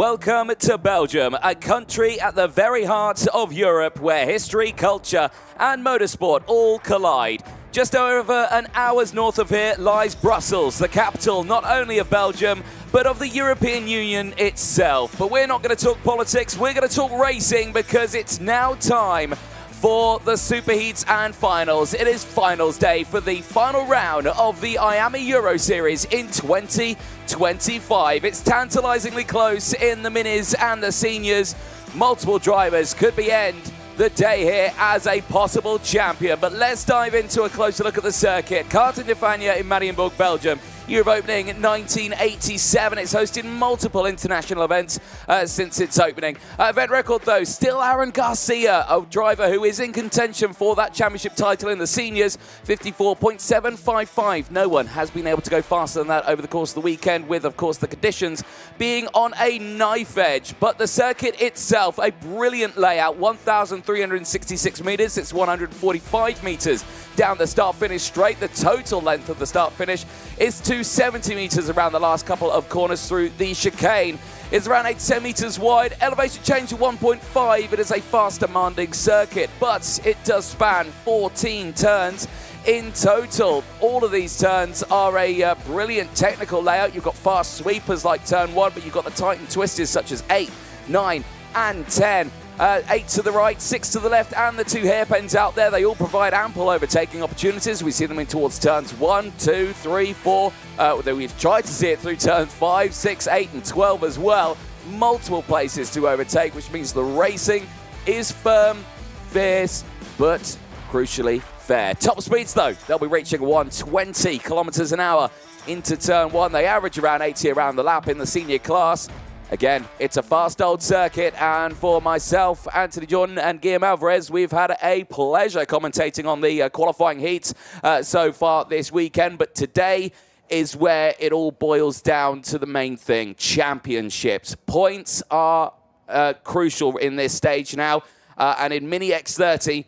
Welcome to Belgium, a country at the very heart of Europe where history, culture and motorsport all collide. Just over an hour's north of here lies Brussels, the capital not only of Belgium, but of the European Union itself. But we're not going to talk politics, we're going to talk racing because it's now time for the Superheats and finals. It is finals day for the final round of the IAME Euro Series in 2025. It's tantalizingly close in the minis and the seniors. Multiple drivers could be end the day here as a possible champion. But let's dive into a closer look at the circuit. Karting de Fagnes in Mariembourg, Belgium. Year of opening in 1987. It's hosted multiple international events since its opening. Event record, though, still Aaron Garcia, a driver who is in contention for that championship title in the seniors, 54.755. No one has been able to go faster than that over the course of the weekend, with, of course, the conditions being on a knife edge. But the circuit itself, a brilliant layout, 1,366 meters. It's 145 meters down the start-finish straight. The total length of the start-finish is 270 meters around the last couple of corners through the chicane. It's around 87 meters wide, elevation change to 1.5. It is a fast demanding circuit, but it does span 14 turns in total. All of these turns are a brilliant technical layout. You've got fast sweepers like turn 1, but you've got the tight and twisters such as 8, 9 and 10. 8 to the right, 6 to the left, and the 2 hairpins out there. They all provide ample overtaking opportunities. We see them in towards turns 1, 2, 3, 4. We've tried to see it through turns 5, 6, 8, and 12 as well. Multiple places to overtake, which means the racing is firm, fierce, but crucially fair. Top speeds, though, they'll be reaching 120 kilometers an hour into turn 1. They average around 80 around the lap in the senior class. Again, it's a fast old circuit, and for myself, Anthony Jordan and Guillaume Alvarez, we've had a pleasure commentating on the qualifying heats so far this weekend. But today is where it all boils down to the main thing, championships. Points are crucial in this stage now, and in Mini X30,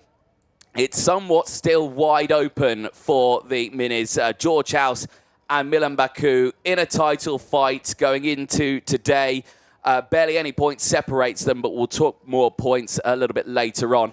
it's somewhat still wide open for the Minis. George House and Milan Baku in a title fight going into today. Barely any points separates them, but we'll talk more points a little bit later on.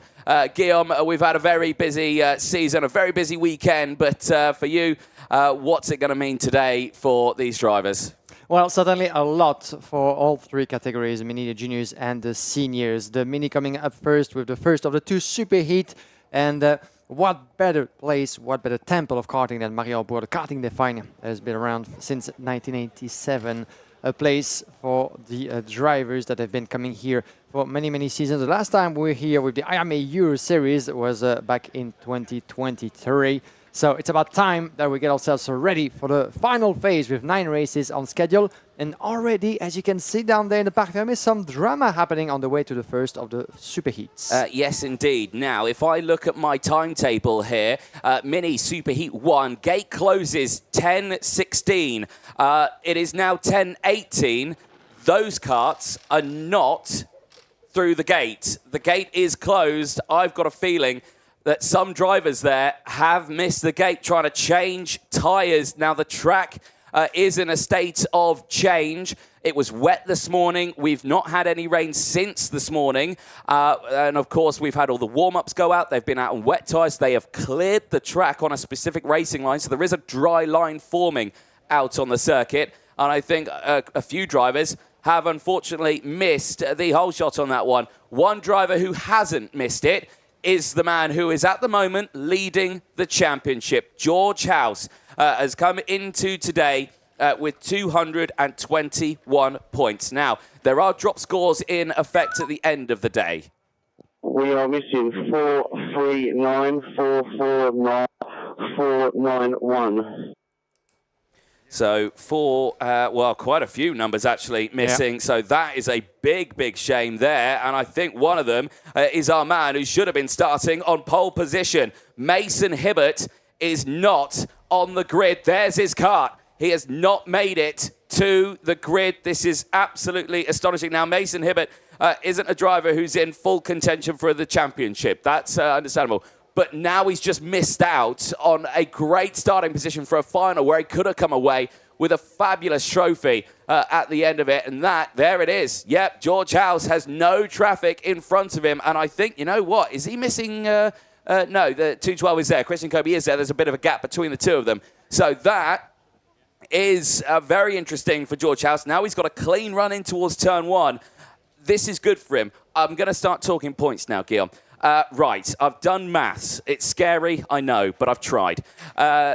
Guillaume, we've had a very busy season, a very busy weekend, but for you, what's it going to mean today for these drivers? Well, certainly a lot for all 3 categories, Mini, the juniors and the seniors. The Mini coming up first with the first of the 2 Superheats, and what better place, what better temple of karting than Mariembourg, the Karting de Fagnes has been around since 1987. A place for the drivers that have been coming here for many, many seasons. The last time we were here with the IAME Euro Series was back in 2023. So it's about time that we get ourselves ready for the final phase with 9 races on schedule. And already, as you can see down there in the back, there is some drama happening on the way to the first of the Superheats. Yes, indeed. Now, if I look at my timetable here, Mini Superheat 1, gate closes 10:16. It is now 10:18. Those karts are not through the gate. The gate is closed. I've got a feeling that some drivers there have missed the gate trying to change tyres. Now, the track is in a state of change. It was wet this morning. We've not had any rain since this morning. And, of course, we've had all the warm-ups go out. They've been out on wet tyres. They have cleared the track on a specific racing line, so there is a dry line forming out on the circuit. And I think a few drivers have, unfortunately, missed the whole shot on that one. One driver who hasn't missed it is the man who is at the moment leading the championship. George House has come into today with 221 points. Now, there are drop scores in effect at the end of the day. We are missing 439, 449, 491. So quite a few numbers actually missing. Yeah. So that is a big, big shame there. And I think one of them is our man who should have been starting on pole position. Mason Hibbert is not on the grid. There's his kart. He has not made it to the grid. This is absolutely astonishing. Now, Mason Hibbert isn't a driver who's in full contention for the championship. That's understandable. But now he's just missed out on a great starting position for a final where he could have come away with a fabulous trophy at the end of it. And there it is. Yep, George House has no traffic in front of him. And I think, you know what, is he missing... no, the 212 is there. Christian Kobe is there. There's a bit of a gap between the two of them. So that is very interesting for George House. Now he's got a clean run in towards turn 1. This is good for him. I'm going to start talking points now, Guillaume. Right, I've done maths. It's scary, I know, but I've tried.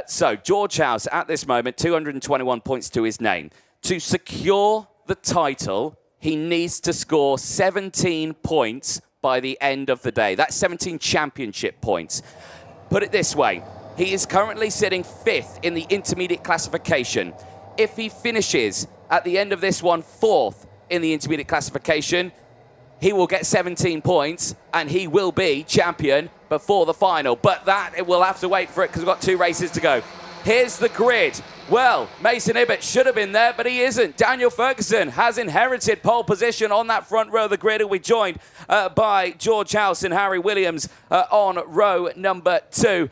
So George House, at this moment, 221 points to his name. To secure the title, he needs to score 17 points by the end of the day. That's 17 championship points. Put it this way. He is currently sitting 5th in the intermediate classification. If he finishes at the end of this one 4th in the intermediate classification, he will get 17 points and he will be champion before the final. But it will have to wait for it because we've got 2 races to go. Here's the grid. Well, Mason Ibbott should have been there, but he isn't. Daniel Ferguson has inherited pole position on that front row of the grid. He'll be joined by George House and Harry Williams on row number 2.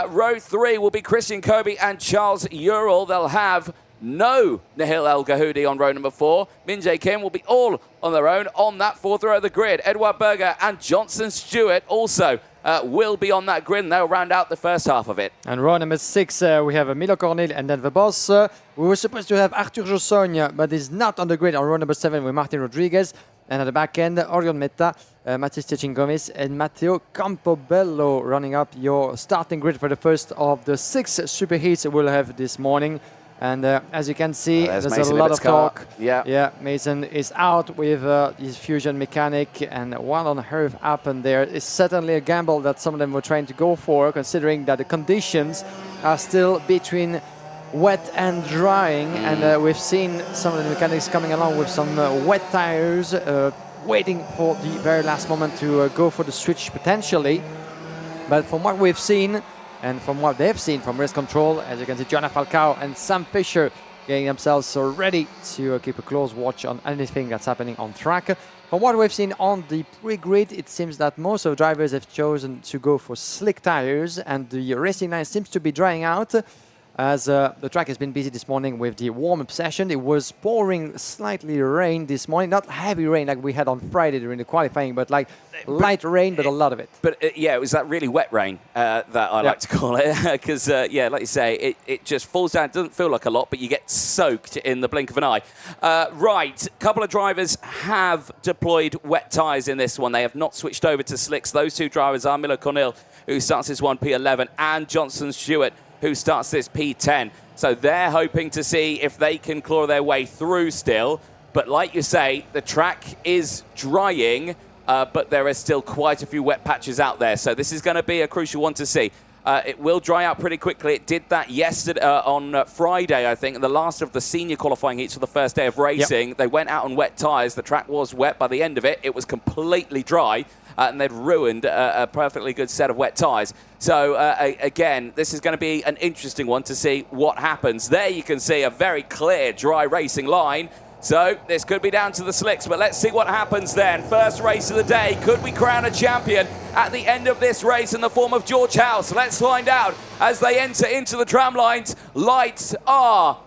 Row 3 will be Christian Kobe and Charles Ural. They'll have no Nahil El Gahoudi on row number 4. Min Jae Kim will be all on their own on that 4th row of the grid. Edouard Berger and Johnson Stewart also will be on that grid, and they'll round out the first half of it. And row number 6, we have Milo Cornel and then the boss. We were supposed to have Arthur Jossogne, but he's not on the grid on row number 7 with Martin Rodriguez. And at the back end, Orion Meta, Mathis Techin-Gomis and Matteo Campobello running up your starting grid for the first of the 6 superheats we'll have this morning. And as you can see, there's Mason a lot Ibbott's of talk. Yeah, Mason is out with his fusion mechanic, and what on earth happened there is certainly a gamble that some of them were trying to go for, considering that the conditions are still between wet and drying. And we've seen some of the mechanics coming along with some wet tires, waiting for the very last moment to go for the switch potentially. But from what we've seen, and from what they've seen from race control, as you can see, Joanna Falcao and Sam Fisher getting themselves ready to keep a close watch on anything that's happening on track. From what we've seen on the pre-grid, it seems that most of the drivers have chosen to go for slick tires, and the racing line seems to be drying out, as the track has been busy this morning with the warm-up session. It was pouring slightly rain this morning, not heavy rain like we had on Friday during the qualifying, but like light rain, but a lot of it. But yeah, it was that really wet rain that I like to call it, because yeah, like you say, it just falls down. It doesn't feel like a lot, but you get soaked in the blink of an eye. Right, a couple of drivers have deployed wet tyres in this one. They have not switched over to slicks. Those 2 drivers are Milo Cornel, who starts this one P11, and Johnson Stewart, who starts this P10. So they're hoping to see if they can claw their way through still. But like you say, the track is drying, but there are still quite a few wet patches out there. So this is going to be a crucial one to see. It will dry out pretty quickly. It did that yesterday, on Friday, I think, the last of the senior qualifying heats for the first day of racing. Yep. They went out on wet tyres. The track was wet. By the end of it, it was completely dry. And they'd ruined a perfectly good set of wet tyres. So, again, this is going to be an interesting one to see what happens. There you can see a very clear dry racing line. So this could be down to the slicks, but let's see what happens then. First race of the day. Could we crown a champion at the end of this race in the form of George House? Let's find out as they enter into the tram lines. Lights are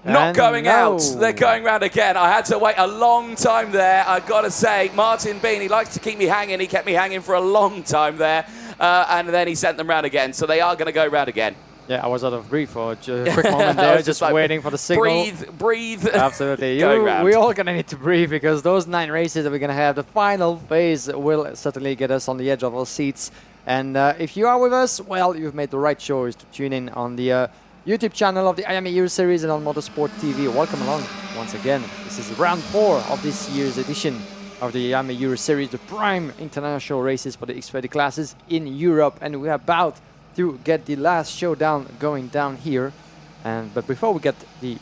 not going out. They're going round again. I had to wait a long time there. I've got to say, Martin Bean, he likes to keep me hanging. He kept me hanging for a long time there. And then he sent them round again. So they are going to go round again. Yeah, I was out of breath for a quick moment there, just like, waiting for the signal. Breathe. Absolutely. We're all going to need to breathe, because those 9 races that we're going to have, the final phase will certainly get us on the edge of our seats. And if you are with us, well, you've made the right choice to tune in on the YouTube channel of the IAME Euro Series and on Motorsport TV. Welcome along once again. This is round 4 of this year's edition of the IAME Euro Series, the prime international races for the X30 classes in Europe. And we're about to get the last showdown going down here. But before we get the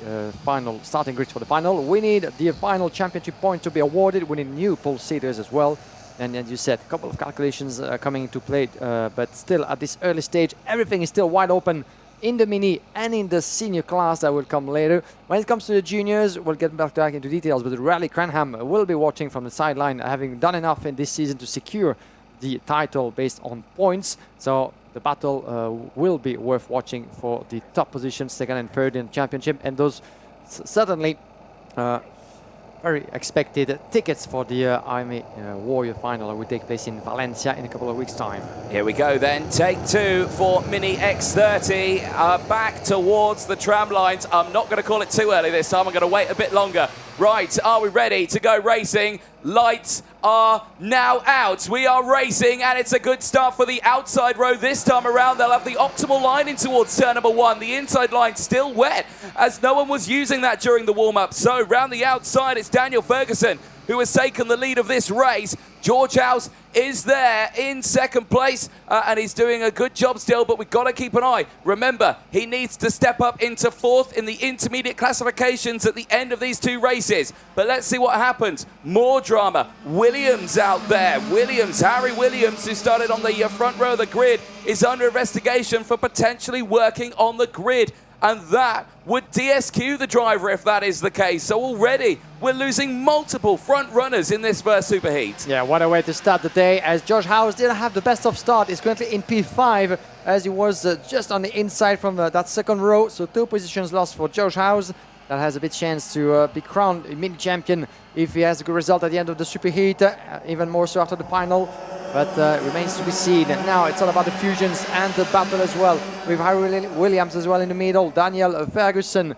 final starting grids for the final, we need the final championship point to be awarded. We need new pole seaters as well. And as you said, a couple of calculations coming into play, but still at this early stage, everything is still wide open in the mini and in the senior class that will come later. When it comes to the juniors, we'll get back into details, but Riley Cranham will be watching from the sideline, having done enough in this season to secure the title based on points. So the battle will be worth watching for the top positions, second and third in the championship, and those certainly very expected tickets for the IAME Warrior Final will take place in Valencia in a couple of weeks' time. Here we go then, take two for Mini X30, back towards the tram lines. I'm not going to call it too early this time, I'm going to wait a bit longer. Right, are we ready to go racing? Lights are now out. We are racing, and it's a good start for the outside row this time around. They'll have the optimal line in towards turn number one. The inside line still wet, as no one was using that during the warm-up. So round the outside, it's Daniel Ferguson who has taken the lead of this race. George House is there in second place, and he's doing a good job still, but we've got to keep an eye. Remember, he needs to step up into fourth in the intermediate classifications at the end of these two races. But let's see what happens. More drama. Williams out there. Harry Williams, who started on the front row of the grid, is under investigation for potentially working on the grid. And that would DSQ the driver if that is the case. So already we're losing multiple front runners in this first superheat. Yeah, what a way to start the day, as Josh House didn't have the best of start. He's currently in P5 as he was just on the inside from that second row. So 2 positions lost for Josh House. That has a big chance to be crowned a mini champion if he has a good result at the end of the superheat, even more so after the final. But remains to be seen. And now it's all about the fusions and the battle as well, with Harry Williams as well in the middle. Daniel Ferguson,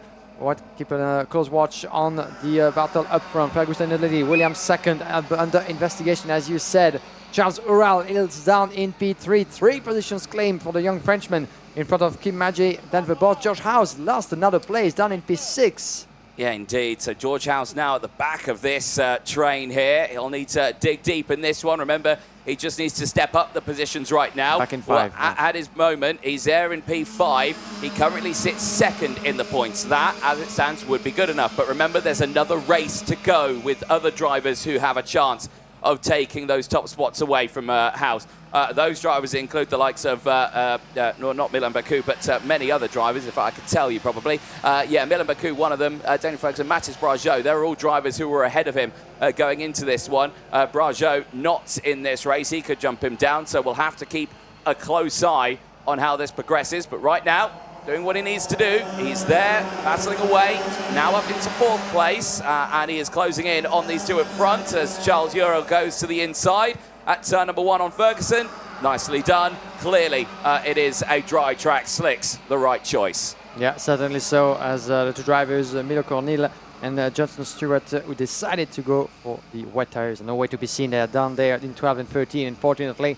keep a close watch on the battle up front. Ferguson in the lead, Williams second, under investigation as you said. Charles Ural is down in P3, 3 positions claimed for the young Frenchman in front of Kim Maggi, Denver Boss. George House lost another place, down in P6. Yeah, indeed. So George House now at the back of this train here. He'll need to dig deep in this one. Remember, he just needs to step up the positions right now. Back in 5. Well, at his moment, he's there in P5. He currently sits second in the points. That, as it stands, would be good enough. But remember, there's another race to go with other drivers who have a chance of taking those top spots away from House. Those drivers include the likes of, not Milan Baku, but many other drivers, if I could tell you probably. Yeah, Milan Baku, one of them, Daniel Ferguson, Mathis Brageot. They're all drivers who were ahead of him going into this one. Brageot not in this race. He could jump him down, so we'll have to keep a close eye on how this progresses. But right now, doing what he needs to do. He's there, battling away, now up into 4th place, and he is closing in on these two at front as Charles Euro goes to the inside at turn number 1 on Ferguson. Nicely done. Clearly, it is a dry track. Slicks, the right choice. Yeah, certainly so, as the two drivers, Milo Cornil and Johnson Stewart, who decided to go for the wet tires. No way to be seen there, down there in 12 and 13, unfortunately.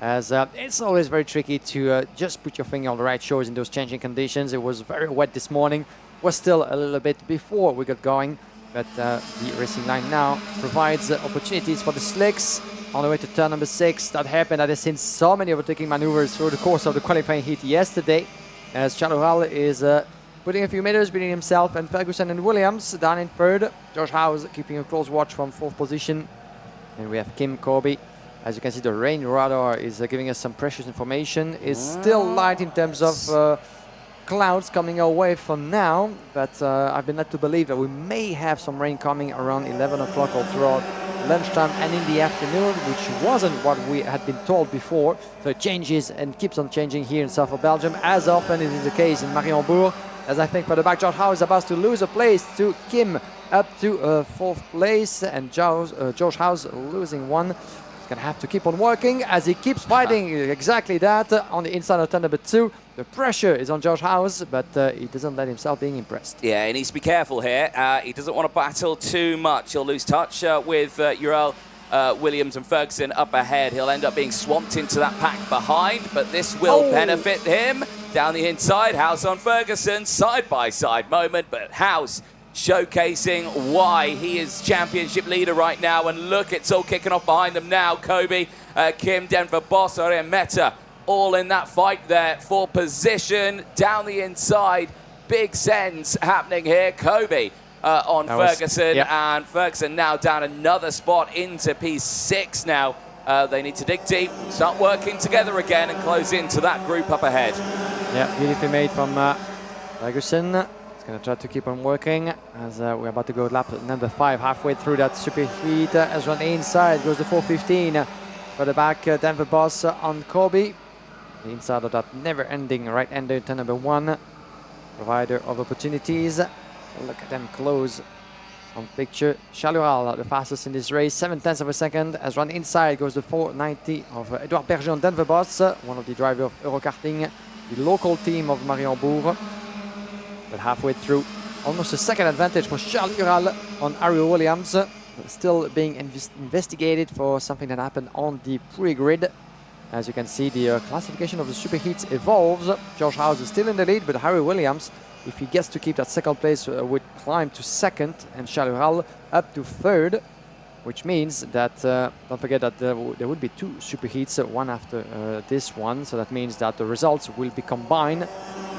As it's always very tricky to just put your finger on the right shores in those changing conditions. It was very wet this morning. Was still a little bit before we got going, but the racing line now provides opportunities for the slicks on the way to turn number 6. That happened. I have seen so many overtaking maneuvers through the course of the qualifying heat yesterday, as Charles Hall is putting a few meters between himself and Ferguson and Williams down in 3rd. Josh House keeping a close watch from 4th position, and we have Kim Corby. As you can see, the rain radar is giving us some precious information. It's still light in terms of clouds coming our way for now, but I've been led to believe that we may have some rain coming around 11 o'clock or throughout lunchtime and in the afternoon, which wasn't what we had been told before. So it changes and keeps on changing here in south of Belgium, as often it is the case in Mariembourg. As I think for the back, George House is about to lose a place to Kim up to 4th place, and George House losing one. He's going to have to keep on working as he keeps fighting exactly that on the inside of turn number 2. The pressure is on George House, but he doesn't let himself being impressed. Yeah, he needs to be careful here. He doesn't want to battle too much. He'll lose touch with Ural, Williams and Ferguson up ahead. He'll end up being swamped into that pack behind, but this will benefit him. Down the inside, House on Ferguson, side-by-side moment, but House showcasing why he is championship leader right now. And look, it's all kicking off behind them now. Kobe, Kim, Denver Boss, and Meta all in that fight there for position. Down the inside, big sends happening here. Kobe on Ferguson, and Ferguson now down another spot into P6 now. They need to dig deep, start working together again and close into that group up ahead. Yeah, beautifully made from Ferguson. Going to try to keep on working as we're about to go lap number 5, halfway through that superheat. As on the inside goes the 415 Further back, Denver Boss on Kobe. The inside of that never-ending right-hander, turn number 1. Provider of opportunities. Look at them close on picture. Chalural, the fastest in this race, 7/10 of a second. As run inside goes the 490 of Edouard Berger on Denver Boss, one of the drivers of Eurokarting, the local team of Mariembourg. But halfway through, almost a second advantage for Charles Ural on Harry Williams. Still being investigated for something that happened on the pre-grid. As you can see, the classification of the Superheats evolves. George House is still in the lead, but Harry Williams, if he gets to keep that second place, would climb to second, and Charles Ural up to third, which means that, don't forget that there would be 2 Superheats, one after this one, so that means that the results will be combined,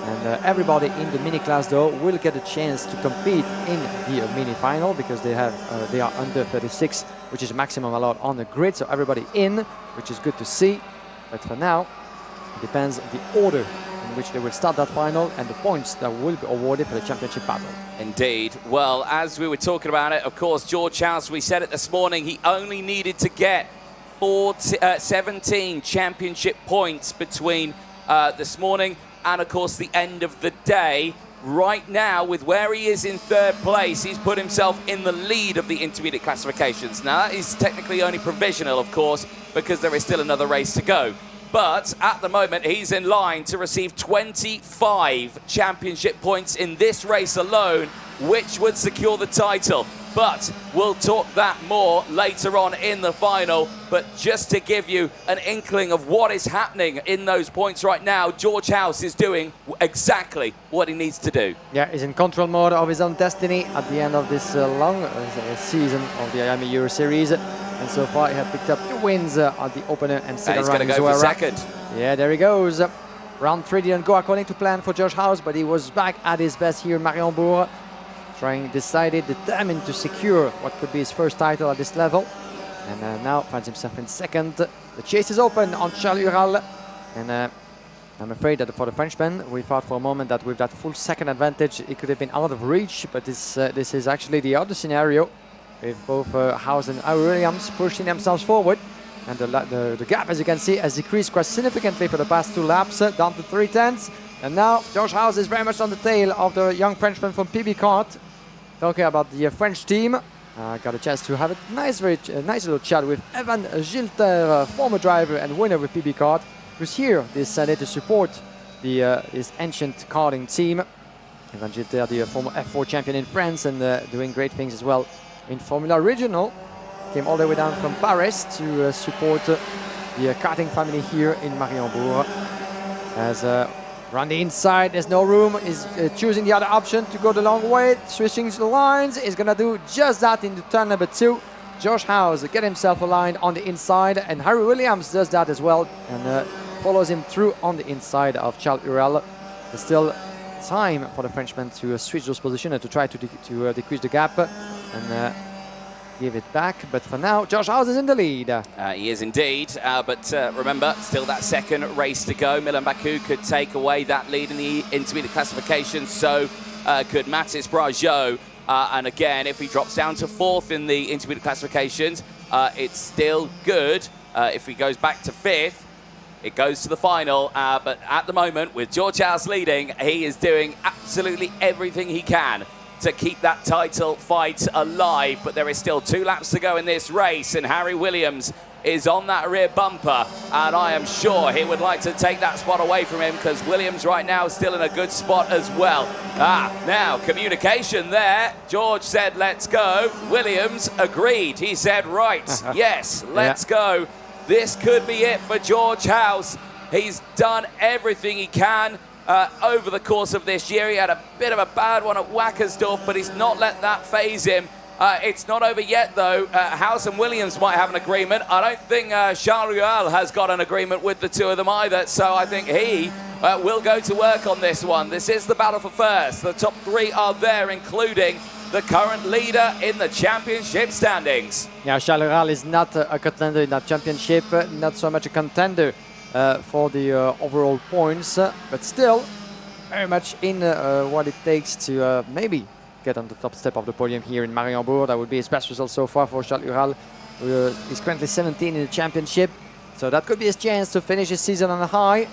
and everybody in the mini class though will get a chance to compete in the mini final, because they are under 36, which is maximum allowed on the grid, so everybody in, which is good to see. But for now, it depends on the order in which they will start that final and the points that will be awarded for the championship battle. Indeed. Well, as we were talking about it, of course, George House, we said it this morning, he only needed to get 17 championship points between this morning and, of course, the end of the day. Right now, with where he is in third place, he's put himself in the lead of the intermediate classifications. Now, that is technically only provisional, of course, because there is still another race to go. But at the moment, he's in line to receive 25 championship points in this race alone, which would secure the title. But we'll talk that more later on in the final. But just to give you an inkling of what is happening in those points right now, George House is doing exactly what he needs to do. Yeah, he's in control mode of his own destiny at the end of this long season of the IAME Euro Series. And so far, he has picked up 2 wins at the opener and second round. He's going to go for second. Yeah, there he goes. Round 3 didn't go according to plan for George House, but he was back at his best here in Mariembourg. Determined to secure what could be his first title at this level. And now finds himself in second. The chase is open on Charles Ural. And I'm afraid that for the Frenchman, we thought for a moment that with that full second advantage, it could have been out of reach. But this is actually the other scenario, with both House and Williams pushing themselves forward. And the gap, as you can see, has decreased quite significantly for the past 2 laps, down to 3/10. And now George House is very much on the tail of the young Frenchman from PB Kart. Talking about the French team, got a chance to have a nice little chat with Evan Gilter, former driver and winner with PB Kart, who's here this Sunday to support his ancient karting team. Evan Gilter, the former F4 champion in France, and doing great things as well in Formula Regional. Came all the way down from Paris to support the karting family here in Mariembourg. As around the inside, there's no room. Is choosing the other option to go the long way, switching the lines. Is going to do just that in the turn number 2. George House get himself aligned on the inside, and Harry Williams does that as well and follows him through on the inside of Charles Ural. There's still time for the Frenchman to switch those positions and to try to decrease the gap and give it back. But for now, George House is in the lead. He is indeed, but remember, still that second race to go. Milan Baku could take away that lead in the intermediate classification, so could Mathis Brageot. And again, if he drops down to 4th in the intermediate classifications, it's still good. If he goes back to 5th, it goes to the final. But at the moment, with George House leading, he is doing absolutely everything he can to keep that title fight alive. But there is still 2 laps to go in this race, and Harry Williams is on that rear bumper, and I am sure he would like to take that spot away from him, because Williams right now is still in a good spot as well. Now communication there. George said let's go. Williams agreed. He said right, yes, let's go. This could be it for George House. He's done everything he can over the course of this year. He had a bit of a bad one at Wackersdorf, but he's not let that phase him. It's not over yet, though. House and Williams might have an agreement. I don't think Charles Ruel has got an agreement with the 2 of them either, so I think he will go to work on this one. This is the battle for first. The top 3 are there, including the current leader in the championship standings. Yeah, Charles Ruel is not a contender in that championship, not so much a contender for the overall points, but still very much in what it takes to maybe get on the top step of the podium here in Mariembourg. That would be his best result so far for Charles Ural. He's currently 17 in the championship, so that could be his chance to finish his season on a high.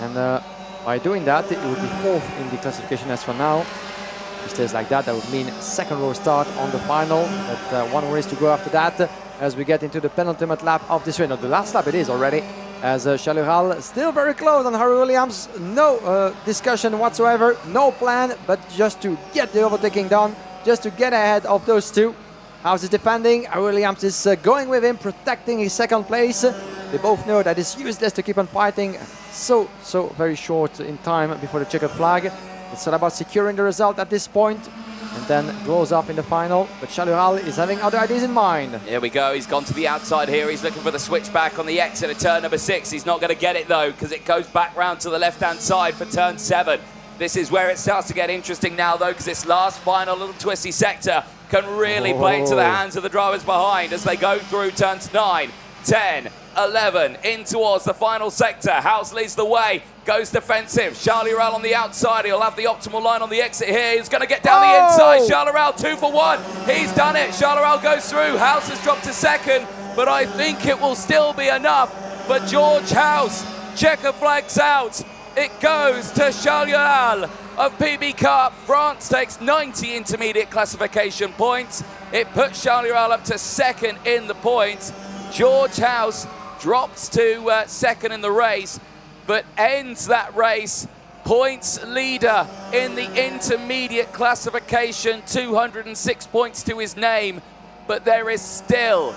And by doing that, it would be 4th in the classification as for now. If he stays like that, that would mean 2nd row start on the final. But 1 race to go after that, as we get into the penultimate lap of this race. No, the last lap it is already, as Charles Ural still very close on Harry Williams. No discussion whatsoever, no plan, but just to get the overtaking done, just to get ahead of those two. House is defending, Harry Williams is going with him, protecting his 2nd place. They both know that it's useless to keep on fighting so very short in time before the checkered flag. It's all about securing the result at this point and then blows up in the final. But Charles Ural is having other ideas in mind. Here we go, he's gone to the outside here. He's looking for the switchback on the exit of turn number 6. He's not going to get it though, because it goes back round to the left-hand side for turn 7. This is where it starts to get interesting now though, because this last final little twisty sector can really play into the hands of the drivers behind as they go through turns 9, 10, 11, in towards the final sector. House leads the way, goes defensive. Charles Ural on the outside, he'll have the optimal line on the exit here. He's going to get down the inside. Charles Ural 2 for 1. He's done it. Charles Ural goes through. House has dropped to 2nd, but I think it will still be enough for George House. Checker flags out. It goes to Charles Ural of PB Cup. France takes 90 intermediate classification points. It puts Charles Ural up to 2nd in the points. George House drops to 2nd in the race, but ends that race points leader in the intermediate classification, 206 points to his name, but there is still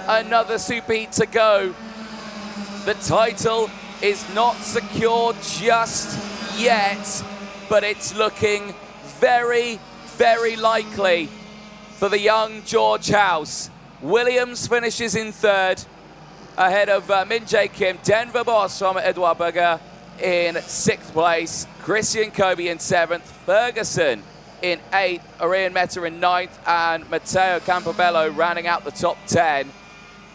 another Superheat to go. The title is not secure just yet, but it's looking very likely for the young George House. Williams finishes in 3rd, ahead of Min Jae Kim. Denver Boss from Edouard Berger in 6th place. Christian Kobe in 7th. Ferguson in 8th. Orion Meta in 9th. And Matteo Campobello rounding out the top 10.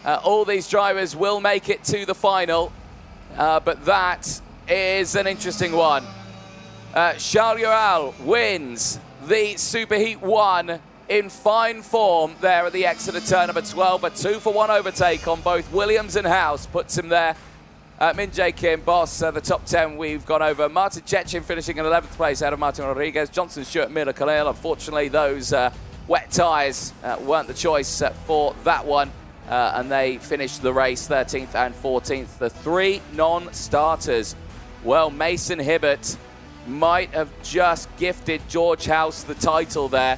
All these drivers will make it to the final, but that is an interesting one. Charles Ural wins the Superheat 1 in fine form there at the exit of turn number 12. A 2 for 1 overtake on both Williams and House puts him there. Min Jae Kim, Boss, the top 10 we've gone over. Martin Chechin finishing in 11th place out of Martin Rodriguez. Johnson, Stewart, Miller, Khalil. Unfortunately, those wet tyres weren't the choice for that one. And they finished the race 13th and 14th. The 3 non-starters. Well, Mason Hibbert might have just gifted George House the title there.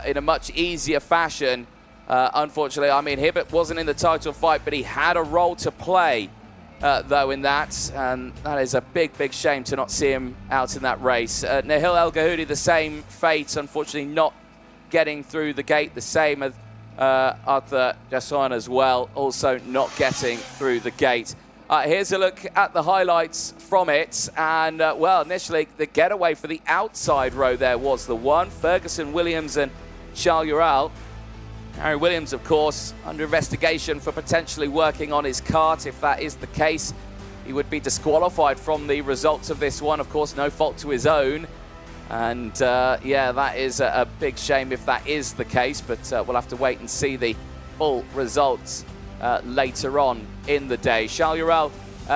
In a much easier fashion. Unfortunately, I mean, Hibbert wasn't in the title fight, but he had a role to play, though, in that. And that is a big shame to not see him out in that race. Nahil El Gahoudi, the same fate, unfortunately not getting through the gate. The same as Arthur Jasson as well, also not getting through the gate. Here's a look at the highlights from it. And, well, initially, the getaway for the outside row there was the one. Ferguson, Williams, and Charles Ural. Harry Williams, of course, under investigation for potentially working on his kart. If that is the case, he would be disqualified from the results of this one. Of course, no fault to his own. And, yeah, that is a big shame if that is the case. But we'll have to wait and see the full results later on in the day. Charles Ural,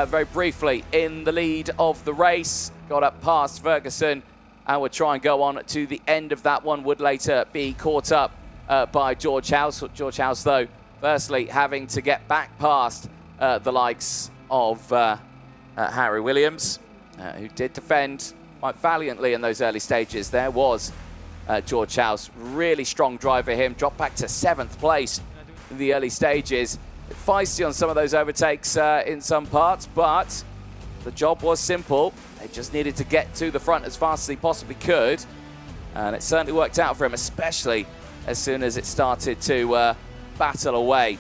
very briefly in the lead of the race, got up past Ferguson and would try and go on to the end of that one, would later be caught up by George House. George House, though, firstly having to get back past the likes of Harry Williams, who did defend quite valiantly in those early stages. There was George House, really strong driver him, dropped back to 7th place in the early stages. Feisty on some of those overtakes in some parts, but the job was simple. They just needed to get to the front as fast as they possibly could, and it certainly worked out for him, especially as soon as it started to battle away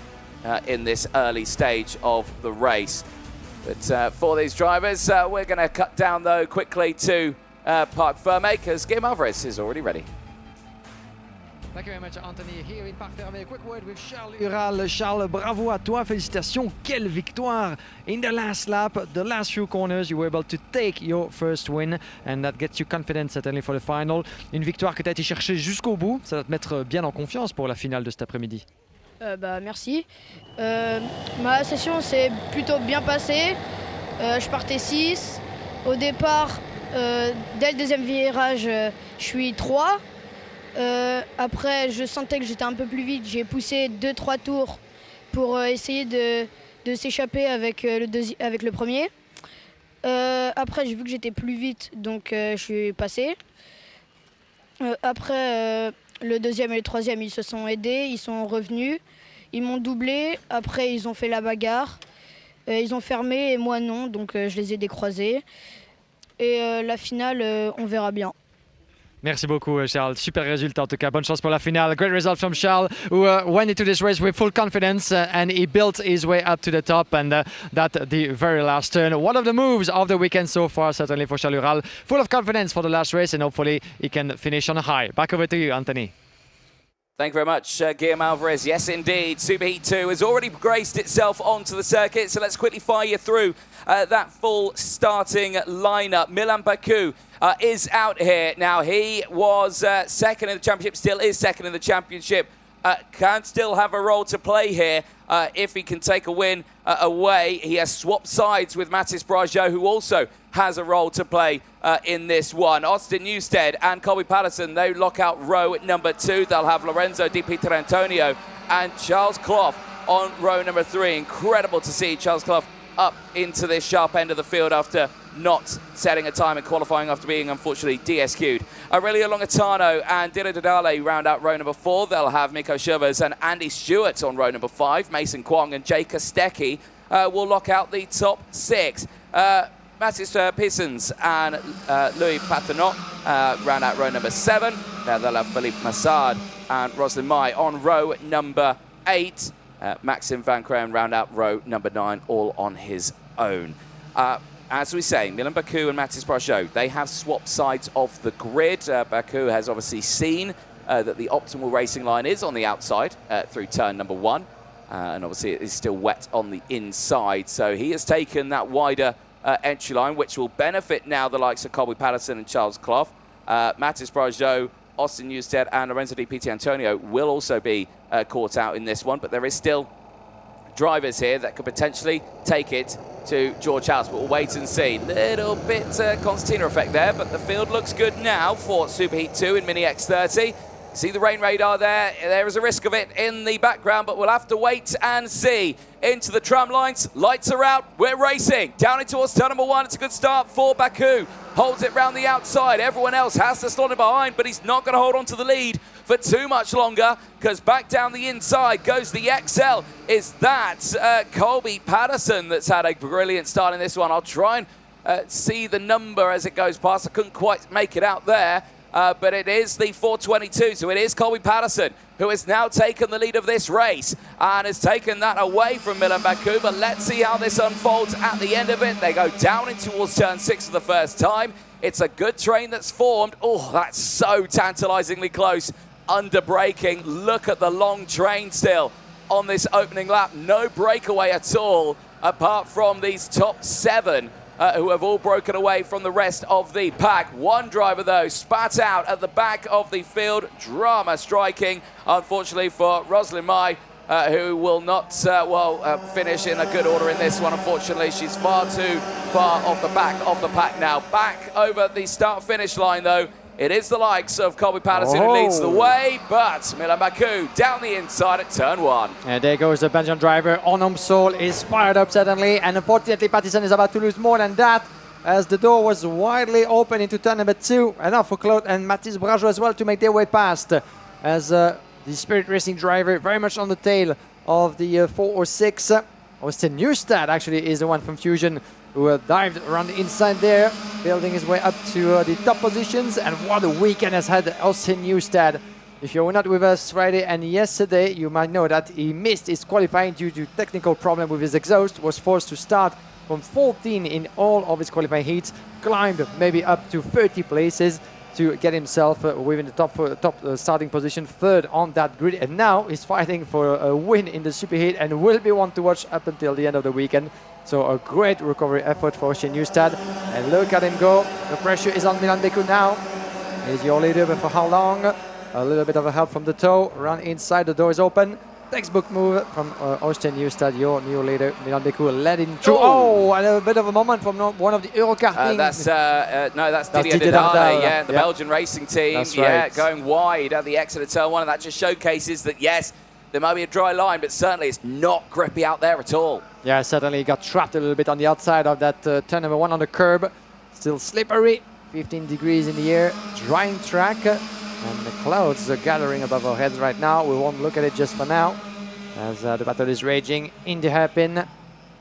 in this early stage of the race. But for these drivers, we're going to cut down, though, quickly to Parc Fermé, because Guillaume Alvarez is already ready. Thank you very much, Anthony. Here in Parc Fermé, a quick word with Charles Ural. Charles, bravo à toi, félicitations. Quelle victoire in the last lap, the last few corners. You were able to take your first win, and that gets you confidence certainly for the final. Une victoire que tu as été chercher jusqu'au bout. Ça va te mettre bien en confiance pour la finale de cet après-midi. Merci. Ma session s'est plutôt bien passée. Je partais 6. Au départ, dès le deuxième virage, je suis 3. Après, je sentais que j'étais un peu plus vite. J'ai poussé 2-3 tours pour essayer de s'échapper avec le premier. Après, j'ai vu que j'étais plus vite, donc je suis passé. Après, le deuxième et le troisième, ils se sont aidés, ils sont revenus. Ils m'ont doublé. Après, ils ont fait la bagarre. Ils ont fermé et moi non, donc je les ai décroisés. Et la finale, on verra bien. Merci beaucoup, Charles. Super résultat en tout cas. Bonne chance pour la finale. Great result from Charles, who went into this race with full confidence and he built his way up to the top. And that the very last turn. One of the moves of the weekend so far, certainly for Charles Ural. Full of confidence for the last race and hopefully he can finish on a high. Back over to you, Anthony. Thank you very much, Guillaume Alvarez. Yes, indeed. Superheat 2 has already graced itself onto the circuit, so let's quickly fire you through that full starting lineup. Milan Baku is out here. Now, he was second in the championship, still is second in the championship. Can still have a role to play here if he can take a win away. He has swapped sides with Mathis Brageau, who also has a role to play in this one. Austin Newstead and Colby Patterson, they lock out row at number 2. They'll have Lorenzo Di Pietrantonio and Charles Clough on row number 3. Incredible to see Charles Clough up into this sharp end of the field after not setting a time in qualifying after being unfortunately DSQ'd. Aurelio Longatano and Dilo Dodale round out row number 4. They'll have Miko Schurbers and Andy Stewart on row number 5. Mason Kwong and Jay Kostecki will lock out the top 6. Mathis Pissons and Louis Patenot round out row number 7. They'll have Philippe Massard and Roslyn Mai on row number 8. Maxim Van Kraan round out row number 9, all on his own. As we say, Milan Baku and Mathis Brageau, they have swapped sides of the grid. Baku has obviously seen that the optimal racing line is on the outside through turn number 1. And obviously it is still wet on the inside. So he has taken that wider entry line, which will benefit now the likes of Colby Patterson and Charles Clough. Mathis Brageau, Austin Newstead and Lorenzo Di Pietrantonio will also be caught out in this one, but there is still drivers here that could potentially take it to George House, but we'll wait and see. Little bit concertina effect there, but the field looks good now for Superheat 2 in Mini X30. See the rain radar there. There is a risk of it in the background, but we'll have to wait and see. Into the tram lines, lights are out, we're racing. Down in towards turn number 1, it's a good start for Baku. Holds it round the outside, everyone else has to slot it behind, but he's not gonna hold on to the lead for too much longer, because back down the inside goes the XL. Is that Colby Patterson that's had a brilliant start in this one? I'll try and see the number as it goes past. I couldn't quite make it out there. But it is the 422, so it is Colby Patterson who has now taken the lead of this race and has taken that away from Milan Baku. But let's see how this unfolds at the end of it. They go down in towards turn 6 for the first time. It's a good train that's formed. Oh, that's so tantalizingly close. Under braking. Look at the long train still on this opening lap. No breakaway at all, apart from these top 7. Who have all broken away from the rest of the pack. One driver, though, spat out at the back of the field. Drama striking, unfortunately, for Roslyn Mai, who will not, finish in a good order in this one. Unfortunately, she's far too far off the back of the pack now. Back over the start-finish line, though. It is the likes of Colby Patterson who leads the way, but Milan Baku down the inside at turn 1. And there goes the Belgian driver. Onum Sol is fired up suddenly, and unfortunately Patterson is about to lose more than that, as the door was widely open into turn number 2. Enough for Claude and Mathis Brageau as well to make their way past, as the Spirit Racing driver very much on the tail of the 406. Austin Newstead actually is the one from Fusion who dived around the inside there, building his way up to the top positions. And what a weekend has had Austin Newstead. If you were not with us Friday and yesterday, you might know that he missed his qualifying due to technical problem with his exhaust, was forced to start from 14 in all of his qualifying heats, climbed maybe up to 30 places to get himself within the top starting position, 3rd on that grid. And now he's fighting for a win in the Superheat and will be one to watch up until the end of the weekend. So a great recovery effort for Austin Newstead. And look at him go. The pressure is on Milan Baku now. He's your leader, but for how long? A little bit of a help from the toe. Run inside, the door is open. textbook move from Austin Newstad, your new leader, Milan Beku, led in through. Oh, and a bit of a moment from one of the Eurokarting. That's Didier Didier Dardale, Dardale, yeah, the yeah. Belgian racing team. That's Yeah, right. going wide at the exit of turn one, and that just showcases that, yes, there might be a dry line, but certainly it's not grippy out there at all. Yeah, certainly got trapped a little bit on the outside of that turn number one on the curb. Still slippery, 15 degrees in the air, drying track, and the clouds are gathering above our heads right now. We won't look at it just for now, as the battle is raging in the hairpin.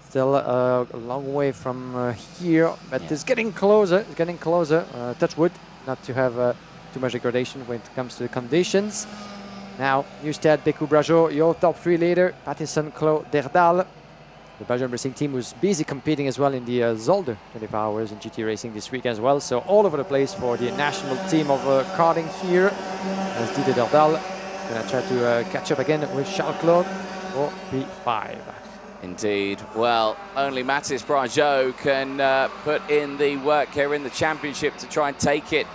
Still a long way from here, but it's getting closer. It's getting closer. Touch wood, not to have too much degradation when it comes to the conditions. Now, Newstead, Beku Brajo, your top three leader, Pattison, Claude Derdal. The Belgian racing team was busy competing as well in the Zolder 24 hours in GT racing this week as well. So all over the place for the national team of karting here. As Didier Dardal is going to try to catch up again with Charles Claude for P5. Indeed. Well, only Mathis Brajo can put in the work here in the championship to try and take it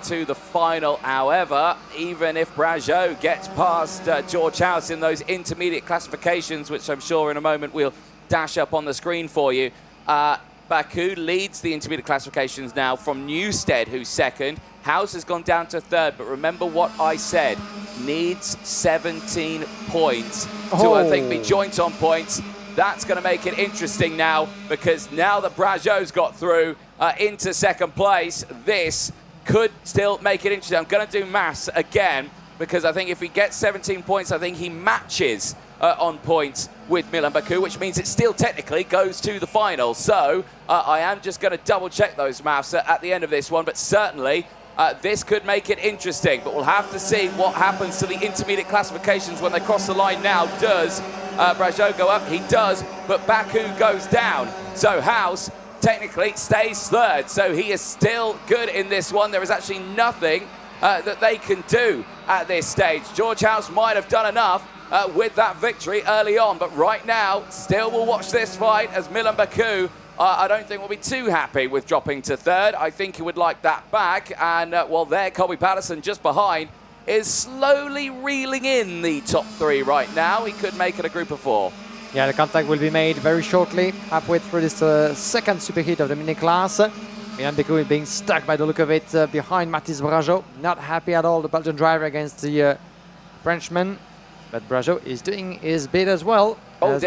to the final. However, even if Brajo gets past George House in those intermediate classifications, which I'm sure in a moment we'll dash up on the screen for you, Baku leads the intermediate classifications now from Newstead, who's second. House has gone down to third, but remember what I said, needs 17 points to, I think, be joint on points. That's going to make it interesting now, because now that Brajo's got through into second place, this could still make it interesting. I'm going to do maths again, because I think if he gets 17 points, I think he matches on points with Milan Baku, which means it still technically goes to the final. So I am just going to double check those maths at the end of this one, but certainly this could make it interesting. But we'll have to see what happens to the intermediate classifications when they cross the line now. Does Brajo go up? He does, but Baku goes down. So House technically stays third, so he is still good in this one. There is actually nothing that they can do at this stage. George House might have done enough with that victory early on, but right now, still we'll watch this fight as Milan Baku, I don't think will be too happy with dropping to third. I think he would like that back, and well, there, Colby Patterson just behind is slowly reeling in the top three right now. He could make it a group of four. Yeah, the contact will be made very shortly, halfway through this second superheat of the mini class. Milan Baku is being stuck by the look of it behind Mathis Brajo. Not happy at all, the Belgian driver, against the Frenchman. But Brajo is doing his bit as well. Oh,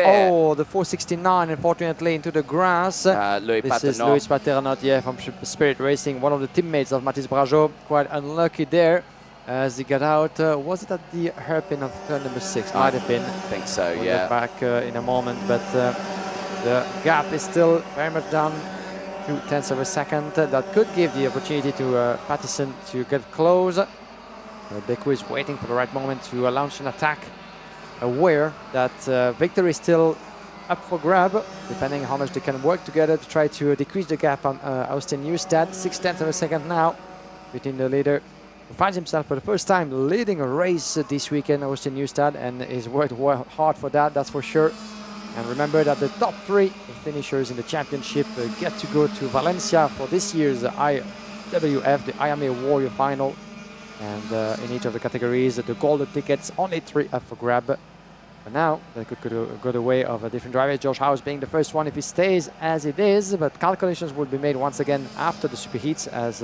the 469, unfortunately, into the grass. This is Louis Paternot, yeah, from Spirit Racing, one of the teammates of Mathis Brajo. Quite unlucky there as he got out. Was it at the hairpin of turn number 6? Might have been. I think so, We'll yeah. look back in a moment, but the gap is still very much down, 0.2 of a second. That could give the opportunity to Pattison to get close. Beku is waiting for the right moment to launch an attack, aware that victory is still up for grab, depending how much they can work together to try to decrease the gap on Austin Newstead. 0.6 of a second now between the leader, who finds himself for the first time leading a race this weekend, Austin Newstead, and is worked hard for that, that's for sure. And remember that the top three finishers in the championship get to go to Valencia for this year's IWF, the IAME Warrior Final. And in each of the categories, the golden tickets, only 3 up for grab. But now, they could go the way of a different driver, George House being the first one if he stays as it is. But calculations will be made once again after the superheats, as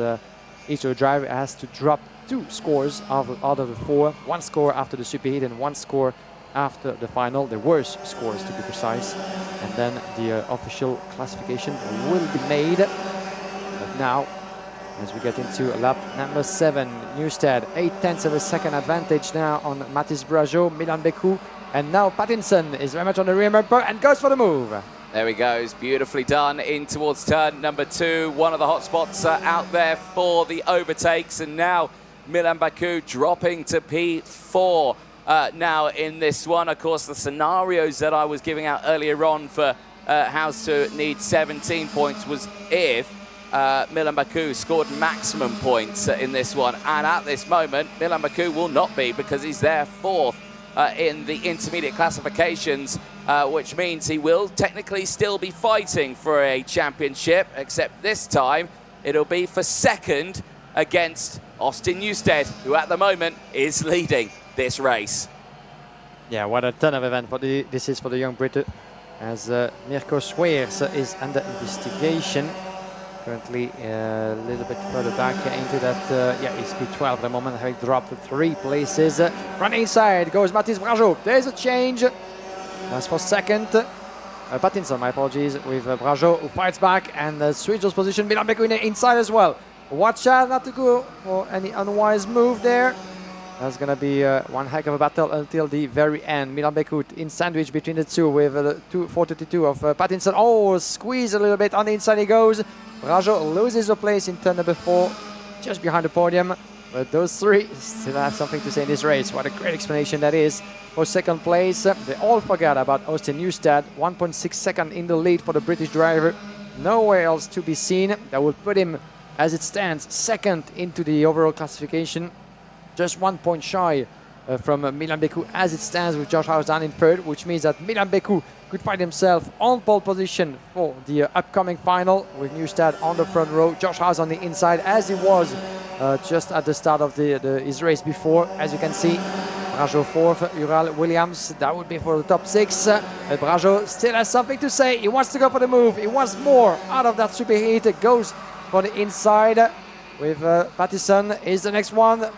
each of the driver has to drop 2 scores out of the 4. 1 score after the superheat and 1 score after the final, the worst scores to be precise. And then the official classification will be made. But now, as we get into lap number 7, Newstead, 0.8 of a second advantage now on Mathis Brajo, Milan Baku, and now Pattinson is very much on the rear bumper and goes for the move. There he goes, beautifully done in towards turn number 2. One of the hot spots out there for the overtakes, and now Milan Baku dropping to P4 now in this one. Of course, the scenarios that I was giving out earlier on for House to need 17 points was if Milan Baku scored maximum points in this one, and at this moment Milan Baku will not be, because he's there 4th in the intermediate classifications, which means he will technically still be fighting for a championship, except this time it'll be for 2nd against Austin Newstead, who at the moment is leading this race. Yeah, what a ton of event for this is for the young Brit, as Mirko Schweers is under investigation. Currently a little bit further back into that, yeah, he's P12 at the moment, having dropped 3 places. Running inside goes Mathis Brageau. There's a change. As for second, Pattinson, my apologies, with Brageau, who fights back and switches position. Milan Beko inside as well. Watch out not to go for any unwise move there. That's going to be one heck of a battle until the very end. Milan Bekut in sandwich between the two with 432 of Pattinson. Oh, squeeze a little bit on the inside he goes. Brageau loses a place in turn number 4, just behind the podium. But those 3 still have something to say in this race. What a great explanation that is. For second place, they all forgot about Austin Newstad. 1.6 seconds in the lead for the British driver. Nowhere else to be seen. That will put him, as it stands, second into the overall classification. Just 1 point shy from Milan Beku as it stands, with Josh House down in third, which means that Milan Beku could find himself on pole position for the upcoming final, with Newstad on the front row, Josh House on the inside, as he was just at the start of his race before. As you can see, Brageau 4th, Ural Williams, that would be for the top 6. Brageau still has something to say. He wants to go for the move. He wants more out of that superheat. It goes for the inside with Pattison is the next one.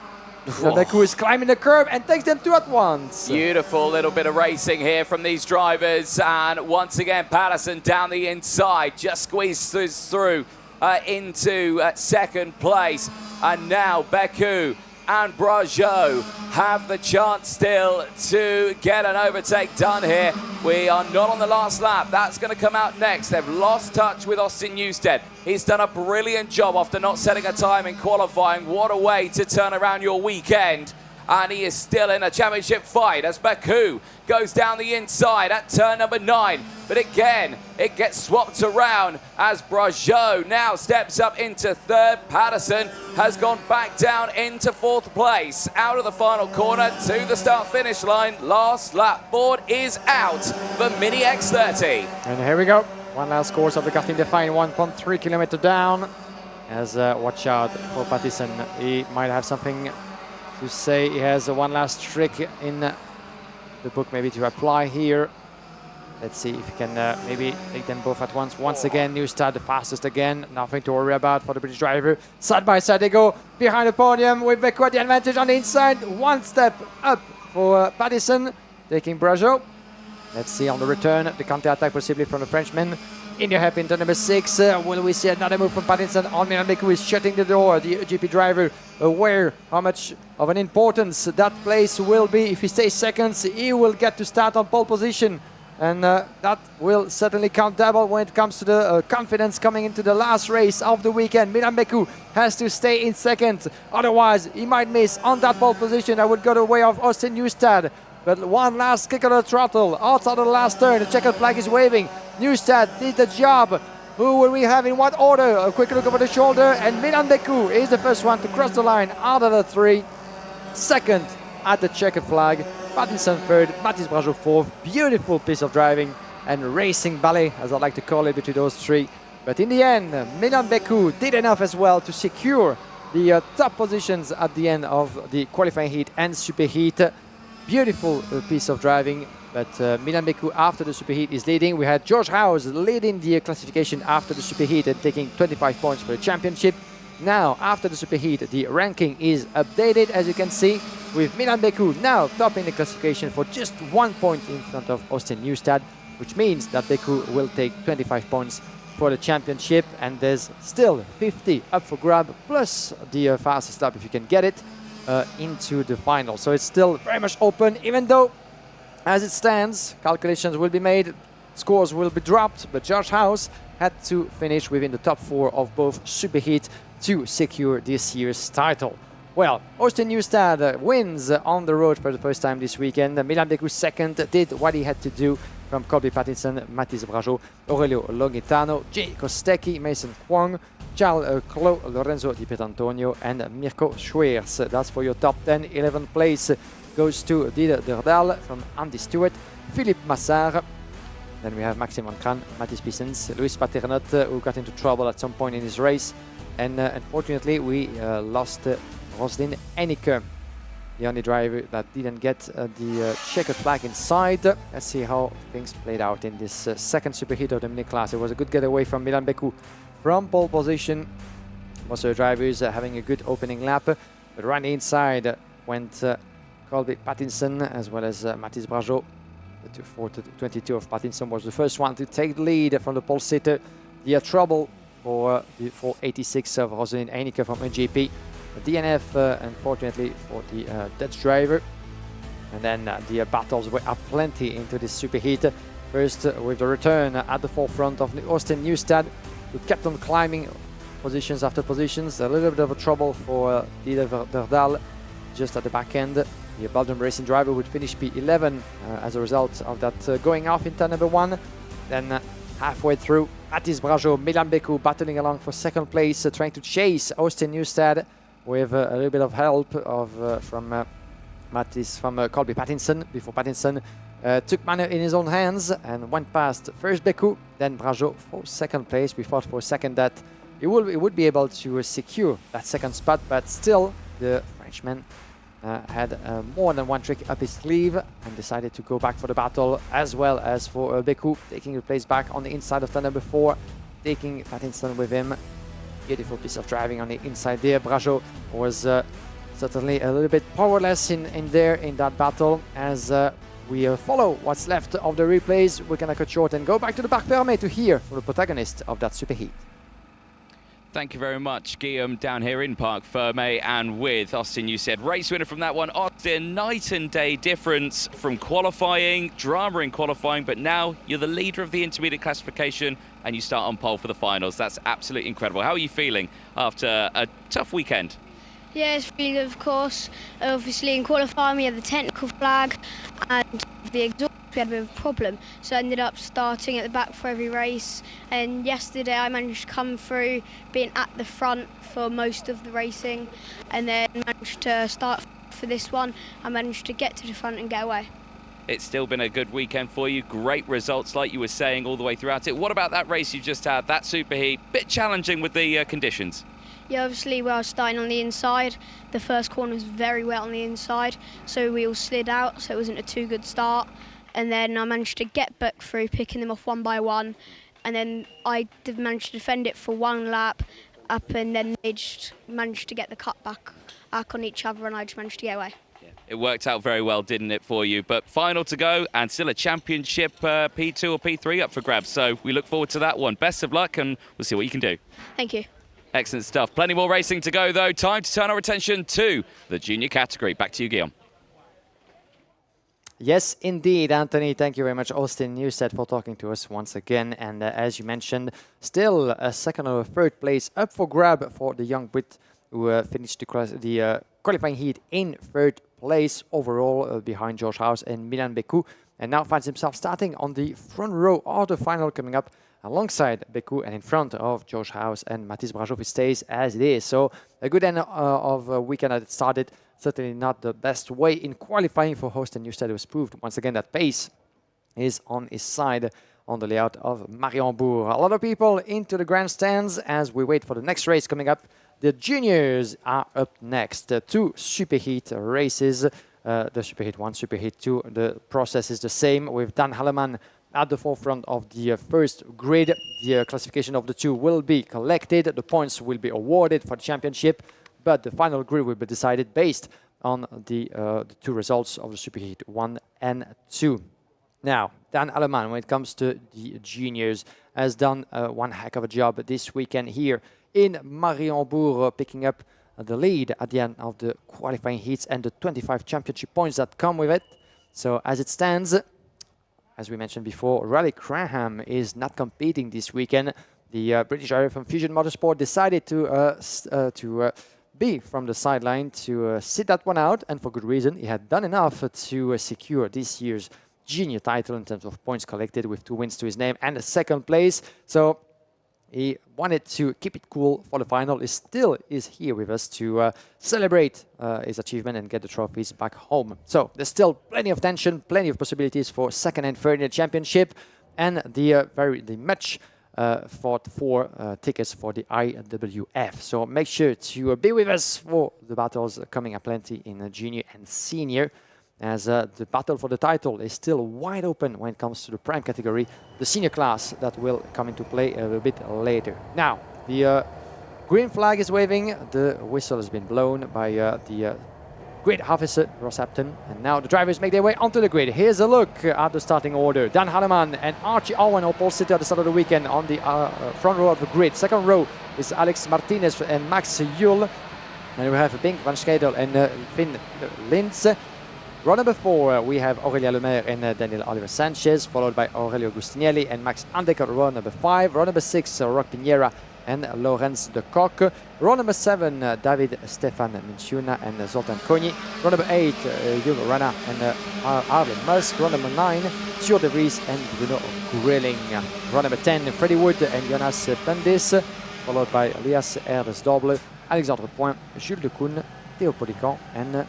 Beku is climbing the curb and takes them 2 at once. Beautiful little bit of racing here from these drivers, and once again Patterson down the inside just squeezes through into second place, and now Beku and Brageau have the chance still to get an overtake done here. We are not on the last lap. That's going to come out next. They've lost touch with Austin Newstead. He's done a brilliant job after not setting a time in qualifying. What a way to turn around your weekend. And he is still in a championship fight as Beku goes down the inside at turn number 9. But again, it gets swapped around as Brageau now steps up into third. Patterson has gone back down into 4th place. Out of the final corner to the start-finish line. Last lap board is out for Mini X30. And here we go. One last course of the karting Define, 1.3 kilometer down. As watch out for Pattison. He might have something to say. He has one last trick in the book maybe to apply here. Let's see if he can maybe take them both at once. Once again, Newstad the fastest again. Nothing to worry about for the British driver. Side by side they go behind the podium with Beku at the advantage on the inside. 1 step up for Pattison, taking Brageau. Let's see on the return, the counter-attack possibly from the Frenchman. India happy in turn number 6. Will we see another move from Pattinson on Milan Beku is shutting the door. The GP driver aware how much of an importance that place will be. If he stays seconds, he will get to start on pole position. And that will certainly count double when it comes to the confidence coming into the last race of the weekend. Milan Beku has to stay in second. Otherwise, he might miss on that pole position. That would go the way of Austin Newstad. But one last kick of the throttle outside of the last turn. The checkered flag is waving. Newstad did the job. Who will we have in what order? A quick look over the shoulder. And Milan Beku is the first one to cross the line out of the 3. Second at the checkered flag. Pattinson third, Mathis Brageau 4th. Beautiful piece of driving and racing ballet, as I like to call it, between those 3. But in the end, Milan Beku did enough as well to secure the top positions at the end of the qualifying heat and superheat. Beautiful piece of driving, but Milan Beku after the superheat is leading. We had George House leading the classification after the superheat and taking 25 points for the championship. Now, after the superheat, the ranking is updated, as you can see, with Milan Beku now topping the classification for just 1 point in front of Austin Newstad, which means that Beku will take 25 points for the championship, and there's still 50 up for grab, plus the fastest lap if you can get it into the final. So it's still very much open, even though, as it stands, calculations will be made, scores will be dropped, but George House had to finish within the top 4 of both superheat to secure this year's title. Well, Austin Newstad wins on the road for the first time this weekend. Milan Beku second did what he had to do from Colby Pattinson, Mathis Brageau, Aurelio Longitano, Jay Kostecki, Mason Huang, Charles Clos, Lorenzo Di Pierantonio, and Mirko Schweers. That's for your top 10. 11th place goes to Didier Derdal from Andy Stewart, Philippe Massard. Then we have Maxime Van Kran, Mathis Pissens, Luis Paternot, who got into trouble at some point in his race. And unfortunately, we lost Roslyn Enneke. the only driver that didn't get the checkered flag inside. Let's see how things played out in this second superheat of the mini class. It was a good getaway from Milan Beku from pole position. Most of the drivers having a good opening lap, but right inside went Colby Pattinson as well as Mathis Brajot. The 422 of Pattinson was the first one to take the lead from the pole sitter. The trouble for the 486 of Rosalind Heineke from NGP. The DNF, unfortunately, for the Dutch driver. And then the battles were up plenty into this superheat. First, with the return at the forefront of Austin Newstad, who kept on climbing positions after positions. A little bit of a trouble for Dieder Verdal just at the back end. The Belgium racing driver would finish P11 as a result of that going off in turn number 1. Then halfway through, Mathis Brajot, Milan Beku battling along for second place, trying to chase Austin Newstad with a little bit of help from Colby Pattinson, before Pattinson took matter in his own hands and went past first Beku, then Brajot for second place. We thought for a second that he would be able to secure that second spot, but still the Frenchman had more than one trick up his sleeve and decided to go back for the battle, as well as for Beku, taking the place back on the inside of turn number 4, taking Pattinson with him. Beautiful piece of driving on the inside there. Brajot was certainly a little bit powerless in that battle. As we follow what's left of the replays, we're gonna cut short and go back to the Parc Fermé to hear from the protagonist of that superheat. Thank you very much, Guillaume, down here in Parc Fermé and with Austin Newstad. Race winner from that one. Austin, night and day difference from qualifying, drama in qualifying, but now you're the leader of the intermediate classification and you start on pole for the finals. That's absolutely incredible. How are you feeling after a tough weekend? Yeah, it's really good, of course. Obviously, in qualifying, we had the technical flag and the exhaust. We had a bit of a problem, so I ended up starting at the back for every race. And yesterday, I managed to come through, being at the front for most of the racing, and then managed to start for this one. I managed to get to the front and get away. It's still been a good weekend for you. Great results, like you were saying, all the way throughout it. What about that race you just had, that superheat? Bit challenging with the conditions. Yeah, obviously, I was starting on the inside. The first corner was very wet on the inside, so we all slid out, so it wasn't a too good start. And then I managed to get back through, picking them off one by one. And then I managed to defend it for one lap up, and then they just managed to get the cut back on each other, and I just managed to get away. Yeah. It worked out very well, didn't it, for you? But final to go, and still a championship P2 or P3 up for grabs. So we look forward to that one. Best of luck, and we'll see what you can do. Thank you. Excellent stuff. Plenty more racing to go, though. Time to turn our attention to the junior category. Back to you, Guillaume. Yes, indeed, Anthony. Thank you very much, Austin Newstad, for talking to us once again. And as you mentioned, still a second or a third place up for grab for the young Brit who finished the qualifying heat in third place overall behind George House and Milan Beku. And now finds himself starting on the front row of the final, coming up alongside Beku and in front of George House and Mathis Brajot, stays as it is. So a good end of a weekend that it started. Certainly not the best way in qualifying for Austin Newstad. It was proved once again that pace is on his side on the layout of Mariembourg. A lot of people into the grandstands as we wait for the next race coming up. The juniors are up next. Two superheat races. The superheat 1, superheat 2. The process is the same with Dan Halleman at the forefront of the first grid. The classification of the two will be collected. The points will be awarded for the championship, but the final grid will be decided based on the two results of the superheat 1 and 2. Now, Dan Halleman, when it comes to the juniors, has done one heck of a job this weekend here in Mariembourg, picking up the lead at the end of the qualifying heats and the 25 championship points that come with it. So as it stands, as we mentioned before, Raleigh Cranham is not competing this weekend. The British driver from Fusion Motorsport decided to be from the sideline to sit that one out, and for good reason. He had done enough to secure this year's junior title in terms of points collected, with 2 wins to his name and a second place. So he wanted to keep it cool for the final. He still is here with us to celebrate his achievement and get the trophies back home. So there's still plenty of tension, plenty of possibilities for second and third in the championship, and the much for tickets for the IWF. So make sure to be with us for the battles coming up plenty in junior and senior, as the battle for the title is still wide open when it comes to the prime category, the senior class that will come into play a little bit later. Now, the green flag is waving, the whistle has been blown by the grid officer, Ross Apton, and now the drivers make their way onto the grid. Here's a look at the starting order. Dan Harleman and Archie Owen all posted at the start of the weekend on the front row of the grid. Second row is Alex Martinez and Max Juhl. And we have Bink van Schedel and Finn Lintz. Row number 4, we have Aurelia Lemaire and Daniel Oliver Sanchez, followed by Aurelio Gustinelli and Max Andeker. Row number 5, row number 6, Rock Pinera and Lorenz de Kock. Row number 7, David Stefan Minciuna and Zoltan Kony. Row number 8, Yul Rana and Arlen Musk. Row number 9, Stuart De Vries and Bruno Grilling. Row number 10, Freddie Wood and Jonas Pendis, followed by Elias Erdesdoble, Alexandre Point, Jules de Koen, Theo Polican, and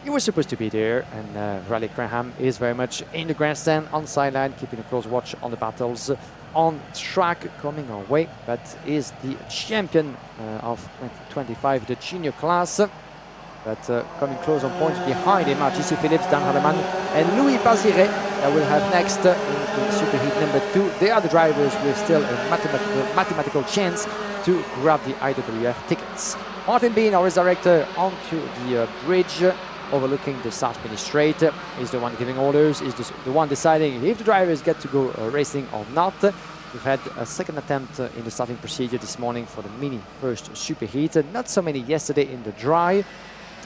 he was supposed to be there, and Riley Graham is very much in the grandstand on sideline, keeping a close watch on the battles on track coming our way, but is the champion of 2025, the junior class. But coming close on points behind him are JC Phillips, Dan Harleman and Louis Bazire that will have next in Superheat number 2. They are the drivers with still a mathematical chance to grab the IWF tickets. Martin Bean, our race director, onto the bridge overlooking the start-finish straight, is the one giving orders, is the one deciding if the drivers get to go racing or not. We've had a second attempt in the starting procedure this morning for the mini first superheat. Not so many yesterday in the dry.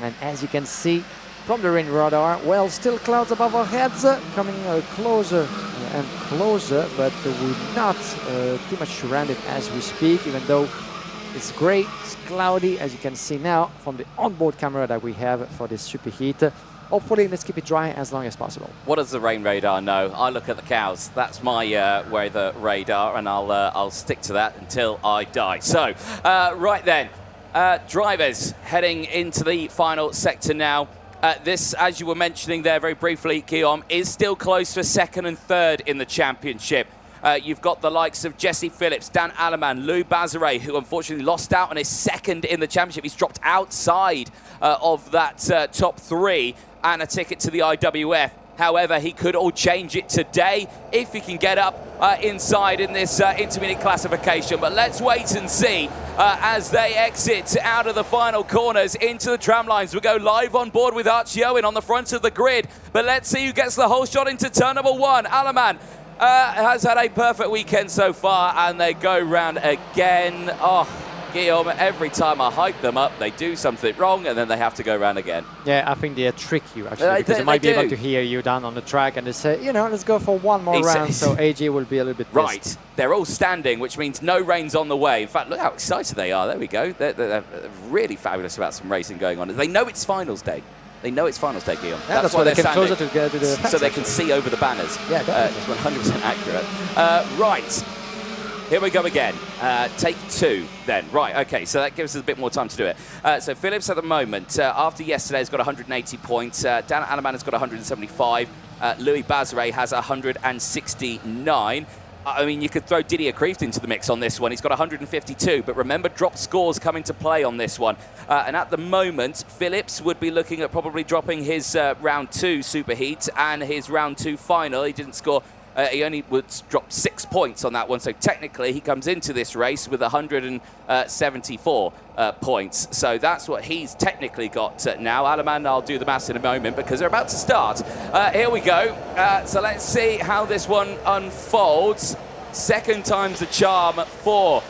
And as you can see from the rain radar, well, still clouds above our heads, coming closer and closer, but we're not too much surrounded as we speak, even though it's grey, it's cloudy, as you can see now from the onboard camera that we have for this superheat. Hopefully, let's keep it dry as long as possible. What does the rain radar know? I look at the cows. That's my weather radar, and I'll stick to that until I die. So, right then, drivers heading into the final sector now. This, as you were mentioning there very briefly, Guillaume, is still close for second and third in the championship. You've got the likes of Jesse Phillips, Dan Alleman, Lou Bazare, who unfortunately lost out on his second in the championship. He's dropped outside of that top 3 and a ticket to the IWF. However, he could all change it today if he can get up inside in this intermediate classification. But let's wait and see as they exit out of the final corners into the tram lines. We go live on board with Archie Owen on the front of the grid. But let's see who gets the whole shot into turn number 1. Alleman has had a perfect weekend so far, and they go round again. Oh, Guillaume, every time I hype them up, they do something wrong, and then they have to go round again. Yeah, I think they trick you, actually, because they might be able to hear you down on the track, and they say, you know, let's go for one more round, so AG will be a little bit pissed. Right, they're all standing, which means no rain's on the way. In fact, look how excited they are. There we go. They're really fabulous about some racing going on. They know it's finals day. They know it's finals day, Guillaume. Yeah, that's why they're closer to the so they can see over the banners. Yeah, definitely. It's 100% accurate. Right. Here we go again. Take 2 then. Right, okay, so that gives us a bit more time to do it. So Phillips at the moment, after yesterday, has got 180 points. Dan Alleman has got 175. Louis Bazare has 169. I mean, you could throw Didier Kreeft into the mix on this one. He's got 152, but remember, dropped scores come into play on this one. And at the moment, Phillips would be looking at probably dropping his round 2 superheat and his round 2 final. He didn't score. He only would drop 6 points on that one, so technically he comes into this race with 174 points. So that's what he's technically got now. Alleman, I'll do the maths in a moment because they're about to start. Here we go. So let's see how this one unfolds. Second time's the charm for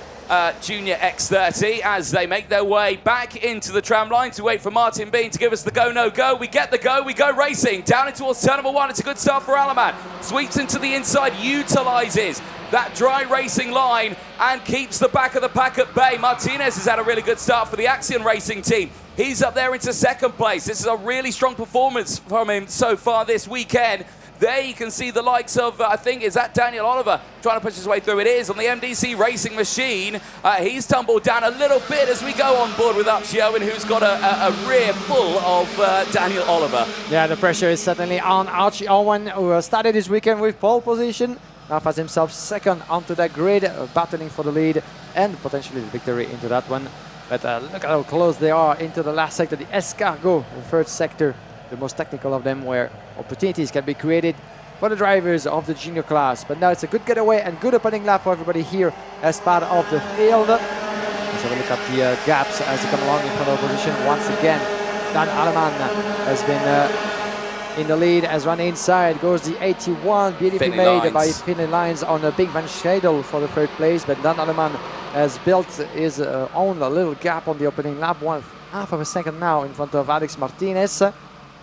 Junior X30 as they make their way back into the tram line to wait for Martin Bean to give us the go, no go. We get the go, we go racing down into towards turn number 1. It's a good start for Alleman. Sweeps into the inside, utilises that dry racing line and keeps the back of the pack at bay. Martinez has had a really good start for the Axion Racing team. He's up there into second place. This is a really strong performance from him so far this weekend. There you can see the likes of, I think, is that Daniel Oliver trying to push his way through? It is on the MDC Racing Machine. He's tumbled down a little bit as we go on board with Archie Owen, who's got a rear full of Daniel Oliver. Yeah, the pressure is certainly on Archie Owen, who started his weekend with pole position. now finds himself second onto that grid, battling for the lead and potentially the victory into that one. But look at how close they are into the last sector, the escargot, the third sector, the most technical of them, where opportunities can be created for the drivers of the junior class. But now it's a good getaway and good opening lap for everybody here as part of the field. Let's have a look at the gaps as they come along in front of position once again. Dan Aleman has been in the lead, as run inside, goes the 81, beautifully made by Finley Lines on Big Van Schedel for the third place. But Dan Aleman has built his own little gap on the opening lap, 1/2 of a second now in front of Alex Martinez.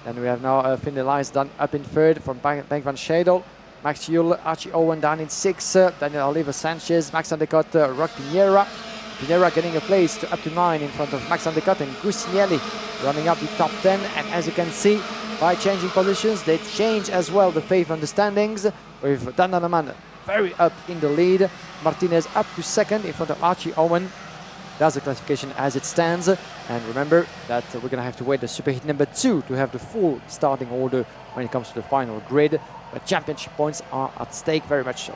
And we have now Finley Lines done up in third from Bank Van Schedel. Max Yule, Archie Owen down in 6, Daniel Oliver Sanchez, Max Andecott, Rock Pinera. Pinera getting a place up to 9 in front of Max Andecott, and Gusignelli running up the top 10. And as you can see, by changing positions, they change as well the fate on the standings, with Dan Aleman very up in the lead. Martinez up to second in front of Archie Owen. That's the classification as it stands. And remember that we're going to have to wait the Superheat number 2 to have the full starting order when it comes to the final grid. But championship points are at stake, very much so.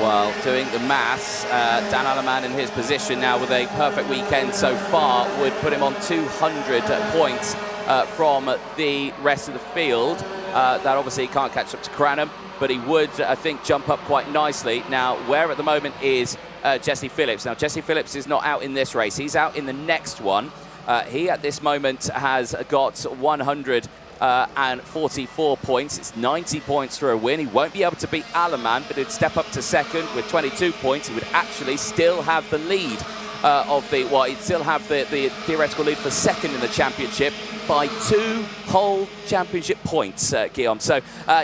While doing the maths, Dan Aleman in his position now with a perfect weekend so far would put him on 200 points from the rest of the field. That obviously can't catch up to Cranham, but he would, I think, jump up quite nicely. Now, where at the moment is Jesse Phillips. Now, Jesse Phillips is not out in this race. He's out in the next one. He, at this moment, has got 144 points. It's 90 points for a win. He won't be able to beat Aleman, but he'd step up to second with 22 points. He would actually still have the lead he'd still have the theoretical lead for second in the championship by 2 whole championship points, Guillaume. So,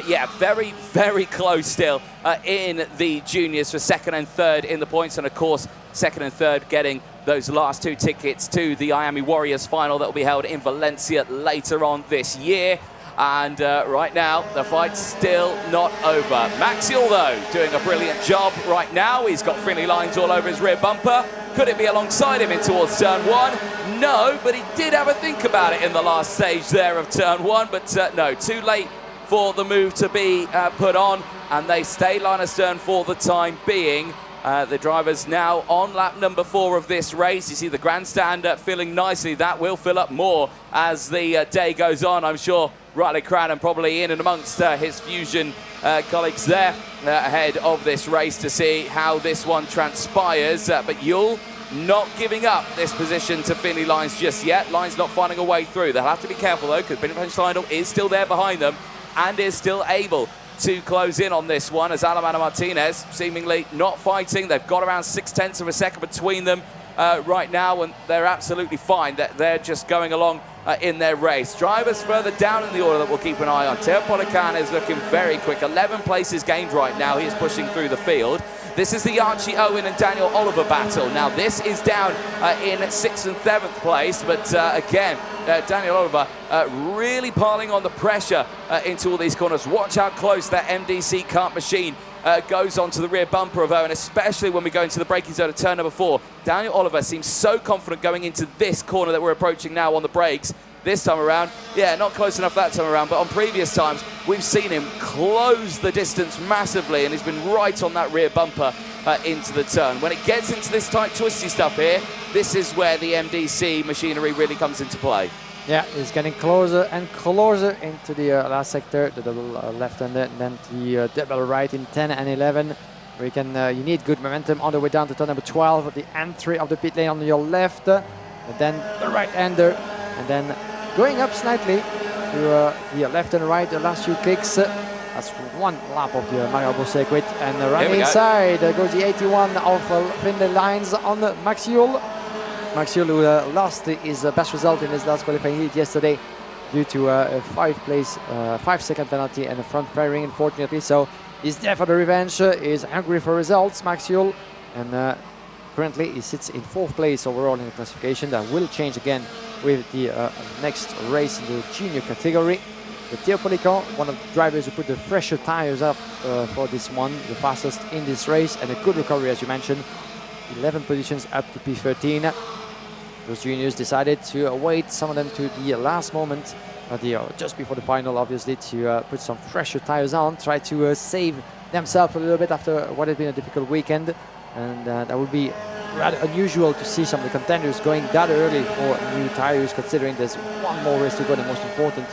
yeah, very, very close still in the juniors for second and third in the points. And, of course, second and third getting those last 2 tickets to the IAME Warriors final that will be held in Valencia later on this year. And right now, the fight's still not over. Max Yule, though, doing a brilliant job right now. He's got Finley Lines all over his rear bumper. Could it be alongside him in towards turn 1? No, but he did have a think about it in the last stage there of turn 1. But no, too late for the move to be put on. And they stay line astern for the time being. The drivers now on lap number 4 of this race. You see the grandstand filling nicely. That will fill up more as the day goes on. I'm sure Riley Cranham probably in and amongst his Fusion colleagues there ahead of this race to see how this one transpires. But Yule not giving up this position to Finley Lines just yet. Lines not finding a way through. They'll have to be careful though, because Benjamin Steindl is still there behind them and is still able to close in on this one, as Aleman and Martinez seemingly not fighting. They've got around 0.6 of a second between them right now, and they're absolutely fine. They're just going along in their race. Drivers further down in the order that we'll keep an eye on. Teo Polican is looking very quick. 11 places gained right now. He is pushing through the field. This is the Archie Owen and Daniel Oliver battle. Now, this is down in 6th and 7th place, but again, Daniel Oliver really piling on the pressure into all these corners. Watch how close that MDC kart machine goes onto the rear bumper of Owen, especially when we go into the braking zone of turn number 4. Daniel Oliver seems so confident going into this corner that we're approaching now on the brakes. This time around, yeah, not close enough that time around, but on previous times, we've seen him close the distance massively, and he's been right on that rear bumper into the turn. When it gets into this tight, twisty stuff here, this is where the MDC machinery really comes into play. Yeah, he's getting closer and closer into the last sector, the double left-hand, and then the double right in 10 and 11. Where you can, you need good momentum on the way down to turn number 12, the entry of the pit lane on your left, and then the right-hander, and then going up slightly to the left and right, the last few kicks. That's 1 lap of the Mariembourg circuit, and running inside goes the 81 of Finley Lines on Max Yule. Max Yule, who lost his best result in his last qualifying heat yesterday due to a 5-second penalty and a front fairing, unfortunately. So he's there for the revenge. He's hungry for results, Max Yule, and currently he sits in 4th place overall in the classification. That will change again with the next race in the junior category. But Teo Polican, one of the drivers who put the fresher tires up for this one, the fastest in this race, and a good recovery, as you mentioned. 11 positions up to P13. Those juniors decided to wait some of them to the last moment just before the final, obviously, to put some fresher tires on, try to save themselves a little bit after what has been a difficult weekend. And that would be rather unusual to see some of the contenders going that early for new tires, considering there's one more race to go, the most important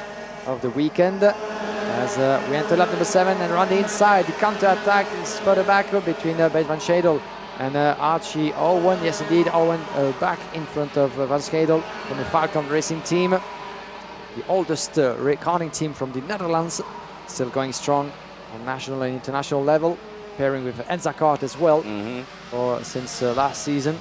of the weekend. As we enter lap number 7 and around the inside, the counter-attack is further back between Base Van Schedel and Archie Owen. Yes, indeed, Owen back in front of Van Schedel from the Falcon Racing team. The oldest karting team from the Netherlands, still going strong on national and international level, pairing with Enza Kart as well since last season.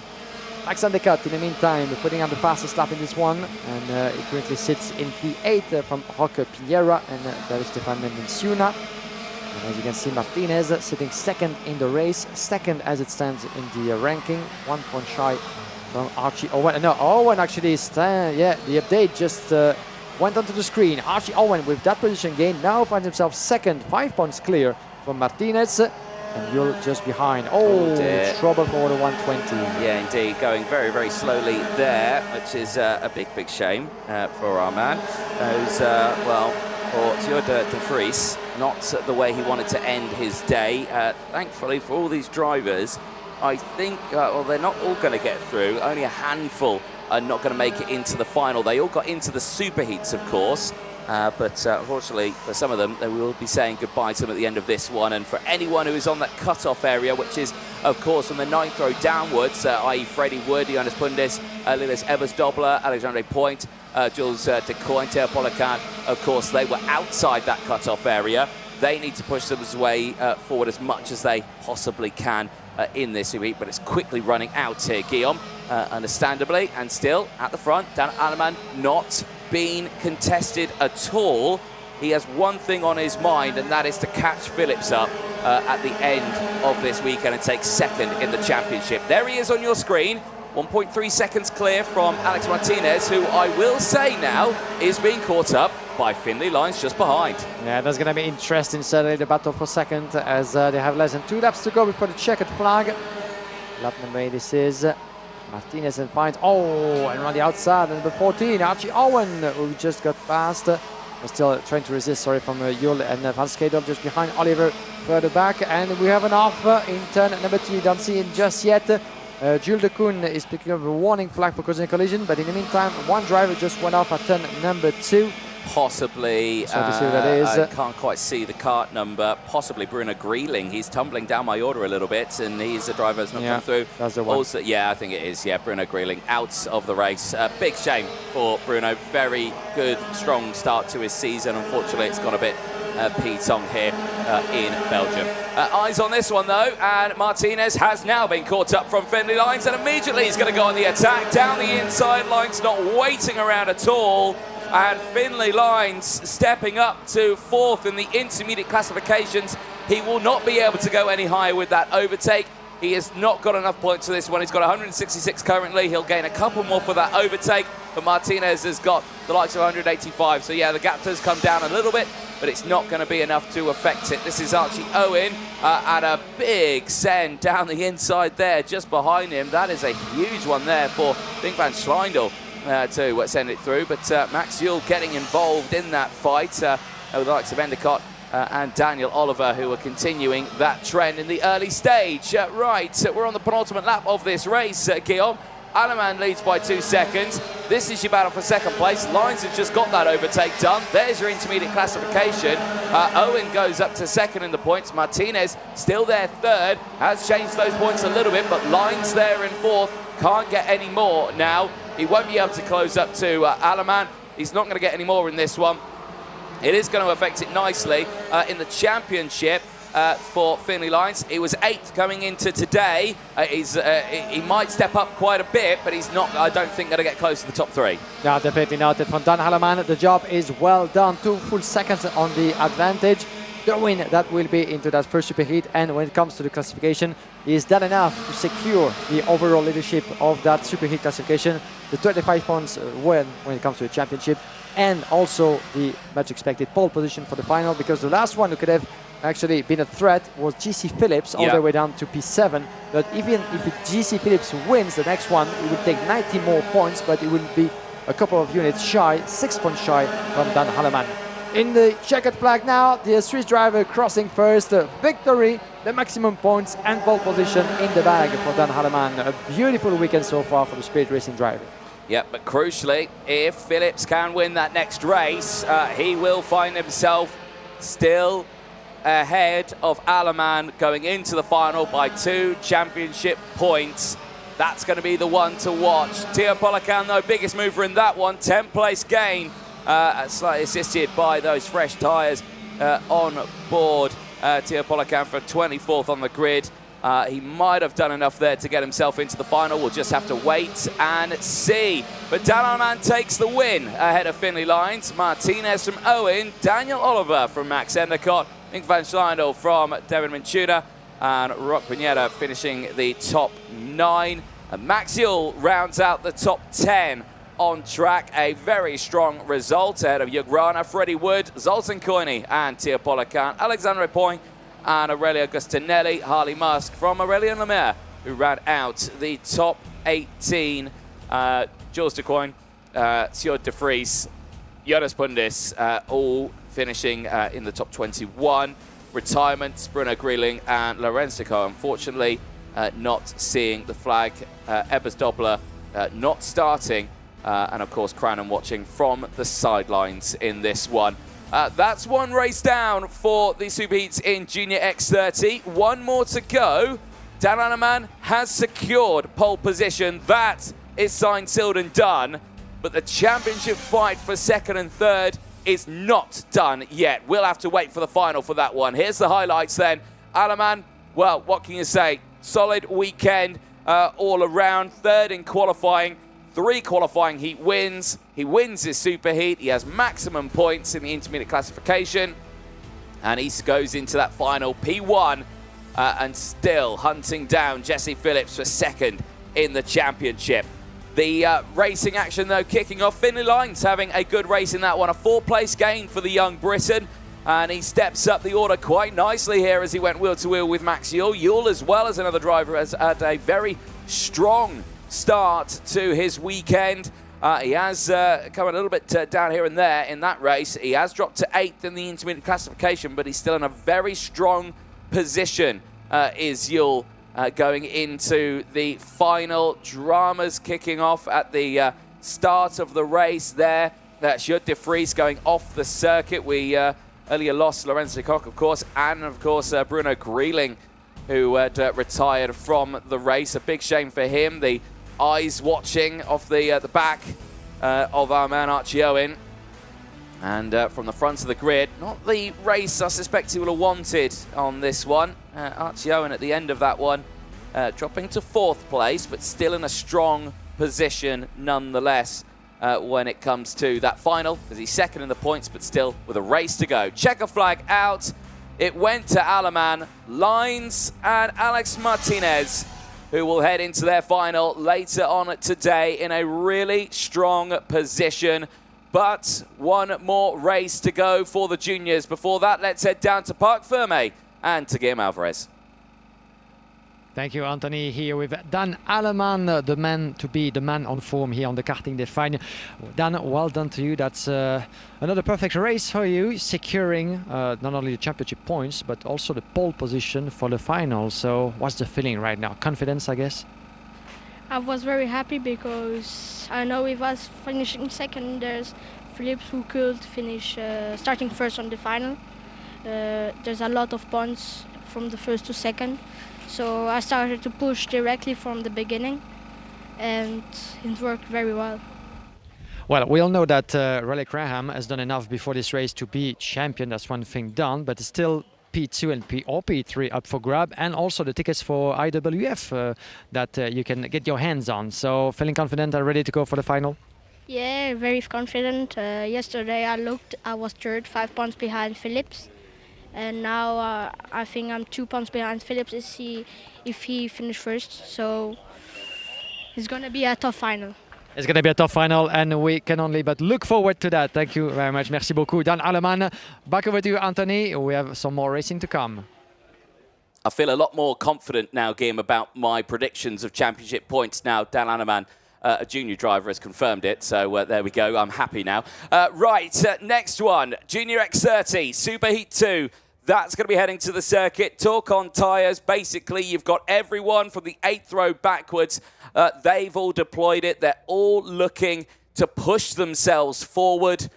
Max Andekat, in the meantime, putting on the fastest lap in this one, and he currently sits in P8 from Roque Pinheira and David Stefan Mendinciuna. And as you can see, Martinez sitting second in the race, second as it stands in the ranking, 1 point shy from Archie Owen. No, Owen actually is, the update just went onto the screen. Archie Owen with that position gain now finds himself second, 5 points clear from Martinez. And you're just behind. Oh, trouble for the 120. Yeah, indeed. Going very, very slowly there, which is a big, big shame for our man. Who's, well, for Thor de Vries, not the way he wanted to end his day. Thankfully, for all these drivers, I think, well, they're not all going to get through. Only a handful are not going to make it into the final. They all got into the Superheats, of course. But unfortunately, for some of them, they will be saying goodbye to them at the end of this one. And for anyone who is on that cut-off area, which is, of course, from the 9th row downwards, i.e. Freddie Wood, Jonas Pundis, Lilis Ebers-Dobler, Alexandre Point, Jules de Cointe, Polican, of course, they were outside that cut-off area. They need to push themselves way forward as much as they possibly can in this week, but it's quickly running out here, Guillaume, understandably. And still, at the front, Dan Aleman not been contested at all. He has one thing on his mind, and that is to catch Phillips up at the end of this weekend and take second in the championship. There he is on your screen, 1.3 seconds clear from Alex Martinez, who I will say now is being caught up by Finlay Lines just behind. Yeah, that's going to be interesting, certainly, the battle for second, as they have less than 2 laps to go before the checkered flag. Lap number 8, this is Martinez, and finds, and on the outside, number 14, Archie Owen, who just got past. Still trying to resist, sorry, from Yul and Van Schedel just behind Oliver further back. And we have an off in turn number 2. You don't see it just yet. Jules de Koen is picking up a warning flag for causing a collision, but in the meantime, one driver just went off at turn number 2. Possibly, so to see who that is. I can't quite see the kart number. Possibly Bruno Grieling. He's tumbling down my order a little bit, and he's the driver that's not come through. That's the one. Also, yeah, I think it is. Yeah, Bruno Grieling out of the race. Big shame for Bruno. Very good, strong start to his season. Unfortunately, it's gone a bit P-tong here in Belgium. Eyes on this one, though, and Martinez has now been caught up from Finlay Lines, and immediately he's going to go on the attack. Down the inside, Lines not waiting around at all. And Finlay Lines stepping up to 4th in the intermediate classifications. He will not be able to go any higher with that overtake. He has not got enough points for this one. He's got 166 currently. He'll gain a couple more for that overtake. But Martinez has got the likes of 185. So, yeah, the gap does come down a little bit, but it's not going to be enough to affect it. This is Archie Owen and a big send down the inside there just behind him. That is a huge one there for Dink van Schleindel. To send it through, but Max Yule getting involved in that fight with the likes of Endicott and Daniel Oliver, who are continuing that trend in the early stage. Right, we're on the penultimate lap of this race, Guillaume. Aleman leads by 2 seconds. This is your battle for second place. Lines has just got that overtake done. There's your intermediate classification. Owen goes up to second in the points. Martinez still there third. Has changed those points a little bit, but Lines there in 4th. Can't get any more now. He won't be able to close up to Aleman. He's not going to get any more in this one. It is going to affect it nicely in the championship for Finlay Lines. He was 8th coming into today. He might step up quite a bit, but he's not, I don't think, going to get close to the top 3. No, definitely not. From Dan Aleman, the job is well done. 2 full seconds on the advantage. The win that will be into that first superheat, and when it comes to the classification, is that enough to secure the overall leadership of that superheat classification, the 25 points when it comes to the championship, and also the much expected pole position for the final, because the last one who could have actually been a threat was GC Phillips, all the way down to P7. But even if GC Phillips wins the next one, it will take 90 more points, but it will be a couple of units shy, 6 points shy from Dan Halleman. In the checkered flag now, the Swiss driver crossing first. Victory, the maximum points and pole position in the bag for Dan Halleman. A beautiful weekend so far for the Spirit Racing driver. Yeah, but crucially, if Phillips can win that next race, he will find himself still ahead of Halleman going into the final by 2 championship points. That's going to be the one to watch. Théo Polican, though, biggest mover in that one, 10th place gain. Slightly assisted by those fresh tyres on board. Théo Polican for 24th on the grid. He might have done enough there to get himself into the final. We'll just have to wait and see. But Dan Halleman takes the win ahead of Finlay Lyons, Martinez from Owen, Daniel Oliver from Max Endicott, Nick van Schleindel from Devin Minchuda, and Rock Pineda finishing the top 9. And Max Yule rounds out the top 10 on track. A very strong result ahead of Hugh Rana, Freddie Wood, Zoltan Koine and Théo Polican, Alexandre Point and Aurelio Agustinelli, Harley Musk from Aurélien Lemaire, who ran out the top 18. Jules de Coin, Sjoerd de Vries, Jonas Pundis, all finishing in the top 21. Retirements, Bruno Grieling and Lorenz Deco, unfortunately not seeing the flag. Ebbers Dobler not starting. And of course, Cranon watching from the sidelines in this one. That's one race down for the Superheats in Junior X30. One more to go. Dan Halleman has secured pole position. That is signed, sealed and done. But the championship fight for second and third is not done yet. We'll have to wait for the final for that one. Here's the highlights then. Halleman, well, what can you say? Solid weekend all around. Third in qualifying. 3 qualifying heat wins. He wins his superheat. He has maximum points in the intermediate classification. And he goes into that final P1 and still hunting down Jesse Phillips for second in the championship. The racing action, though, kicking off. Finlay Lyons having a good race in that one. A 4th-place gain for the young Briton. And he steps up the order quite nicely here as he went wheel-to-wheel with Max Yule. Yule, as well as another driver, has had a very strong start to his weekend. He has come a little bit down here and there in that race. He has dropped to 8th in the intermediate classification, but he's still in a very strong position, is Yule, going into the final. Dramas kicking off at the start of the race there. Sjoerd de Vries going off the circuit. We earlier lost Lorenz de Kock, of course, and of course Bruno Grieling, who had retired from the race. A big shame for him. The eyes watching off the back of our man Archie Owen. And from the front of the grid, not the race I suspect he would have wanted on this one. Archie Owen at the end of that one, dropping to 4th place, but still in a strong position nonetheless when it comes to that final, as he's second in the points, but still with a race to go. Checker flag out. It went to Halleman, Lyons and Alex Martinez, who will head into their final later on today in a really strong position. But one more race to go for the juniors. Before that, let's head down to Parc Fermé and to Guillaume Alvarez. Thank you, Anthony. Here with Dan Halleman, the man to be, the man on form here on the karting Define. Dan, well done to you. That's another perfect race for you, securing not only the championship points, but also the pole position for the final. So what's the feeling right now? Confidence, I guess? I was very happy because I know with us finishing second, there's Phillips who could finish starting first on the final. There's a lot of points from the first to second. So I started to push directly from the beginning, and it worked very well. Well, we all know that Riley Graham has done enough before this race to be champion. That's one thing done, but still P2 and P3 up for grab, and also the tickets for IWF that you can get your hands on. So feeling confident and ready to go for the final? Yeah, very confident. Yesterday I looked, I was third, 5 points behind Phillips. And now I think I'm 2 points behind Phillips if he finished first. So it's going to be a tough final. It's going to be a tough final, and we can only but look forward to that. Thank you very much. Merci beaucoup, Dan Halleman. Back over to you, Anthony. We have some more racing to come. I feel a lot more confident now, Guillaume, about my predictions of championship points now. Dan Halleman a junior driver has confirmed it, so there we go. I'm happy now. Next one, Junior X30, Superheat 2. That's going to be heading to the circuit. Talk on tyres. Basically, you've got everyone from the 8th row backwards. They've all deployed it. They're all looking to push themselves forward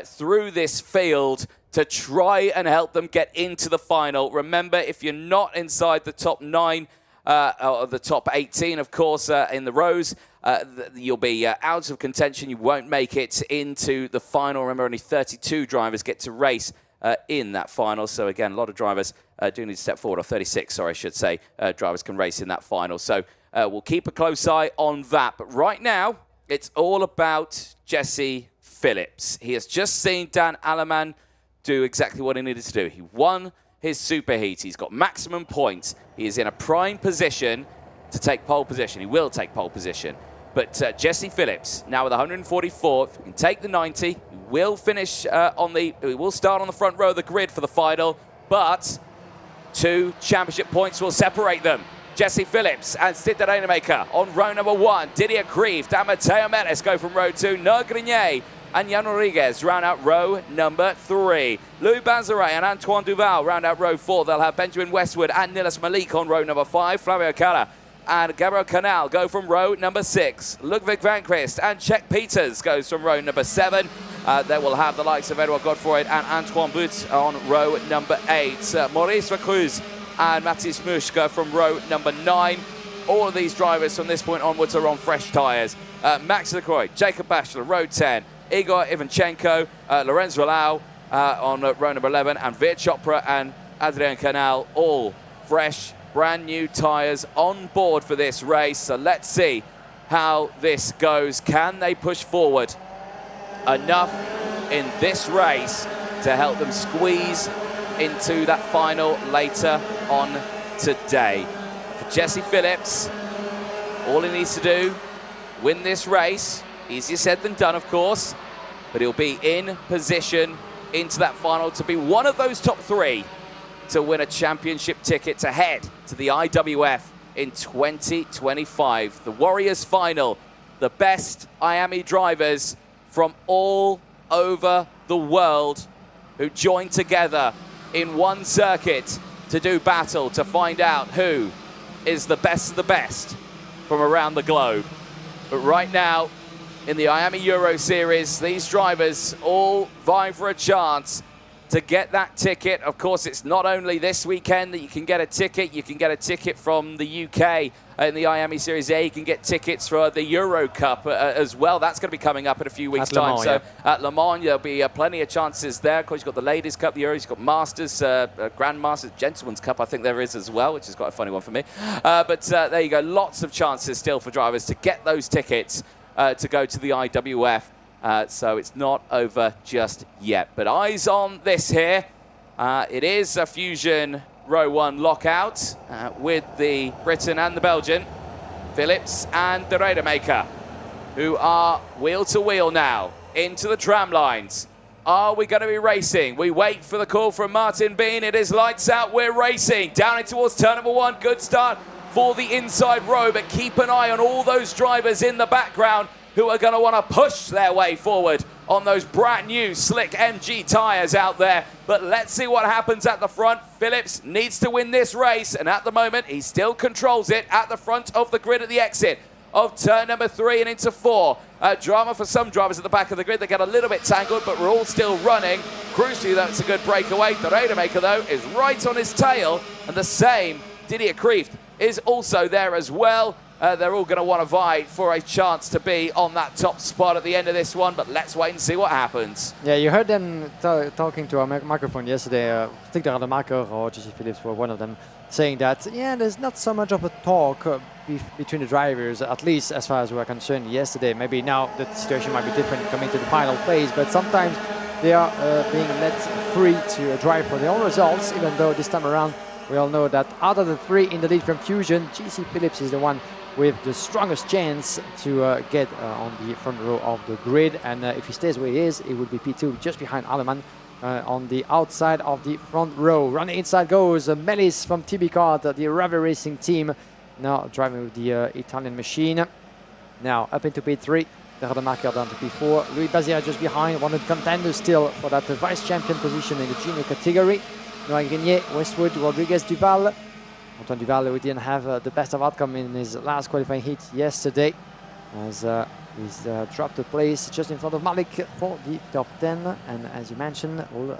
through this field to try and help them get into the final. Remember, if you're not inside the top 9, or the top 18, of course, in the rows, you'll be out of contention. You won't make it into the final. Remember, only 32 drivers get to race in that final. So, again, a lot of drivers do need to step forward, or 36, sorry, I should say, drivers can race in that final. So we'll keep a close eye on that. But right now, it's all about Jesse Phillips. He has just seen Dan Alleman do exactly what he needed to do. He won his superheat. He's got maximum points. He is in a prime position to take pole position. He will take pole position. But Jesse Phillips, now with 144, if he can take the 90, he will finish he will start on the front row of the grid for the final, but 2 championship points will separate them. Jesse Phillips and Stid Rainmaker on row number 1. Didier Krief and Mateo Menes go from row 2. Noah Grenier and Jan Rodriguez round out row number 3. Louis Banzaray and Antoine Duval round out row 4. They'll have Benjamin Westwood and Nilas Malik on row number 5. Flavio Cala and Gabriel Canal go from row number 6. Ludwig Van Christ and Czech Peters goes from row number 7. They will have the likes of Edouard Godefroy and Antoine Butz on row number 8. Maurice Vacruz and Mathis Musch go from row number 9. All of these drivers from this point onwards are on fresh tyres. Max Lecroix, Jacob Bachelor, row 10. Igor Ivanchenko, Lorenzo Lau on row number 11, and Veer Chopra and Adrien Canal, all fresh, brand new tyres on board for this race. So let's see how this goes. Can they push forward enough in this race to help them squeeze into that final later on today? For Jesse Phillips, all he needs to do, win this race. Easier said than done, of course, but he'll be in position into that final to be one of those top 3 to win a championship ticket to head to the IWF in 2025. The Warriors final, the best IAME drivers from all over the world who join together in one circuit to do battle to find out who is the best of the best from around the globe. But right now, in the IAME Euro Series, these drivers all vying for a chance to get that ticket. Of course, it's not only this weekend that you can get a ticket. You can get a ticket from the UK in the IAME Series A. You can get tickets for the Euro Cup as well. That's going to be coming up in a few weeks' time. So at Le Mans, there'll be plenty of chances there. Of course, you've got the Ladies' Cup, the Euros, you've got Masters, Grand Masters, Gentleman's Cup, I think there is as well, which is quite a funny one for me. But there you go. Lots of chances still for drivers to get those tickets to go to the IWF. So it's not over just yet. But eyes on this here. It is a Fusion row 1 lockout with the Briton and the Belgian, Phillips and the Radermaker, who are wheel to wheel now into the tram lines. Are we going to be racing? We wait for the call from Martin Bean. It is lights out. We're racing down in towards turn number 1. Good start for the inside row, but keep an eye on all those drivers in the background who are going to want to push their way forward on those brand new slick MG tyres out there. But let's see what happens at the front. Phillips needs to win this race, and at the moment he still controls it at the front of the grid at the exit of turn number 3 and into 4. Drama for some drivers at the back of the grid. They get a little bit tangled, but we're all still running. Crucially, though, it's a good breakaway. The Radermaker, though, is right on his tail, and the same Didier Krief is also there as well. They're all going to want to vie for a chance to be on that top spot at the end of this one, but let's wait and see what happens. Yeah, you heard them talking to our microphone yesterday. Victor Rademacher or Jesse Phillips were one of them, saying that, yeah, there's not so much of a talk between the drivers, at least as far as we're concerned yesterday. Maybe now the situation might be different coming to the final phase, but sometimes they are being let free to drive for their own results, even though this time around we all know that out of the 3 in the lead from Fusion, Jesse Phillips is the one with the strongest chance to get on the front row of the grid. And if he stays where he is, it would be P2 just behind Alleman on the outside of the front row. Running inside goes Melis from TB Kart, the Rave Racing team, now driving with the Italian machine. Now up into P3. The Rademacher down to P4. Louis Bazira just behind. One of the contenders still for that vice champion position in the junior category. Noah Grenier, Westwood, Rodriguez, Duval. Antoine Duval, who didn't have the best of outcome in his last qualifying heat yesterday, as he's dropped a place just in front of Malik for the top 10. And as you mentioned, we'll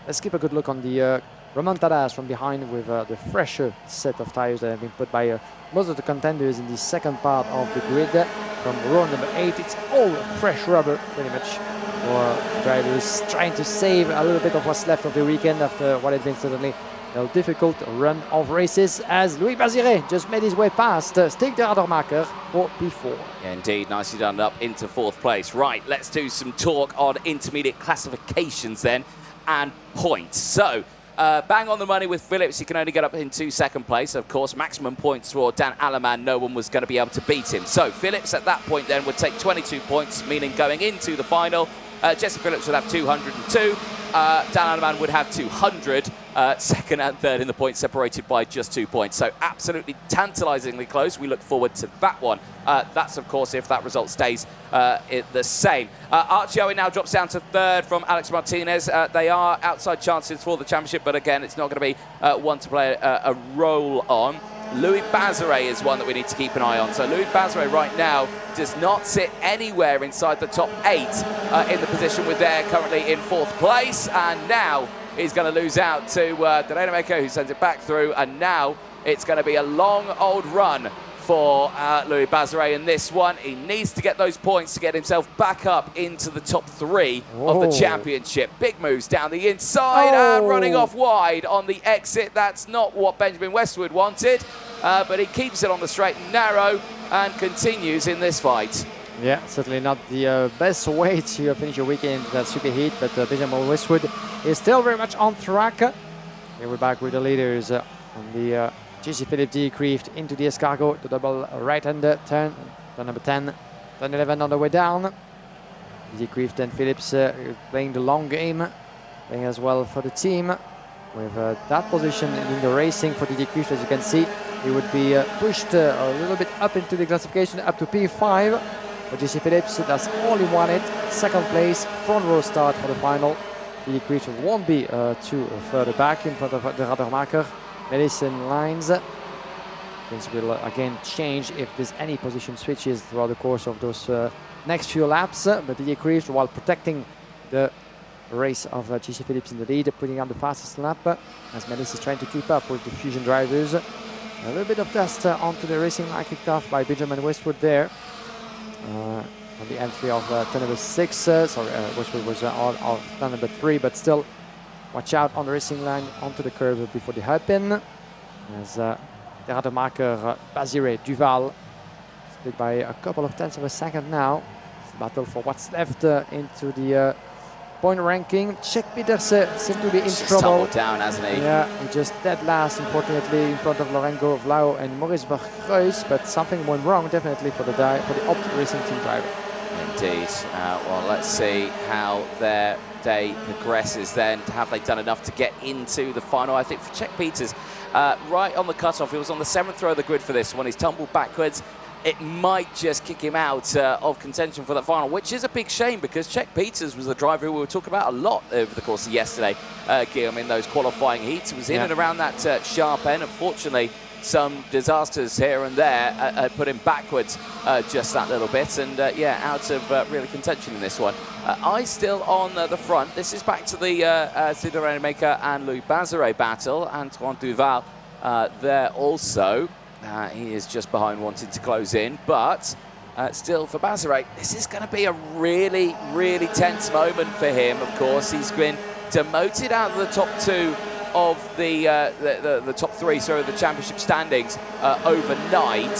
let's keep a good look on the remontadas from behind with the fresher set of tires that have been put by most of the contenders in the second part of the grid. From row number 8, it's all fresh rubber, pretty much, for drivers trying to save a little bit of what's left of the weekend after what had been certainly a difficult run of races, as Louis Bazire just made his way past Stig de Rademacher for P4. Yeah, indeed, nicely done, up into 4th place. Right, let's do some talk on intermediate classifications then, and points. So, bang on the money with Phillips. He can only get up into 2nd place. Of course, maximum points for Dan Alleman. No one was going to be able to beat him. So Phillips at that point then would take 22 points, meaning going into the final, Jesse Phillips would have 202. Dan Alleman would have 200. 2nd and 3rd in the points, separated by just 2 points. So absolutely tantalisingly close. We look forward to that one. That's, of course, if that result stays the same. Archie Owen now drops down to 3rd from Alex Martinez. They are outside chances for the championship, but again, it's not going to be one to play a role on. Louis Bazire is one that we need to keep an eye on. So Louis Bazire right now does not sit anywhere inside the top 8 in the position with they're currently in 4th place, and now he's going to lose out to Rademacher, who sends it back through, and now it's going to be a long old run for Louis Bazire in this one. He needs to get those points to get himself back up into the top 3 of the championship. Big moves down the inside and running off wide on the exit. That's not what Benjamin Westwood wanted, but he keeps it on the straight and narrow and continues in this fight. Yeah, certainly not the best way to finish your weekend in that super heat, but Benjamin Westwood is still very much on track. Here we're back with the leaders on the GC Philippe D Creeft into the escargot, the double right-hander turn number 10, turn 11 on the way down. D Creeft and Phillips playing the long game, playing as well for the team. With that position in the racing for D Creeft, as you can see, he would be pushed a little bit up into the classification, up to P5. For GC Phillips, that's all he wanted. 2nd place, front row start for the final. The Creeft won't be too further back in front of the Rademacher. Medicine lines. Things will again change if there's any position switches throughout the course of those next few laps. But the Creeft, while protecting the race of GC Phillips in the lead, putting on the fastest lap, as Melis is trying to keep up with the Fusion drivers. A little bit of dust onto the racing line kicked off by Benjamin Westwood there. On the entry of turn number 6, Westwood was on turn number 3, but still watch out on the racing line onto the curve before the hairpin. As Rademacher, Bazire, Duval split by a couple of tenths of a second now. It's a battle for what's left into the point ranking. Czech Peters seems to be in trouble. Tumbled down, hasn't he? Yeah, he just dead last, unfortunately, in front of Lorenzo Vlau and Maurice Verkreus, but something went wrong definitely for the Opt Racing Team driver. Indeed. Well, let's see how their day progresses then. Have they done enough to get into the final? I think for Czech Peters, right on the cutoff, he was on the 7th row of the grid for this one. He's tumbled backwards. It might just kick him out of contention for that final, which is a big shame because Czech Peters was the driver who we were talking about a lot over the course of yesterday, Guillaume, in those qualifying heats. He was in and around that sharp end. Unfortunately, some disasters here and there put him backwards just that little bit, and out of really contention in this one. I still on the front. This is back to the Stig de Rademacher and Louis Bazire battle. Antoine Duval there also. He is just behind, wanting to close in, but still for Bazire, this is going to be a really, really tense moment for him. Of course, he's been demoted out of the top 2 of the top 3, sorry, the championship standings overnight.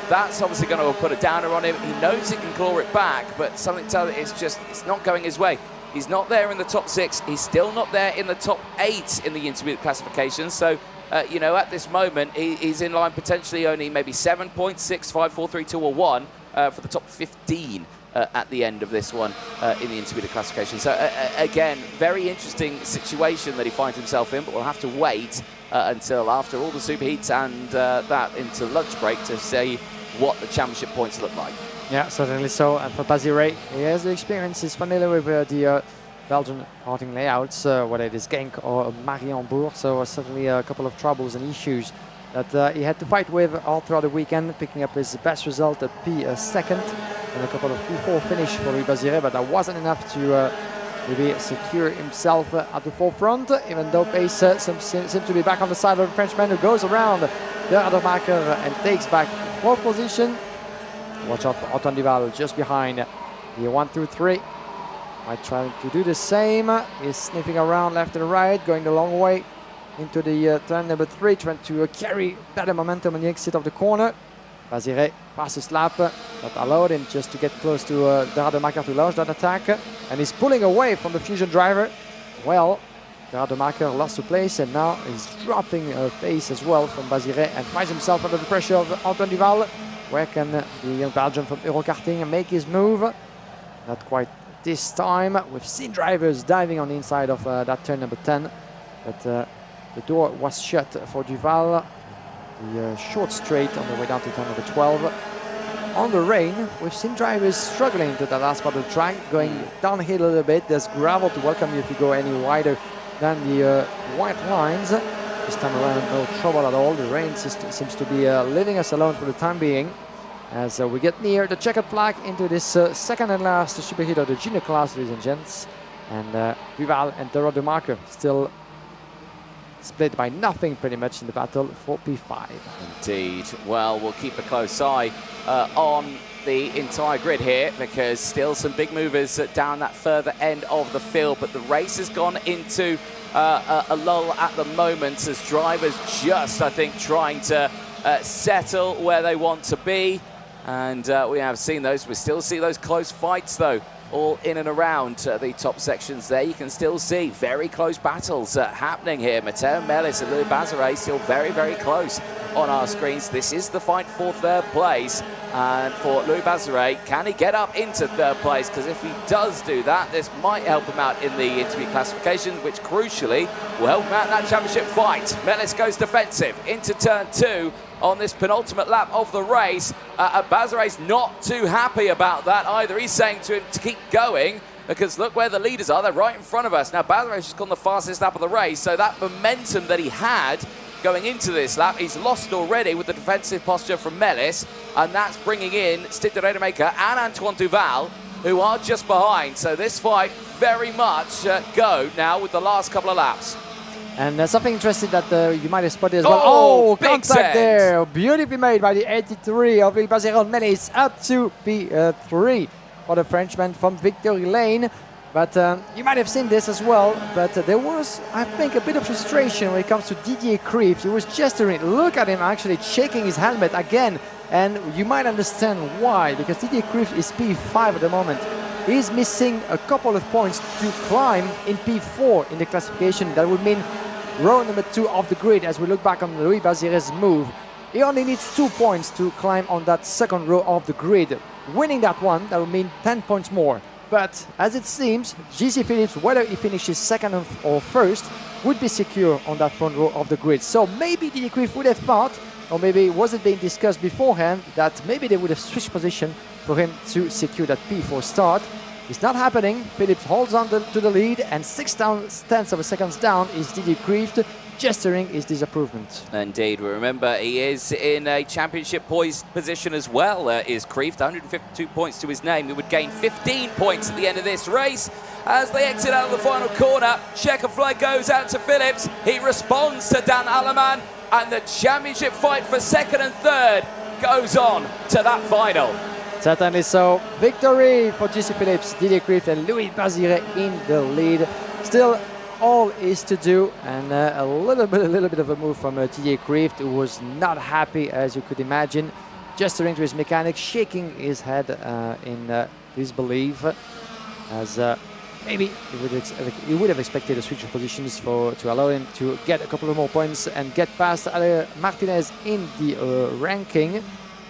That's obviously going to put a downer on him. He knows he can claw it back, but something tells him it's not going his way. He's not there in the top 6. He's still not there in the top 8 in the intermediate classification. So, at this moment, he's in line potentially only maybe 7 points, 6, 5, 4, 3, 2, or 1 for the top 15 at the end of this one in the intermediate classification. So, again, very interesting situation that he finds himself in, but we'll have to wait until after all the superheats and that into lunch break to see what the championship points look like. Yeah, certainly so. And for Basiré, he has the experience, he's familiar with the Belgian karting layouts, whether it is Genk or Mariembourg. So certainly a couple of troubles and issues that he had to fight with all throughout the weekend, picking up his best result at P2nd and a couple of P4 finish for Louis Basiré, but that wasn't enough to maybe secure himself at the forefront, even though pace seems to be back on the side of the Frenchman, who goes around the Rademacher and takes back fourth position. Watch out for Antoine Duval just behind the 1 through 3. Might try to do the same. He's sniffing around left and right, going the long way into the turn number 3, trying to carry better momentum on the exit of the corner. Basiré fastest lap that allowed him just to get close to the Rademacher to launch that attack, and he's pulling away from the Fusion driver. Well, the Rademacher lost the place, and now he's dropping pace as well from Basiré and finds himself under the pressure of Antoine Duval. Where can the young Belgian from Eurokarting make his move? Not quite this time. We've seen drivers diving on the inside of that turn number 10, but the door was shut for Duval. The short straight on the way down to turn number 12. On the rain, we've seen drivers struggling to the last part of the track, going downhill a little bit. There's gravel to welcome you if you go any wider than the white lines. This time around, no trouble at all. The rain seems to be leaving us alone for the time being, as we get near the checkered flag into this second and last superheat of the junior class, ladies and gents. And Duval and the Rademacher still split by nothing pretty much in the battle for P5. Indeed. Well, we'll keep a close eye on the entire grid here, because still some big movers down that further end of the field, but the race has gone into a lull at the moment, as drivers just, I think, trying to settle where they want to be. And we have seen those. We still see those close fights, though, all in and around the top sections there. You can still see very close battles happening here. Matteo Mellis and Louis Basiré still very, very close on our screens. This is the fight for third place. And for Louis Basiré, can he get up into third place? Because if he does do that, this might help him out in the intermediate classification, which crucially will help him out in that championship fight. Mellis goes defensive into turn 2 on this penultimate lap of the race. Basiré's not too happy about that either. He's saying to him to keep going, because look where the leaders are. They're right in front of us. Now, Basiré's just gone the fastest lap of the race, so that momentum that he had going into this lap, he's lost already with the defensive posture from Mellis, and that's bringing in Stig de Rademacher and Antoine Duval, who are just behind. So this fight very much go now with the last couple of laps. And something interesting that you might have spotted as well. Oh, big contact set there. Beautifully made by the 83 of Louis Basiré. Mellis up to P3 for the Frenchman from victory lane. But you might have seen this as well. But there was, I think, a bit of frustration when it comes to Didier Krief. He was gesturing. Look at him actually shaking his helmet again. And you might understand why. Because Didier Krief is P5 at the moment. He's missing a couple of points to climb in P4 in the classification. That would mean row number 2 of the grid as we look back on Louis Basiré's move. He only needs 2 points to climb on that second row of the grid. Winning that one, that would mean 10 points more. But as it seems, JC Phillips, whether he finishes second or first, would be secure on that front row of the grid. So maybe Didier Krief would have thought, or maybe was it being discussed beforehand, that maybe they would have switched position for him to secure that P4 start. It's not happening. Phillips holds on to the lead, and 6/10 of a seconds down is Didier Krief, gesturing his disapproval. Indeed. We remember he is in a championship poised position as well, is Krief. 152 points to his name. He would gain 15 points at the end of this race. As they exit out of the final corner, checker flag goes out to Phillips. He responds to Dan Alleman, and the championship fight for second and third goes on to that final. Certainly so. Victory for JC Phillips, Didier Krief and Louis Basiré in the lead. Still all is to do, and a little bit of a move from Didier Krief, who was not happy, as you could imagine, gesturing to his mechanic, shaking his head in disbelief, as maybe he would have expected a switch of positions to allow him to get a couple of more points and get past Martinez in the ranking.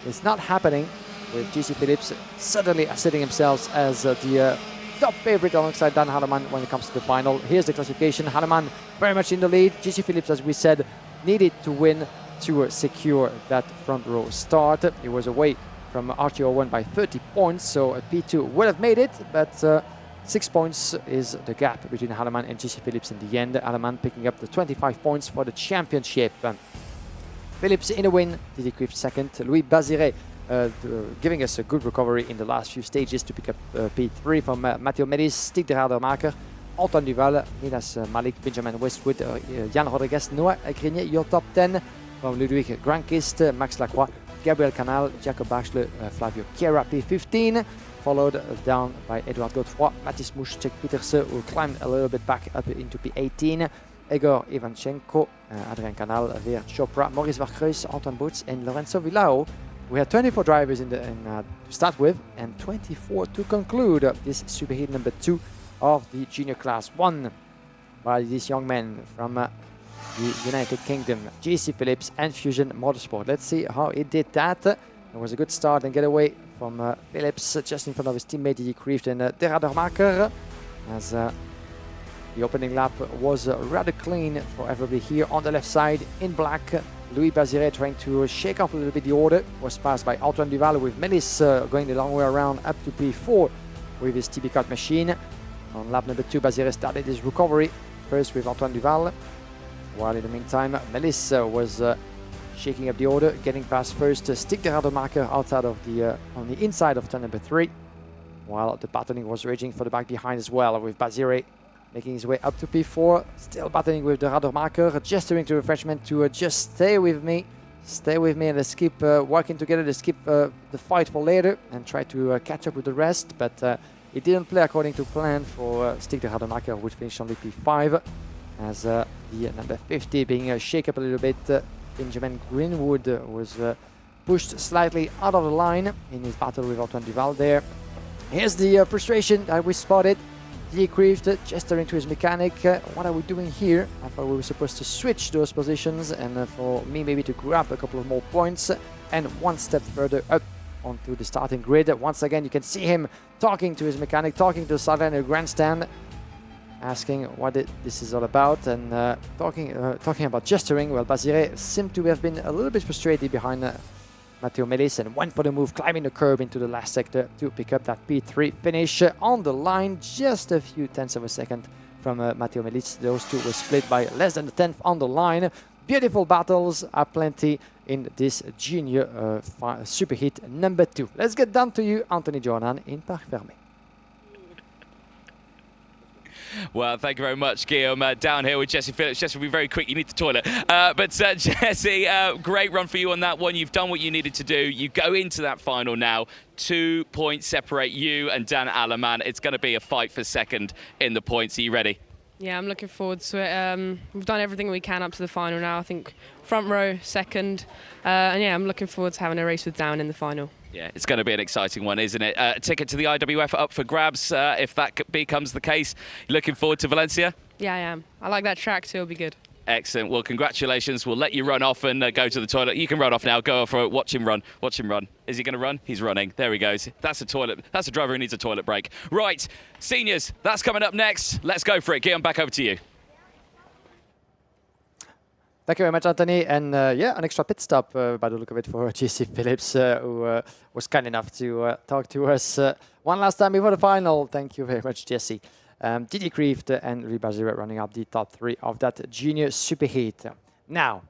It's not happening, with JC Phillips suddenly asserting himself as the top favorite alongside Dan Halleman when it comes to the final. Here's the classification. Halleman very much in the lead. JC Phillips, as we said, needed to win to secure that front row start. He was away from RTO1 by 30 points, so P2 would have made it, but 6 points is the gap between Alleman and JC Phillips in the end. Alleman picking up the 25 points for the championship. Phillips in a win, Didier Quif second. Louis Baziré giving us a good recovery in the last few stages to pick up P3 from Matteo Melis, Stig de Radermaker, Antoine Duval, Minas Malik, Benjamin Westwood, Jan Rodriguez, Noah Grenier, your top 10 from Ludwig Grankist, Max Lacroix, Gabriel Canal, Jacob Bachelor, Flavio Chiera, P15, followed down by Edouard Godefroy, Mathis Mouche, Czech Petersen, who climbed a little bit back up into P18, Egor Ivanchenko, Adrien Canal, Veer Chopra, Maurice Varkreus, Antoine Boots, and Lorenzo Villao. We had 24 drivers to start with, and 24 to conclude this Superheat number 2 of the Junior Class 1 by these young men from the United Kingdom, JC Phillips and Fusion Motorsport. Let's see how he did that. It was a good start and getaway from Phillips just in front of his teammate Didier Quif and De Radermaker, as the opening lap was rather clean for everybody here on the left side in black. Louis Baziré trying to shake up a little bit the order, was passed by Antoine Duval with Melis going the long way around up to P4 with his TB Kart machine. On lap number 2, Baziré started his recovery first with Antoine Duval, while in the meantime Melis was shaking up the order, getting past first Stig de Radermaker outside of on the inside of turn number 3, while the battling was raging for the back behind as well, with Baziré making his way up to P4, still battling with the Radermaker, gesturing to refreshment to just stay with me, and let's keep working together, let's keep the fight for later and try to catch up with the rest. But it didn't play according to plan for Stig de Radermaker, which finished only P5, as the number 50 being shaken up a little bit. Benjamin Greenwood was pushed slightly out of the line in his battle with Antoine Duval there. Here's the frustration that we spotted. Didier Quif gesturing to his mechanic. What are we doing here? I thought we were supposed to switch those positions and for me maybe to grab a couple of more points and one step further up onto the starting grid. Once again, you can see him talking to his mechanic, talking to the sideline of the grandstand, asking what this is all about, and talking about gesturing. Well, Baziré seemed to have been a little bit frustrated behind Matteo Melis and went for the move, climbing the curb into the last sector to pick up that P3 finish on the line, just a few tenths of a second from Matteo Melis. Those two were split by less than a tenth on the line. Beautiful battles are plenty in this junior Superheat number 2. Let's get down to you, Anthony Jordan, in Parc Fermé. Well, thank you very much, Guillaume. Down here with Jesse Phillips. Jesse will be very quick. You need the toilet. But Jesse, great run for you on that one. You've done what you needed to do. You go into that final now. 2 points separate you and Dan Alleman. It's going to be a fight for second in the points. Are you ready? Yeah, I'm looking forward to it. We've done everything we can up to the final now. I think front row, second. And yeah, I'm looking forward to having a race with Dan in the final. Yeah, it's going to be an exciting one, isn't it? A ticket to the IWF up for grabs if that becomes the case. You looking forward to Valencia? Yeah, I am. I like that track too. It'll be good. Excellent. Well, congratulations. We'll let you run off and go to the toilet. You can run off now. Go off for it. Watch him run. Watch him run. Is he going to run? He's running. There he goes. That's a toilet. That's a driver who needs a toilet break. Right, seniors, that's coming up next. Let's go for it. Guillaume, back over to you. Thank you very much, Anthony. And yeah, an extra pit stop by the look of it for JC Phillips, who was kind enough to talk to us one last time before the final. Thank you very much, Jesse. Didier Quif and Louis Baziré running up the top 3 of that junior Superheat. Now,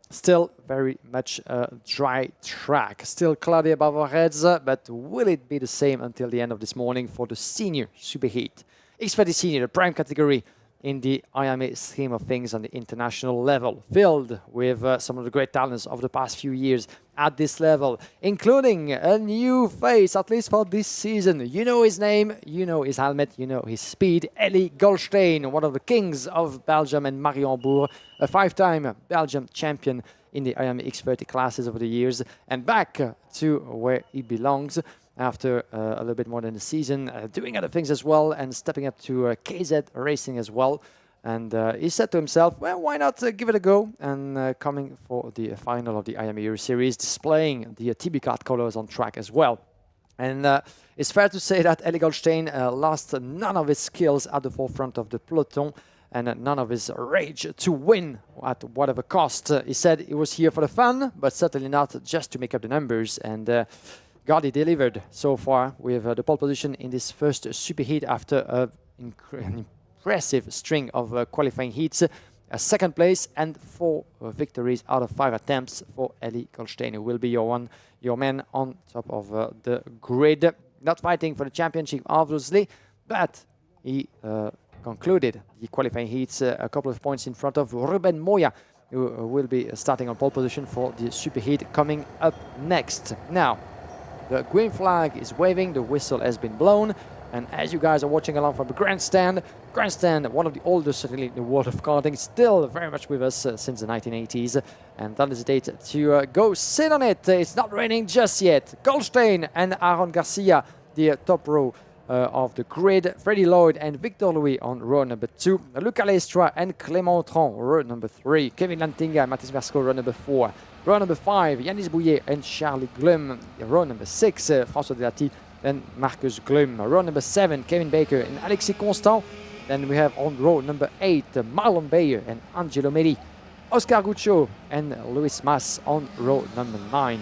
still very much a dry track, still cloudy above our heads, but will it be the same until the end of this morning for the senior Superheat? X30 Senior, the prime category in the IAME scheme of things on the international level, filled with some of the great talents of the past few years at this level, including a new face, at least for this season. You know his name, you know his helmet, you know his speed. Elie Goldstein, one of the kings of Belgium and Mariembourg, a 5-time Belgium champion in the IAME X30 classes over the years, and back to where he belongs after a little bit more than a season, doing other things as well, and stepping up to KZ Racing as well. And he said to himself, well, why not give it a go? And coming for the final of the IAME Euro Series, displaying the TB Kart colors on track as well. And it's fair to say that Elie Goldstein lost none of his skills at the forefront of the peloton. and none of his rage to win at whatever cost. He said he was here for the fun, but certainly not just to make up the numbers. And God, he delivered so far with the pole position in this first superheat after an impressive string of qualifying heats. Second place and 4 victories out of 5 attempts for Eli Goldstein, who will be your man on top of the grid. Not fighting for the championship, obviously, but he concluded the qualifying heats a couple of points in front of Ruben Moya, who will be starting on pole position for the superheat coming up next. Now, the green flag is waving, the whistle has been blown, and as you guys are watching along from the grandstand, one of the oldest certainly in the world of karting, still very much with us since the 1980s, and don't hesitate to go sit on it. It's not raining just yet. Goldstein and Aaron Garcia, the top row of the grid. Freddie Lloyd and Victor Louis on row number 2. Luca Lestra and Clément Tron, row number 3. Kevin Lantinga and Mathis Mersco, row number 4. Row number 5, Yanis Bouillet and Charlie Glum. Row number 6, François Delati and Marcus Glum. Row number 7, Kevin Baker and Alexis Constant. Then we have on row number 8, Marlon Bayer and Angelo Meri. Oscar Guccio and Luis Mas on row number 9.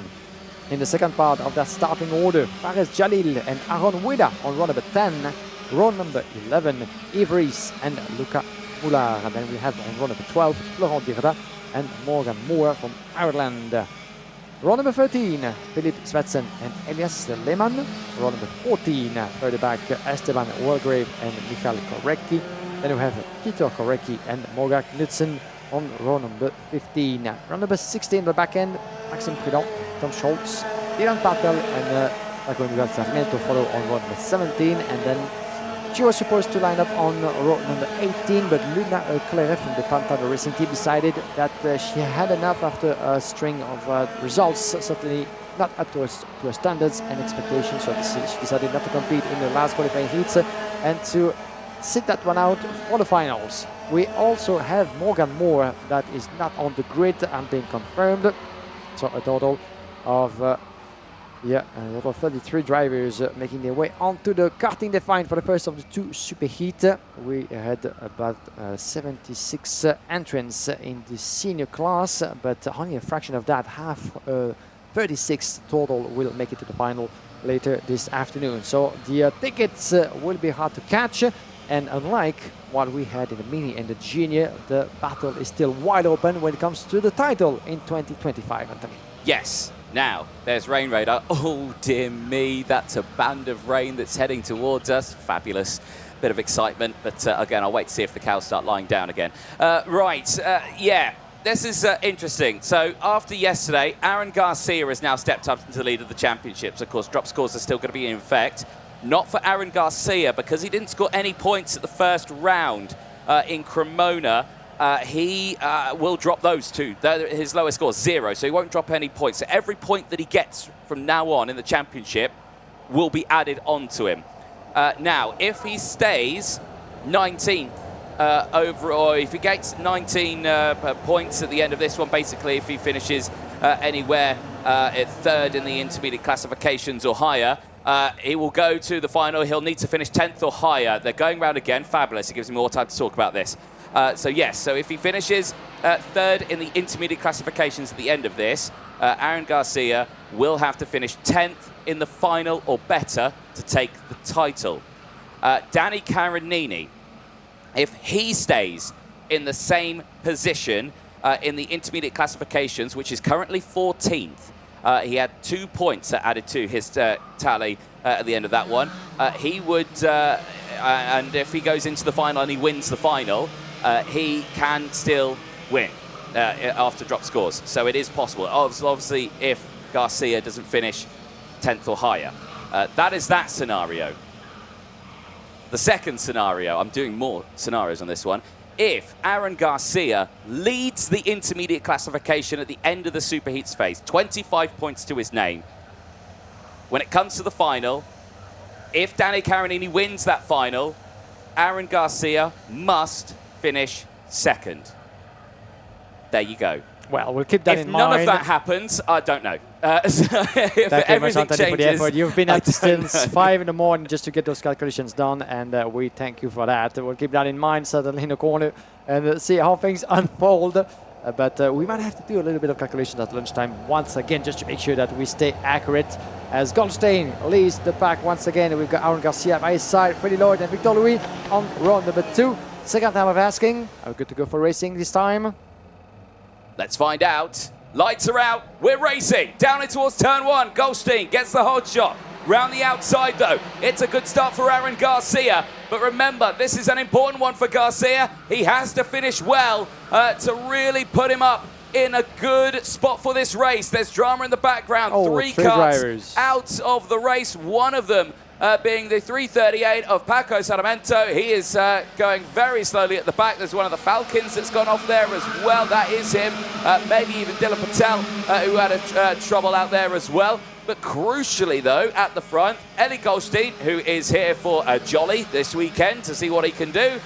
In the second part of that starting order, Fares Jalil and Aaron Wida on row number 10. Row number 11, Ivries and Luca Moulard. And then we have on row number 12, Florent Dirda and Morgan Moore from Ireland. Row number 13, Philippe Svetsen and Elias Lehmann. Row number 14, further back, Esteban Walgrave and Michael Korecki. Then we have Peter Korecki and Moga Knudsen on row number 15. Row number 16, the back end, Maxime Prudent, Tom Schultz, Dylan Patel, and Paco Miguel Sarmiento follow on row number 17. And then she was supposed to line up on row number 18, but Luna Claire from the Pantano Racing Team decided that she had enough after a string of results, certainly not up to her standards and expectations. So she decided not to compete in the last qualifying heats and to sit that one out for the finals. We also have Morgan Moore that is not on the grid and being confirmed. So a total of 33 drivers making their way onto the karting defined for the first of the 2 superheat. We had about 76 entrants in the senior class, but only a fraction of that, 36 total, will make it to the final later this afternoon. So the tickets will be hard to catch, and unlike what we had in the mini and the junior, the battle is still wide open when it comes to the title in 2025, Anthony. Yes. Now, there's rain radar. Oh, dear me, that's a band of rain that's heading towards us. Fabulous. Bit of excitement, but again, I'll wait to see if the cows start lying down again. Yeah, this is interesting. So after yesterday, Aaron Garcia has now stepped up into the lead of the championships. Of course, drop scores are still going to be in effect. Not for Aaron Garcia, because he didn't score any points at the first round in Cremona. He will drop those too. His lowest score is 0, so he won't drop any points. So every point that he gets from now on in the championship will be added onto him. Now, if he stays 19 or if he gets 19 points at the end of this one, basically, if he finishes anywhere at 3rd in the intermediate classifications or higher, he will go to the final. He'll need to finish 10th or higher. They're going round again. Fabulous. It gives him more time to talk about this. So yes, so if he finishes 3rd in the intermediate classifications at the end of this, Aaron Garcia will have to finish 10th in the final or better to take the title. Danny Caronini, if he stays in the same position in the intermediate classifications, which is currently 14th, he had 2 points added to his tally at the end of that one. He would, and if he goes into the final and he wins the final, he can still win after drop scores. So it is possible. Obviously, if Garcia doesn't finish 10th or higher. That is that scenario. The second scenario, I'm doing more scenarios on this one. If Aaron Garcia leads the intermediate classification at the end of the Superheats phase, 25 points to his name, when it comes to the final, if Danny Caronini wins that final, Aaron Garcia must finish 2nd. There you go. Well, we'll keep that in mind. If none of that happens, I don't know. If Thank you very much, everything Anthony, for the changes, effort. You've been I up don't since know. 5 in the morning just to get those calculations done, and we thank you for that. We'll keep that in mind, certainly in the corner, and see how things unfold. But we might have to do a little bit of calculations at lunchtime once again, just to make sure that we stay accurate. As Goldstein leads the pack once again, we've got Aaron Garcia by his side, Freddie Lloyd and Victor Louis on row number 2. Second time of asking, are we good to go for racing this time? Let's find out. Lights are out. We're racing. Down in towards turn 1. Goldstein gets the hard shot. Round the outside, though. It's a good start for Aaron Garcia. But remember, this is an important one for Garcia. He has to finish well to really put him up in a good spot for this race. There's drama in the background. Three cars drivers out of the race. One of them being the 338 of Paco Sarmiento. He is going very slowly at the back. There's one of the Falcons that's gone off there as well. That is him. Maybe even Dylan Patel, who had trouble out there as well. But crucially, though, at the front, Ellie Goldstein, who is here for a jolly this weekend to see what he can do,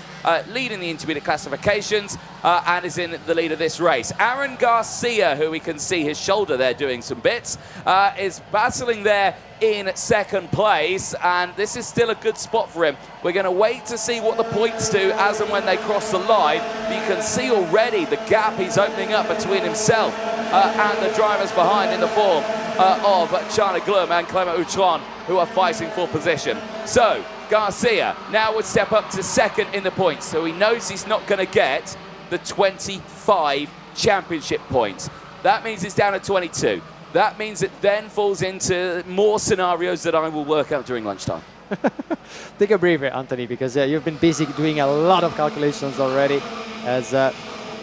leading the intermediate classifications and is in the lead of this race. Aaron Garcia, who we can see his shoulder there doing some bits, is battling there in second place, and this is still a good spot for him. We're going to wait to see what the points do as and when they cross the line. But you can see already the gap he's opening up between himself and the drivers behind in the form of Charlie Glum and Clement Outron, who are fighting for position. So Garcia now would step up to second in the points, so he knows he's not going to get the 25 championship points. That means it's down to 22. That means it then falls into more scenarios that I will work out during lunchtime. Take a breather, Anthony, because you've been busy doing a lot of calculations already. As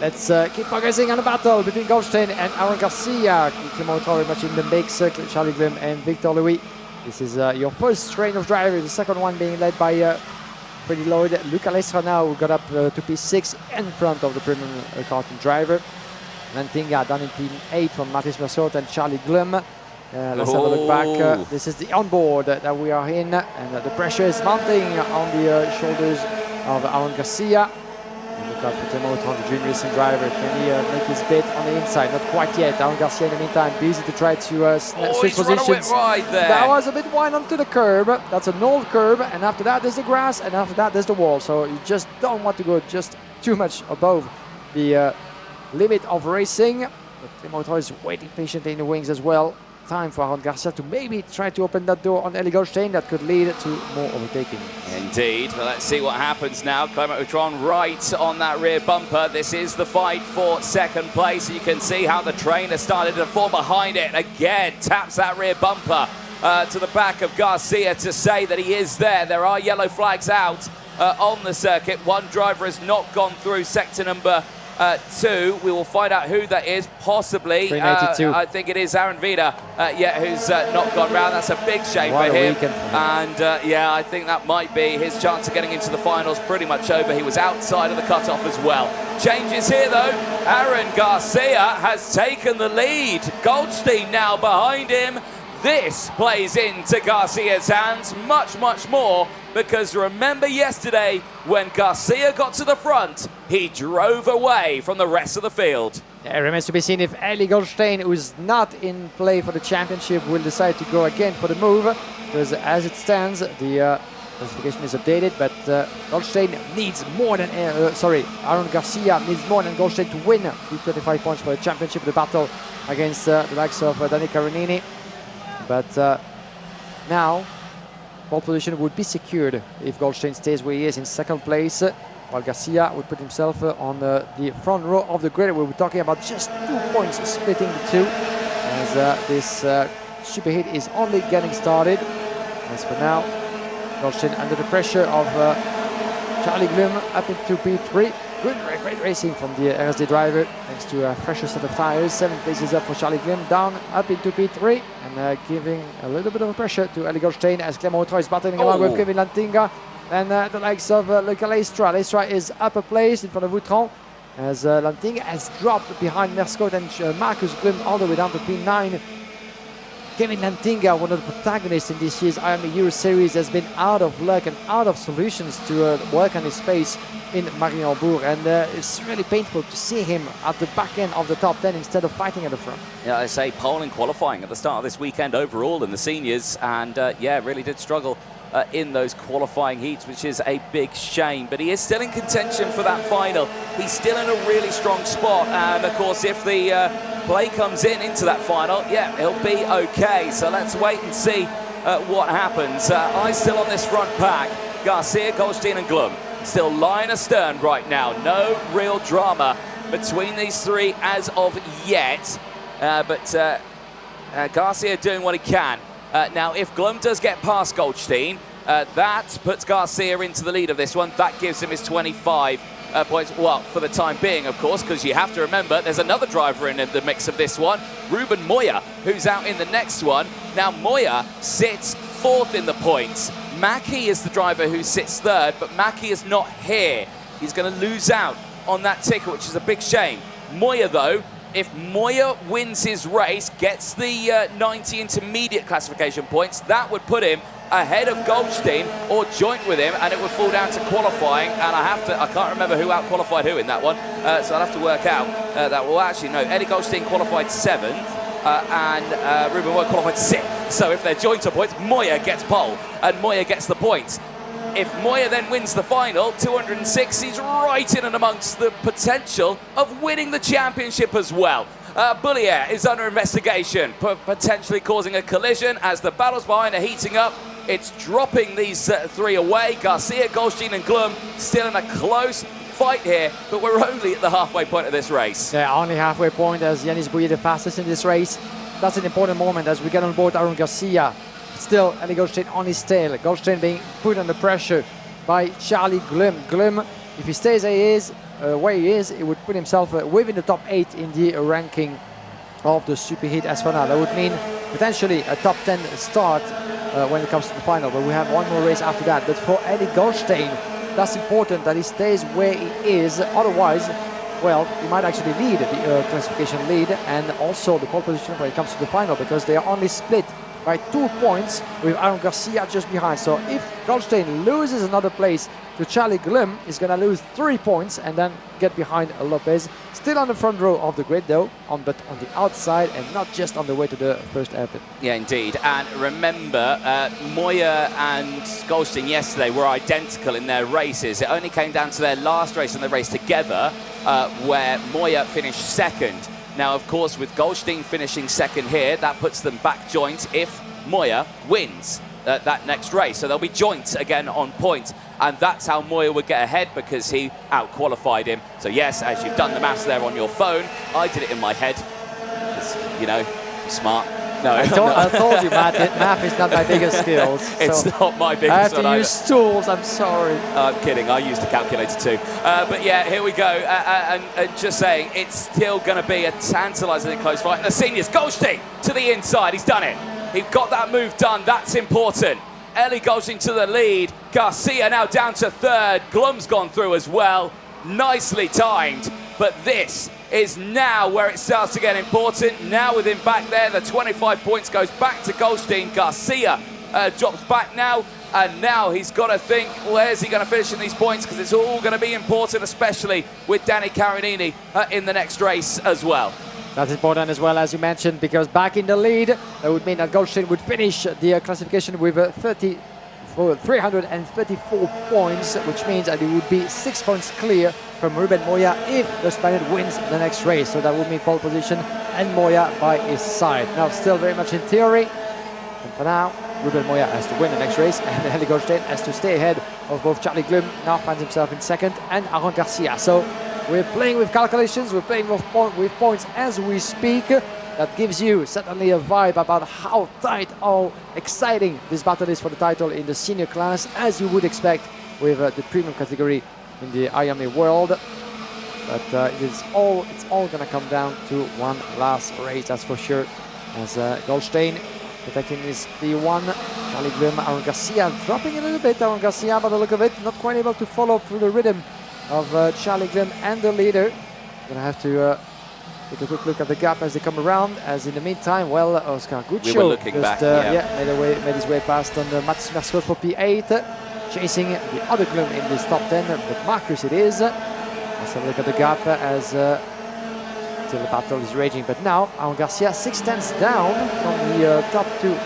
let's keep progressing on the battle between Goldstein and Aaron Garcia. Clement very much in the mix, Charlie Glum and Victor Louis. This is your first train of drivers, the second one being led by Freddie Lloyd. Luca Lestra now who got up to P6 in front of the premium karting driver. Lantinga down in P8 from Mathis Mercier and Charlie Glum. Let's have a look back. This is the onboard that we are in, and the pressure is mounting on the shoulders of Aaron Garcia. And look out for Clement, the junior racing driver. Can he make his bit on the inside? Not quite yet. Aaron Garcia in the meantime busy to try to switch positions. Wide there. That was a bit wide onto the curb. That's an old curb, and after that there's the grass, and after that there's the wall. So you just don't want to go just too much above the limit of racing. Clement is waiting patiently in the wings as well. Time for Aaron Garcia to maybe try to open that door on Ellie Goldstein. That could lead to more overtaking. Indeed. Well, let's see what happens now. Clement Outron right on that rear bumper. This is the fight for second place. You can see how the train has started to form behind it. Again, taps that rear bumper to the back of Garcia to say that he is there. There are yellow flags out on the circuit. One driver has not gone through sector number 2. We will find out who that is, possibly. I think it is Aaron Vida, who's not gone round. That's a big shame for him. And yeah, I think that might be his chance of getting into the finals pretty much over. He was outside of the cutoff as well. Changes here though. Aaron Garcia has taken the lead. Goldstein now behind him. This plays into Garcia's hands much, much more, because remember yesterday when Garcia got to the front, he drove away from the rest of the field. Yeah, it remains to be seen if Ellie Goldstein, who is not in play for the championship, will decide to go again for the move, because as it stands, the classification is updated, but Goldstein needs more than, Aaron Garcia needs more than Goldstein to win the 25 points for the championship, the battle against the likes of Danny Caronini. But now, pole position would be secured if Goldstein stays where he is in second place, while Garcia would put himself on the front row of the grid. We'll be talking about just 2 points splitting the two, as this superheat is only getting started. As for now, Goldstein under the pressure of Charlie Glum up into P3. Great racing from the RSD driver, thanks to a fresher set of tires. 7 places up for Charlie Glum, down up into P3, and giving a little bit of pressure to Ellie Goldstein as Clement Outron is battling along with Kevin Lantinga and the likes of Luca Lestra. Lestra is up a place in front of Outron, as Lantinga has dropped behind Mercier and Marcus Glum all the way down to P9. Kevin Lantinga, one of the protagonists in this year's IAME Euro Series, has been out of luck and out of solutions to work on his pace in Mariembourg, and it's really painful to see him at the back end of the top 10 instead of fighting at the front. Yeah, I say pole in qualifying at the start of this weekend overall in the seniors, and yeah, really did struggle in those qualifying heats, which is a big shame. But he is still in contention for that final. He's still in a really strong spot, and of course, if the play comes into that final, yeah, he'll be okay. So let's wait and see what happens. Eyes still on this front pack. Garcia, Goldstein and Glum still lying astern right now. No real drama between these three as of yet. But Garcia doing what he can. Now, if Glum does get past Goldstein, that puts Garcia into the lead of this one. That gives him his 25 points. Well, for the time being, of course, because you have to remember there's another driver in the mix of this one, Ruben Moya, who's out in the next one. Now, Moya sits fourth in the points. Mackie is the driver who sits third, but Mackie is not here. He's going to lose out on that ticket, which is a big shame. Moya, though, if Moya wins his race, gets the 90 intermediate classification points, that would put him ahead of Goldstein or joint with him, and it would fall down to qualifying. And I can't remember who out-qualified who in that one, so I'll have to work out that. Well, actually, no, Eddie Goldstein qualified 7th, and Ruben Moya qualified 6th. So if they're joint on points, Moya gets pole, and Moya gets the points. If Moya then wins the final, 206, he's right in and amongst the potential of winning the championship as well. Bullier is under investigation, potentially causing a collision as the battles behind are heating up. It's dropping these three away. Garcia, Goldstein and Glum still in a close fight here, but we're only at the halfway point of this race. Yeah, only halfway point as Yanis Bouillet the fastest in this race. That's an important moment as we get on board Aaron Garcia. Still, Eddie Goldstein on his tail. Goldstein being put under pressure by Charlie Glum. Glum, if he stays where he is, he would put himself within the top 8 in the ranking of the Superheat as for now. That would mean potentially a top 10 start when it comes to the final, but we have one more race after that. But for Eddie Goldstein, that's important that he stays where he is. Otherwise, well, he might actually lead the classification lead and also the pole position when it comes to the final, because they are only split by 2 points with Aaron Garcia just behind. So if Goldstein loses another place to Charlie Glum, he's going to lose 3 points and then get behind Lopez. Still on the front row of the grid though, but on the outside and not just on the way to the first hairpin. Yeah, indeed. And remember, Moya and Goldstein yesterday were identical in their races. It only came down to their last race and the race together where Moya finished 2nd. Now, of course, with Goldstein finishing 2nd here, that puts them back joint if Moya wins that next race. So they'll be joint again on points. And that's how Moya would get ahead because he out-qualified him. So yes, as you've done the maths there on your phone, I did it in my head. You know, smart. No, I told you, math is not my biggest skills. It's not my biggest. I have to use tools, I'm sorry. I'm kidding, I used a calculator too. But yeah, here we go. And just saying, it's still going to be a tantalisingly close fight. And the seniors, Goldstein to the inside, he's done it. He got that move done, that's important. Ellie Goldstein to the lead. Garcia now down to 3rd. Glum's gone through as well. Nicely timed. But this is now where it starts to get important. Now with him back there, the 25 points goes back to Goldstein. Garcia drops back now, and now he's got to think, where's he going to finish in these points? Because it's all going to be important, especially with Danny Carinini in the next race as well. That's important as well, as you mentioned, because back in the lead, that would mean that Goldstein would finish the classification with 334 points, which means that he would be 6 points clear from Ruben Moya if the Spaniard wins the next race. So that would mean pole position and Moya by his side. Now, still very much in theory. And for now, Ruben Moya has to win the next race, and Eddie Goldstein has to stay ahead of both Charlie Glum, now finds himself in 2nd, and Aaron Garcia. So we're playing with calculations, we're playing with points as we speak. That gives you certainly a vibe about how tight, how exciting this battle is for the title in the senior class, as you would expect with the premium category in the IAME world. But it's all going to come down to one last race, that's for sure. As Goldstein protecting his P1, Charlie Glum, Aaron Garcia dropping a little bit. Aaron Garcia, by the look of it, not quite able to follow through the rhythm of Charlie Glum and the leader. Gonna have to Take a quick look at the gap as they come around. As in the meantime, well, Oscar Guccio We were looking back, made his way past on the Mats Merscott for P8, chasing the other Glum in this top 10, but Marcus it is. Let's have a look at the gap as still the battle is raging, but now Aaron Garcia 6/10 down from the top 2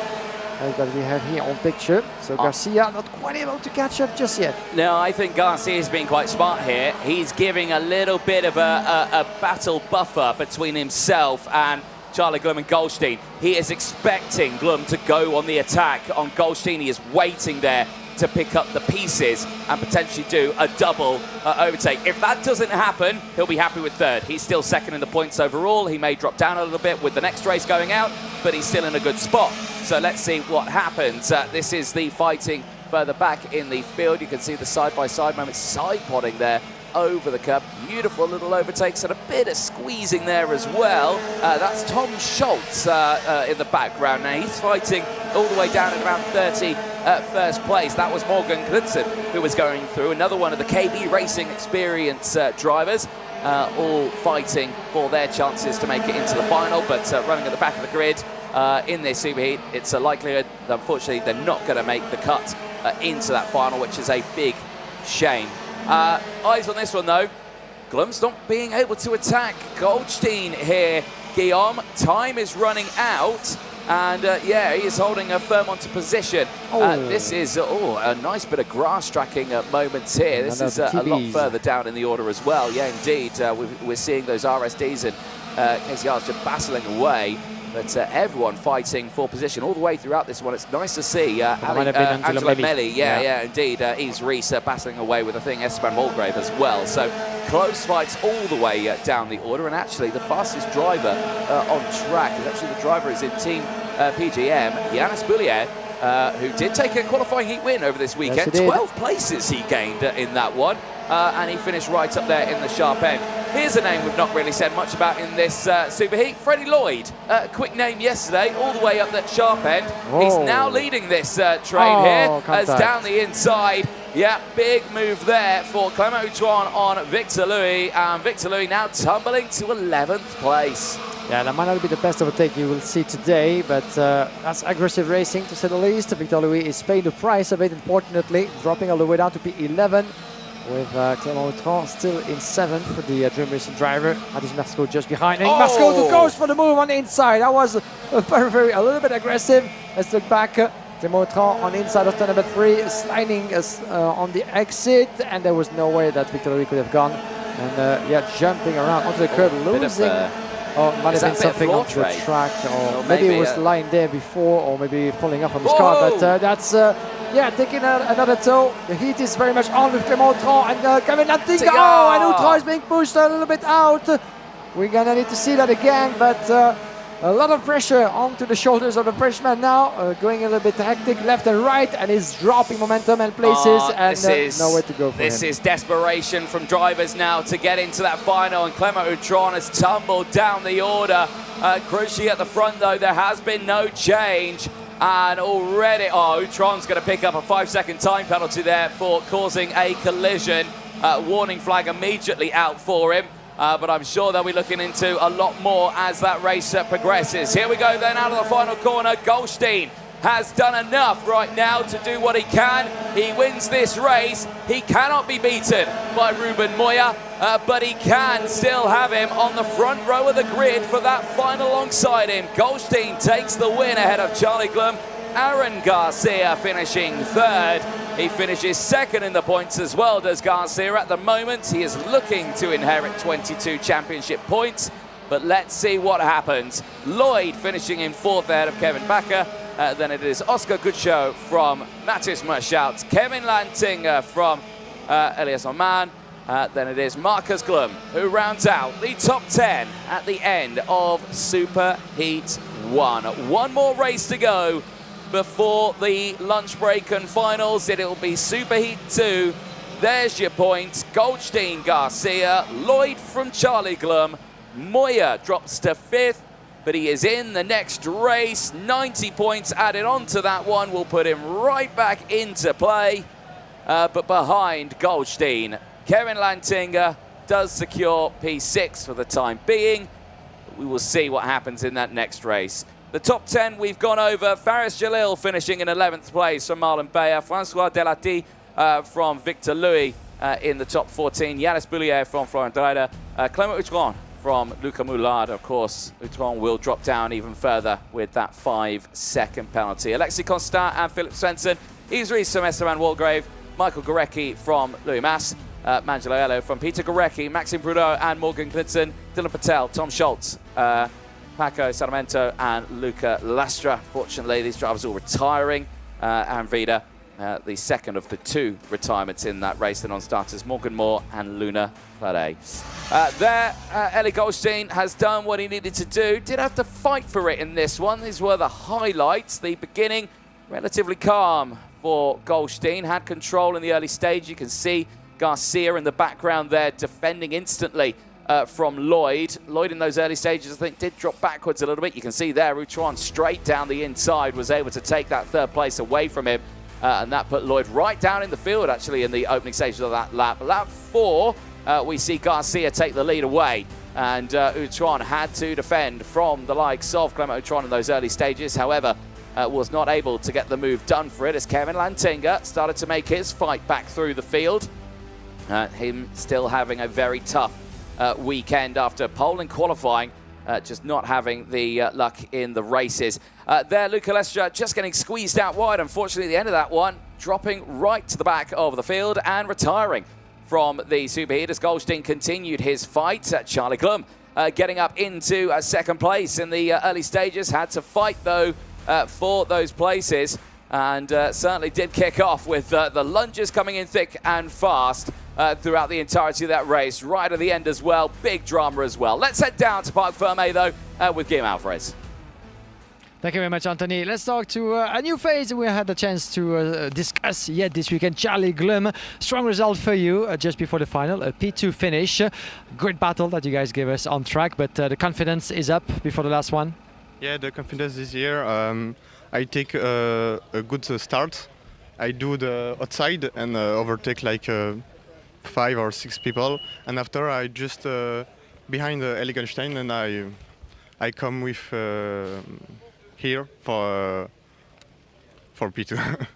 that we have here on picture. So Garcia not quite able to catch up just yet. No, I think Garcia's been quite smart here. He's giving a little bit of a battle buffer between himself and Charlie Glum and Goldstein. He is expecting Glum to go on the attack on Goldstein. He is waiting there to pick up the pieces and potentially do a double overtake. If that doesn't happen, he'll be happy with third. He's still second in the points overall. He may drop down a little bit with the next race going out, but he's still in a good spot. So let's see what happens. This is the fighting further back in the field. You can see the side-by-side moment, side-podding there over the curb. Beautiful little overtakes and a bit of squeezing there as well. That's Tom Schultz in the background. Now he's fighting all the way down at around 30 first place. That was Morgan Knudsen who was going through. Another one of the KB Racing Experience drivers, all fighting for their chances to make it into the final, but running at the back of the grid in this superheat, it's a likelihood that unfortunately they're not going to make the cut into that final, which is a big shame. Eyes on this one though. Glum's not being able to attack Goldstein here, Guillaume. Time is running out, and yeah, he is holding firm onto position. This is a nice bit of grass tracking moments here. This is a lot further down in the order as well. Yeah, indeed. We're seeing those RSDs and KCRs just battling away. But everyone fighting for position all the way throughout this one. It's nice to see Angelo Melli, yeah, indeed. Yves Rees battling away with, I think, Esteban Mulgrave as well. So close fights all the way down the order. And actually, the fastest driver on track is actually the driver is in Team PGM, Yannis Boulier, who did take a qualifying heat win over this weekend. Yes, 12 places he gained in that one. And he finished right up there in the sharp end. Here's a name we've not really said much about in this superheat, Freddie Lloyd. Quick name yesterday, all the way up that sharp end. He's now leading this train here, as down the inside. Yeah, big move there for Clément Outron on Victor Louis. And Victor Louis now tumbling to 11th place. Yeah, that might not be the best overtake you will see today, but that's aggressive racing to say the least. Victor Louis is paying the price of it, unfortunately, dropping all the way down to P11. With Clément Outron still in 7th for the Dream Racing driver. Mats Merscott just behind. And Merscott who goes for the move on the inside. That was a little bit aggressive. Let's look back. Clément Outron on the inside of turn number 3, sliding on the exit. And there was no way that Victor Louis could have gone. And yeah, jumping around onto the curb, losing. Might have been something on the track, or maybe it was lying there before, or maybe falling off on his car. But that's, yeah, taking another tow. The heat is very much on with Clément Outron and Kevin Lantinga. And Outron is being pushed a little bit out. We're gonna need to see that again, but a lot of pressure onto the shoulders of the Frenchman now, going a little bit hectic left and right, and he's dropping momentum and places, and nowhere to go for him. This is desperation from drivers now to get into that final, and Clément Outron has tumbled down the order. Crucially at the front though, there has been no change. And already, Outron's going to pick up a 5-second time penalty there for causing a collision. Warning flag immediately out for him. But I'm sure they'll be looking into a lot more as that race progresses. Here we go then out of the final corner. Goldstein has done enough right now to do what he can. He wins this race. He cannot be beaten by Ruben Moya, but he can still have him on the front row of the grid for that final alongside him. Goldstein takes the win ahead of Charlie Glum. Aaron Garcia finishing 3rd. He finishes 2nd in the points as well, does Garcia. At the moment, he is looking to inherit 22 championship points, but let's see what happens. Lloyd finishing in 4th ahead of Kevin Bakker. Then it is Oscar Guccio from Mathis Merscott, Kevin Lantinga from Elias Oman. Then it is Marcus Glum who rounds out the top 10 at the end of Superheat 1. One more race to go before the lunch break and finals. It'll be Superheat 2. There's your points. Goldstein, Garcia, Lloyd from Charlie Glum. Moya drops to 5th, but he is in the next race. 90 points added on to that one will put him right back into play. But behind Goldstein, Kevin Lantinga does secure P6 for the time being. We will see what happens in that next race. The top 10 we've gone over. Faris Jalil finishing in 11th place from Marlon Bayer. Francois Delati from Victor Louis in the top 14. Yanis Boulier from Florent Dreider. Clement Outron from Luca Moulard. Of course, Outron will drop down even further with that 5-second penalty. Alexis Constant and Philip Svensson. Yves Rees from Esteban Walgrave. Michael Gorecki from Louis Mas. Mangelo Ello from Peter Gorecki. Maxime Prudhomme and Morgan Knudsen. Dylan Patel, Tom Schultz. Paco Sarmento and Luca Lastra. Fortunately, these drivers are all retiring. And Vida, the second of the two retirements in that race, the non-starters, Morgan Moore and Luna Claret. Eli Goldstein has done what he needed to do. Did have to fight for it in this one. These were the highlights. The beginning, relatively calm for Goldstein. Had control in the early stage. You can see Garcia in the background there defending instantly from Lloyd. Lloyd in those early stages, I think, did drop backwards a little bit. You can see there, Outron straight down the inside was able to take that third place away from him. And that put Lloyd right down in the field, actually, in the opening stages of that lap. Lap 4, we see Garcia take the lead away. And Outron had to defend from the likes of Clement Outron in those early stages. However, was not able to get the move done for it as Kevin Lantinga started to make his fight back through the field. Him still having a very tough weekend after pole and qualifying, just not having the luck in the races. There, Luca Lestra just getting squeezed out wide, unfortunately, at the end of that one, dropping right to the back of the field and retiring from the Superheat as Goldstein continued his fight. Charlie Glum getting up into second place in the early stages, had to fight, though, for those places, and certainly did kick off with the lunges coming in thick and fast throughout the entirety of that race, right at the end as well. Big drama as well. Let's head down to Parc Fermé, though, with Guillaume Alvarez. Thank you very much, Anthony. Let's talk to a new phase we had the chance to discuss yet this weekend. Charlie Glum, strong result for you just before the final, a P2 finish. Great battle that you guys gave us on track, but the confidence is up before the last one. Yeah, the confidence this year. I take a good start. I do the outside and overtake like 5 or 6 people, and after I just behind Eli Goldstein, and I come with here for P2.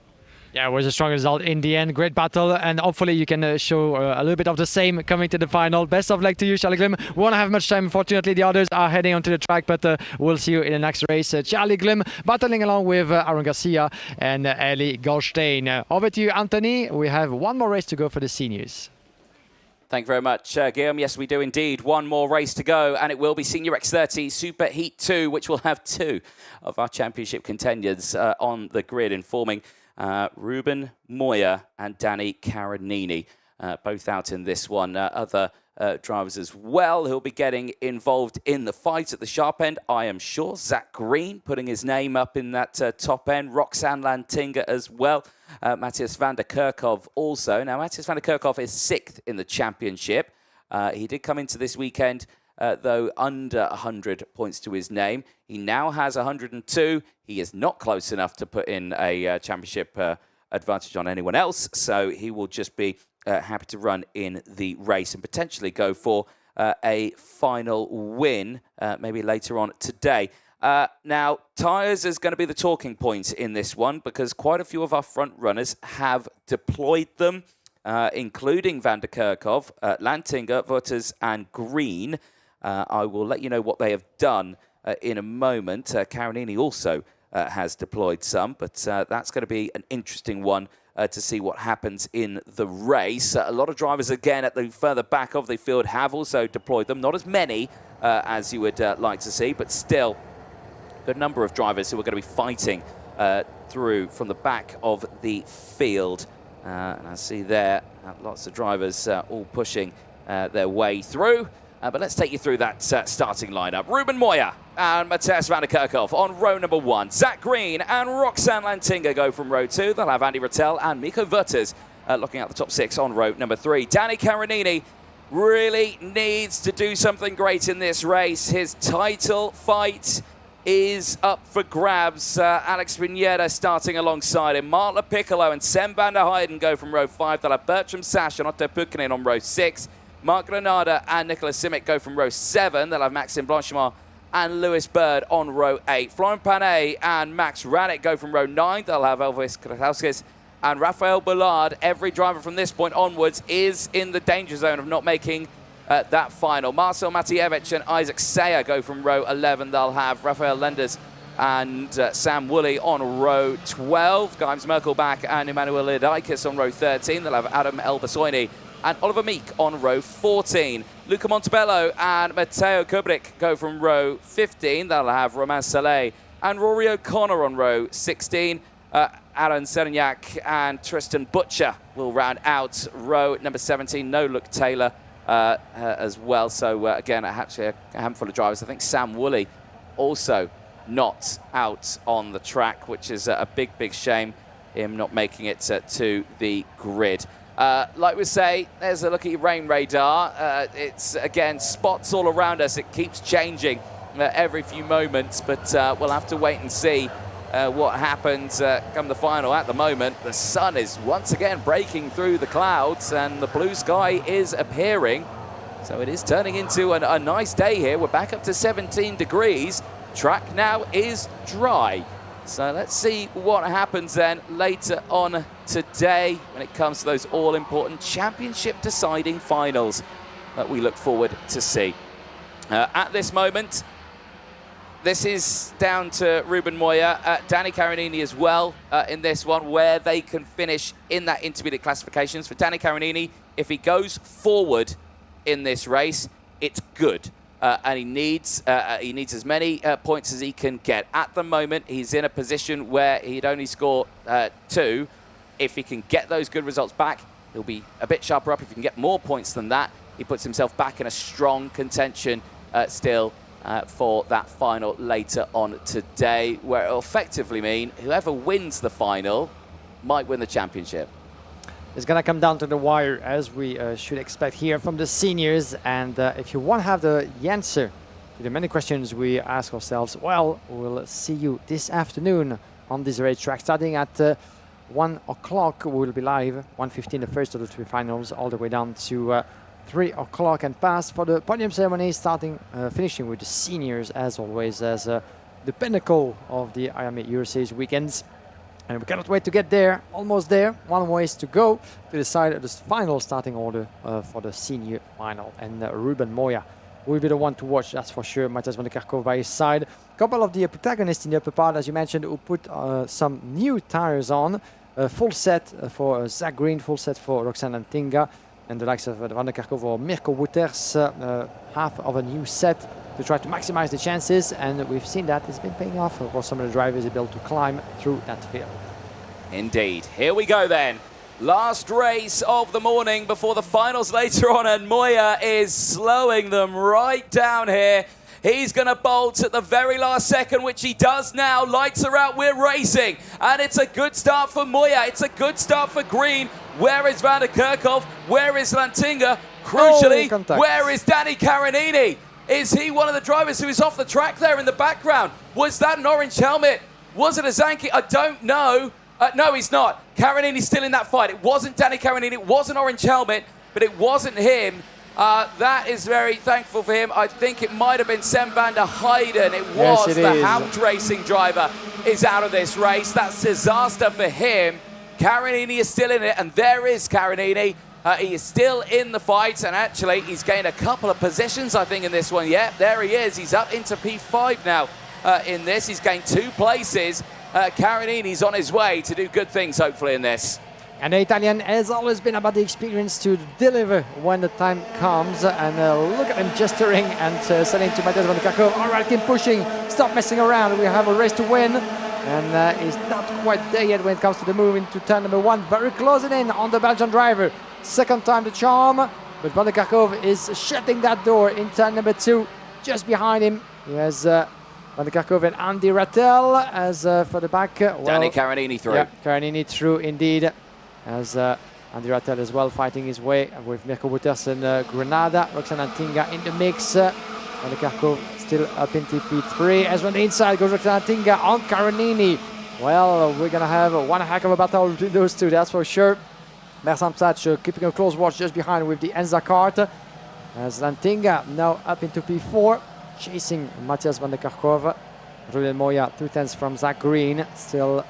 Yeah, it was a strong result in the end. Great battle, and hopefully you can show a little bit of the same coming to the final. Best of luck to you, Charlie Glum. We won't have much time, unfortunately. The others are heading onto the track, but we'll see you in the next race. Charlie Glum battling along with Aaron Garcia and Eli Goldstein. Over to you, Anthony. We have one more race to go for the seniors. Thank you very much, Guillaume. Yes, we do indeed. One more race to go, and it will be Senior X30 Super Heat 2, which will have 2 of our championship contenders on the grid, informing Ruben Moya and Danny Caronini, both out in this one. Other drivers as well who'll be getting involved in the fight at the sharp end, I am sure. Zach Green putting his name up in that top end. Roxanne Lantinga as well. Matthias van der Kerkhoff also. Now, Matthias van der Kerkhoff is 6th in the championship. He did come into this weekend, though, under 100 points to his name. He now has 102. He is not close enough to put in a championship advantage on anyone else, so he will just be happy to run in the race and potentially go for a final win maybe later on today. Now, tyres is going to be the talking point in this one because quite a few of our front runners have deployed them, including Van der Kerkhoff, Lantinga, Wouters and Green. I will let you know what they have done in a moment. Caronini also has deployed some, but that's going to be an interesting one to see what happens in the race. A lot of drivers, again, at the further back of the field have also deployed them. Not as many as you would like to see, but still a good number of drivers who are going to be fighting through from the back of the field. And I see there lots of drivers all pushing their way through. But let's take you through that starting lineup. Ruben Moya and Matthias van der Kerkhoff on row number 1. Zach Green and Roxanne Lantinga go from row 2. They'll have Andy Rattel and Miko Wouters looking at the top 6 on row number 3. Danny Caronini really needs to do something great in this race. His title fight is up for grabs. Alex Pineda starting alongside him. Martla Piccolo and Sem van der Heijden go from row 5. They'll have Bertram Sash and Otto Pukkanen on row 6. Mark Granada and Nicolas Simic go from row 7. They'll have Maxime Blanchimont and Lewis Bird on row 8. Florent Panet and Max Rannick go from row 9. They'll have Elvis Kratowskis and Raphael Ballard. Every driver from this point onwards is in the danger zone of not making that final. Marcel Matievich and Isaac Sayer go from row 11. They'll have Raphael Lenders and Sam Woolley on row 12. Gimes Merkelbach and Emmanuel Lidikis on row 13. They'll have Adam Elbasoini and Oliver Meek on row 14. Luca Montebello and Matteo Kubrick go from row 15. They'll have Romain Saleh and Rory O'Connor on row 16. Aaron Serignac and Tristan Butcher will round out row number 17. No Luke Taylor as well. So again, actually a handful of drivers. I think Sam Woolley also not out on the track, which is a big shame, him not making it to the grid. Like we say, there's a look at your rain radar. It's, again, spots all around us. It keeps changing every few moments, but we'll have to wait and see what happens come the final. At the moment, the sun is once again breaking through the clouds and the blue sky is appearing. So it is turning into a nice day here. We're back up to 17 degrees. Track now is dry. So let's see what happens then later on today when it comes to those all-important championship deciding finals that we look forward to see. At this moment, this is down to Ruben Moya, Danny Carinini as well in this one, where they can finish in that intermediate classifications. For Danny Carinini, if he goes forward in this race, it's good. And he needs as many points as he can get. At the moment, he's in a position where he'd only score 2. If he can get those good results back, he'll be a bit sharper up. If he can get more points than that, he puts himself back in a strong contention still for that final later on today, where it'll effectively mean whoever wins the final might win the championship. It's going to come down to the wire, as we should expect here from the seniors. And if you want to have the answer to the many questions we ask ourselves, well, we'll see you this afternoon on this racetrack. Starting at 1 o'clock, we'll be live. 1:15, the first of the 3 finals, all the way down to 3 o'clock and past for the podium ceremony, finishing with the seniors, as always, as the pinnacle of the IAME Euro Series weekends. And we cannot wait to get there, almost there. One ways to go to decide the final starting order for the senior final. And Ruben Moya will be the one to watch, that's for sure. Matthias van der Kerkhoff by his side. A couple of the protagonists in the upper part, as you mentioned, who put some new tires on. Full set for Zach Green, full set for Roxanne Antinga. And the likes of van der Kerkhoff or Mirko Wouters, half of a new set to try to maximize the chances, and we've seen that it's been paying off for some of the drivers able to climb through that field. Indeed. Here we go then. Last race of the morning before the finals later on, and Moya is slowing them right down here. He's going to bolt at the very last second, which he does now. Lights are out, we're racing. And it's a good start for Moya. It's a good start for Green. Where is van der Kerkhoff? Where is Lantinga? Crucially, where is Danny Carinini? Is he one of the drivers who is off the track there in the background? Was that an orange helmet? Was it a Zanchi? I don't know. No, he's not. Carinini's still in that fight. It wasn't Danny Carinini. It was an orange helmet, but it wasn't him. That is very thankful for him. I think it might have been Sam van der Heijden. It was. The Hound Racing driver is out of this race. That's disaster for him. Carinini is still in it, and there is Carinini. He is still in the fight, and actually he's gained a couple of positions, I think, in this one. Yeah, there he is. He's up into P5 now in this. He's gained 2 places. Carinini's on his way to do good things, hopefully, in this. And the Italian has always been about the experience to deliver when the time comes. And look at him gesturing and saying to Matthias van der Kerkhoff, all right, keep pushing, stop messing around. We have a race to win. And he's not quite there yet when it comes to the move into turn number 1. Very closing in on the Belgian driver. Second time the charm, but van der Kerkhoff is shutting that door in turn number 2. Just behind him, he has van der Kerkhoff and Andy Rattel as for the back. Danny Carinini through. Yeah, Carinini through indeed. As Andy Rattel as well fighting his way with Mirko Wouters and Granada. Roxanne Antinga in the mix. Van der Kerkhoff still up into P3. As on the inside goes Roxanne Antinga on Carinini. Well, we're going to have one heck of a battle between those two, that's for sure. Mersan Psach keeping a close watch just behind with the Enza cart. As Lantinga now up into P4. chasing Matthias van der Kerkhove. Ruben Moya 2/10 from Zach Green, still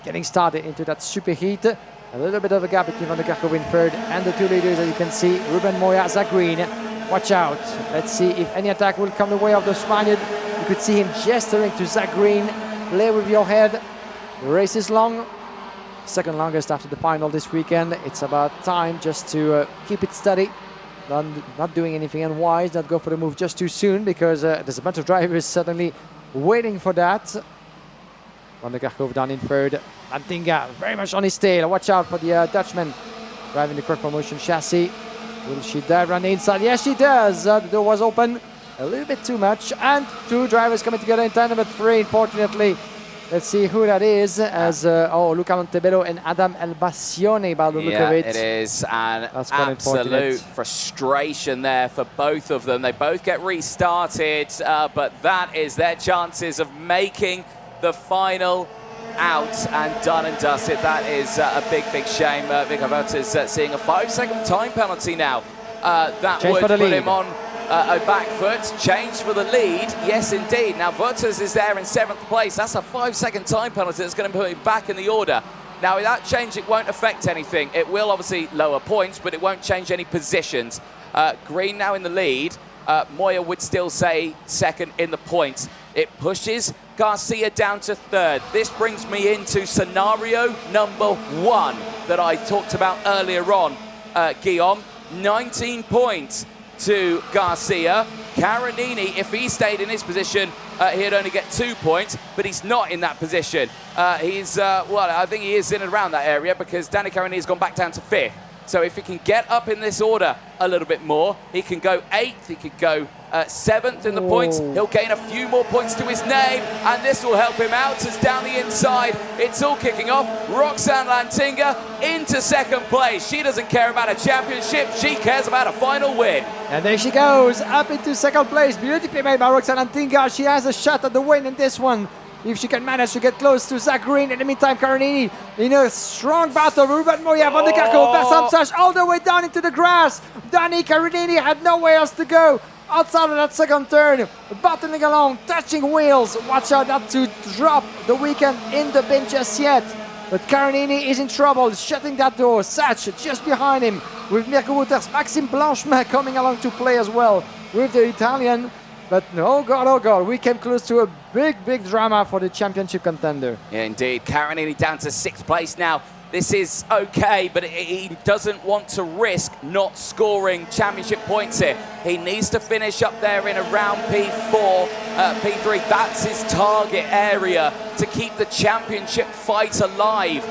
getting started into that superheat. A little bit of a gap between van der Kerkhove in third and the two leaders, as you can see, Ruben Moya, Zach Green. Watch out. Let's see if any attack will come the way of the Spaniard. You could see him gesturing to Zach Green. Play with your head. The race is long. Second longest after the final this weekend. It's about time just to keep it steady. Not doing anything unwise, not go for the move just too soon, because there's a bunch of drivers suddenly waiting for that. Van der Kerkhove down in third. Lantinga very much on his tail. Watch out for the Dutchman driving the Cross Promotion chassis. Will she dive around the inside? Yes, she does. The door was open a little bit too much. And two drivers coming together in turn number 3, unfortunately. Let's see who that is, as Luca Montebello and Adam Elbassione by the look of it. Yeah, it is an absolute frustration there for both of them. They both get restarted, but that is their chances of making the final out and done and dusted. That is a big, big shame. Vico Vueltas seeing a 5-second time penalty now. That would put him on a back foot. Change for the lead, yes indeed. Now Vueltas is there in 7th place. That's a 5-second time penalty that's going to put him back in the order. Now with that change, it won't affect anything. It will obviously lower points, but it won't change any positions. Green now in the lead. Moya would still say second in the points. It pushes Garcia down to 3rd. This brings me into scenario number 1 that I talked about earlier on, Guillaume. 19 points to Garcia. Caronini, if he stayed in his position, he'd only get 2 points, but he's not in that position. He's, well, I think he is in and around that area, because Danny Caronini has gone back down to 5th. So if he can get up in this order a little bit more, he can go 8th, he could go 7th in the points. He'll gain a few more points to his name, and this will help him out as down the inside, it's all kicking off. Roxanne Lantinga into 2nd place. She doesn't care about a championship, she cares about a final win. And there she goes, up into 2nd place. Beautifully made by Roxanne Lantinga. She has a shot at the win in this one, if she can manage to get close to Zach Green. In the meantime, Caronini in a strong battle. Ruben Moya, Van der Kerkhove, Bassam all the way down into the grass. Danny Caronini had nowhere else to go outside of that 2nd turn, battling along, touching wheels. Watch out not to drop the weekend in the bin just yet. But Caronini is in trouble, shutting that door. Satch just behind him with Mirko Wouters. Maxime Blanchemin coming along to play as well with the Italian. But oh God, we came close to a big, big drama for the championship contender. Yeah, indeed. Caronini down to 6th place now. This is okay, but he doesn't want to risk not scoring championship points here. He needs to finish up there in around P4, P3. That's his target area to keep the championship fight alive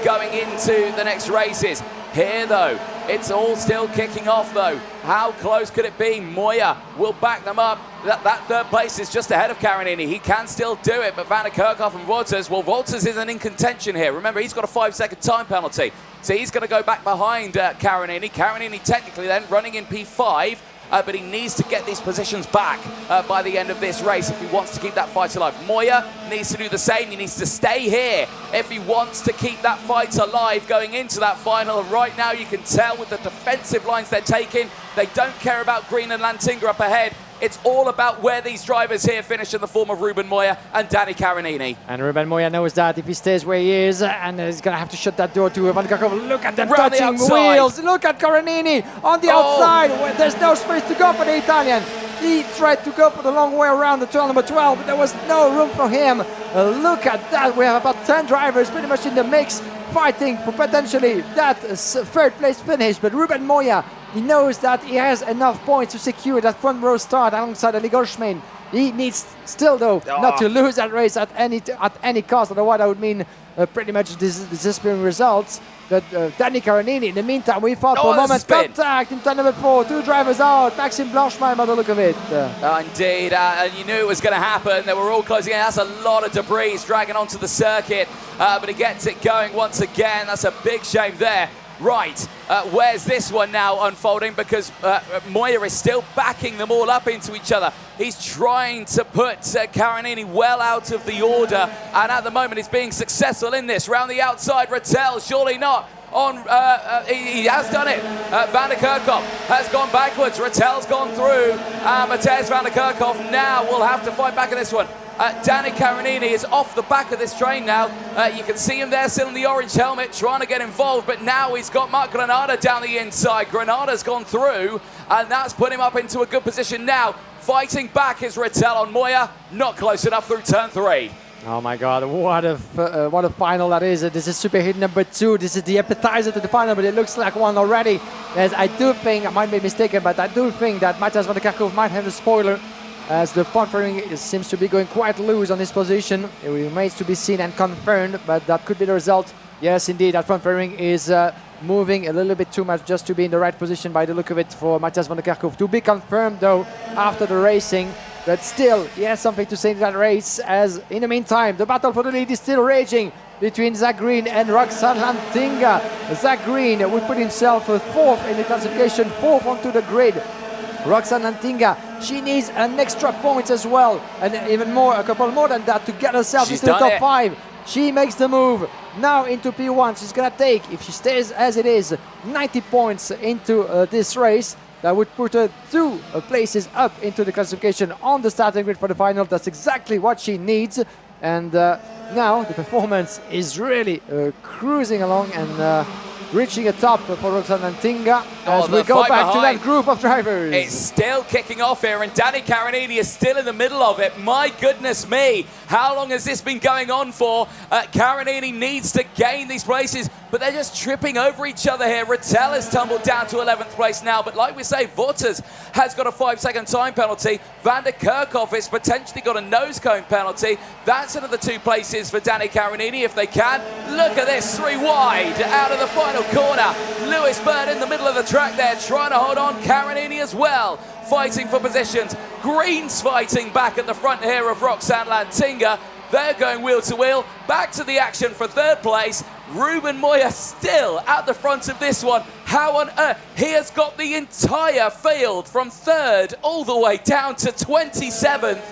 going into the next races. Here, though, it's all still kicking off, though. How close could it be? Moya will back them up. That 3rd place is just ahead of Caronini. He can still do it, but Van der Kerkhove and Vueltas, well, Vueltas isn't in contention here. Remember, he's got a 5-second time penalty, so he's going to go back behind Caronini. Caronini technically then running in P5, but he needs to get these positions back by the end of this race if he wants to keep that fight alive. Moya needs to do the same. He needs to stay here if he wants to keep that fight alive going into that final. And right now you can tell with the defensive lines they're taking, they don't care about Green and Lantinga up ahead. It's all about where these drivers here finish in the form of Ruben Moya and Danny Caronini. And Ruben Moya knows that if he stays where he is, and he's going to have to shut that door to Van der Kerkhove. Look at them touching wheels. Look at Caronini on the outside. Where there's no space to go for the Italian. He tried to go for the long way around the turn number 12, but there was no room for him. Look at that. We have about 10 drivers pretty much in the mix, fighting for potentially that 3rd place finish. But Ruben Moya, he knows that he has enough points to secure that front row start alongside Ali Goldschmidt. He needs still, though, not to lose that race at any cost. Otherwise, that would mean pretty much disappearing results. But Danny Caronini, in the meantime, we fought for a moment. Contact in turn number 4. 2 drivers out. Maxime Blanchemin by the look of it. Indeed, and you knew it was going to happen. They were all closing in. That's a lot of debris dragging onto the circuit. But he gets it going once again. That's a big shame there. Right, where's this one now unfolding? Because Moya is still backing them all up into each other. He's trying to put Caronini well out of the order, and at the moment he's being successful in this. Round the outside, Rattel, surely not. on, he has done it. Van der Kerkhoff has gone backwards. Rattel's gone through. Matej Van der Kerkhoff now will have to fight back in this one. Danny Carinini is off the back of this train now. You can see him there still in the orange helmet trying to get involved, but now he's got Mark Granada down the inside. Granada's gone through, and that's put him up into a good position now. Fighting back is Rattel on Moya, not close enough through turn 3. Oh my God, what a final that is. This is Superheat number 2. This is the appetizer to the final, but it looks like one already. As I do think, I might be mistaken, but I do think that Matej Van der Kerkhoff might have a spoiler, as the front fairing seems to be going quite loose on his position. It remains to be seen and confirmed, but that could be the result. Yes, indeed, that front fairing is moving a little bit too much just to be in the right position by the look of it for Matej Van der Kerkhoff. To be confirmed, though, after the racing. But still, he has something to say in that race, as in the meantime, the battle for the lead is still raging between Zach Green and Roxanne Lantinga. Zach Green would put himself fourth in the classification, fourth onto the grid. Roxanne Lantinga, she needs an extra point as well, and even more, a couple more than that to get herself into the top 5. She makes the move now into P1. She's gonna take, if she stays as it is, 90 points into this race. That would put her 2 places up into the classification on the starting grid for the final. That's exactly what she needs. And now the performance is really cruising along and reaching a top for Roxanne Lantinga as we go back to that group of drivers. It's still kicking off here, and Danny Carinini is still in the middle of it. My goodness me, how long has this been going on for? Carinini needs to gain these places, but they're just tripping over each other here. Rattel has tumbled down to 11th place now, but like we say, Wouters has got a 5-second time penalty. Van der Kerkhoff has potentially got a nose cone penalty. That's another 2 places for Danny Carinini if they can. Look at this, 3 wide out of the final corner. Lewis Bird in the middle of the track there, trying to hold on. Carinini as well, fighting for positions. Green's fighting back at the front here of Roxanne Lantinga. They're going wheel to wheel. Back to the action for 3rd place. Ruben Moya still at the front of this one. How on earth? He has got the entire field from 3rd all the way down to 27th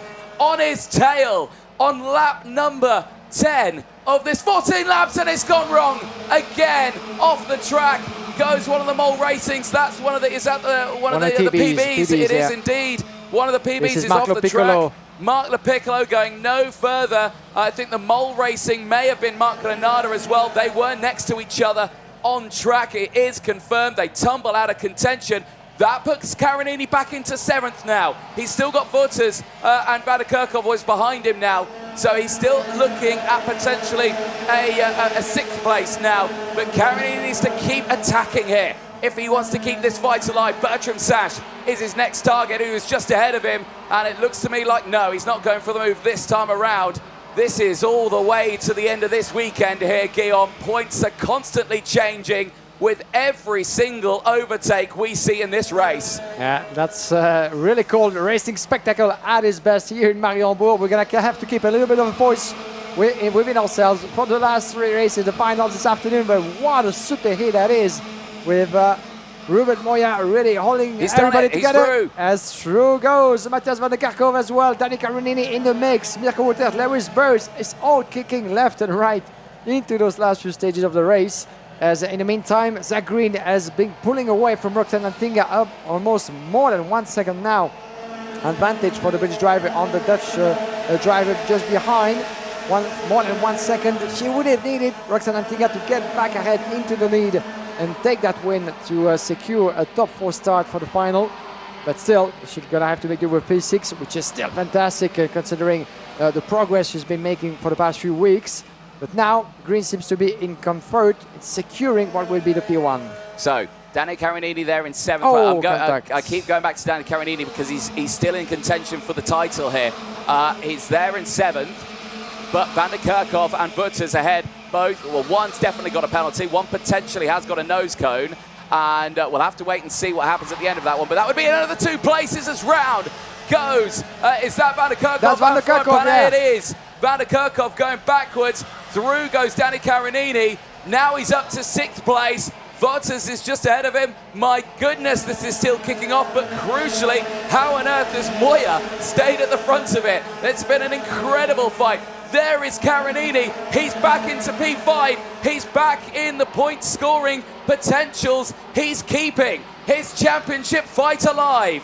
on his tail on lap number 10 of this 14 laps, and it's gone wrong again. Off the track goes one of the Mole Racings. That's one of the, is that the, one of the PBs? It is indeed. One of the PBs is off the track. Mark Lepiccolo going no further. I think the Mole Racing may have been Mark Granada as well. They were next to each other on track. It is confirmed. They tumble out of contention. That puts Carinini back into 7th now. He's still got Wouters and Van der Kerkhoff was behind him now. So he's still looking at potentially a 6th place now. But Carinini needs to keep attacking here if he wants to keep this fight alive. Bertram Sash is his next target, who is just ahead of him. And it looks to me like, no, he's not going for the move this time around. This is all the way to the end of this weekend here, Guillaume. Points are constantly changing with every single overtake we see in this race. Yeah, that's really cool. Racing spectacle at its best here in Mariembourg. We're going to have to keep a little bit of a voice within ourselves for the last 3 races, the finals this afternoon. But what a super hit that is, with Ruben Moya really holding everybody together. As through goes Matej Van der Kerkhoff as well. Danny Carinini in the mix. Mirko Wouters, Lewis Burst is all kicking left and right into those last few stages of the race. As in the meantime, Zach Green has been pulling away from Roxanne Lantinga up almost more than 1 second now. Advantage for the British driver on the Dutch driver just behind. More than 1 second. She would have needed Roxanne Lantinga to get back ahead into the lead and take that win to secure a top 4 start for the final. But still, she's gonna have to make it with P6, which is still fantastic considering the progress she's been making for the past few weeks. But now, Green seems to be in comfort. It's securing what will be the P1. So, Danny Carinini there in 7th. Oh, I keep going back to Danny Carinini because he's still in contention for the title here. He's there in 7th, but Van der Kerkhoff and Wouters ahead. Both, well, one's definitely got a penalty. One potentially has got a nose cone. And we'll have to wait and see what happens at the end of that one. But that would be another 2 places as round goes. Is that Van der Kerkhoff? That's Van der Kerkhoff, yeah. It is. Van der Kerkhoff going backwards. Through goes Danny Carinini. Now he's up to 6th place. Wouters is just ahead of him. My goodness, this is still kicking off. But crucially, how on earth has Moya stayed at the front of it? It's been an incredible fight. There is Carinini. He's back into P5. He's back in the point scoring potentials. He's keeping his championship fight alive.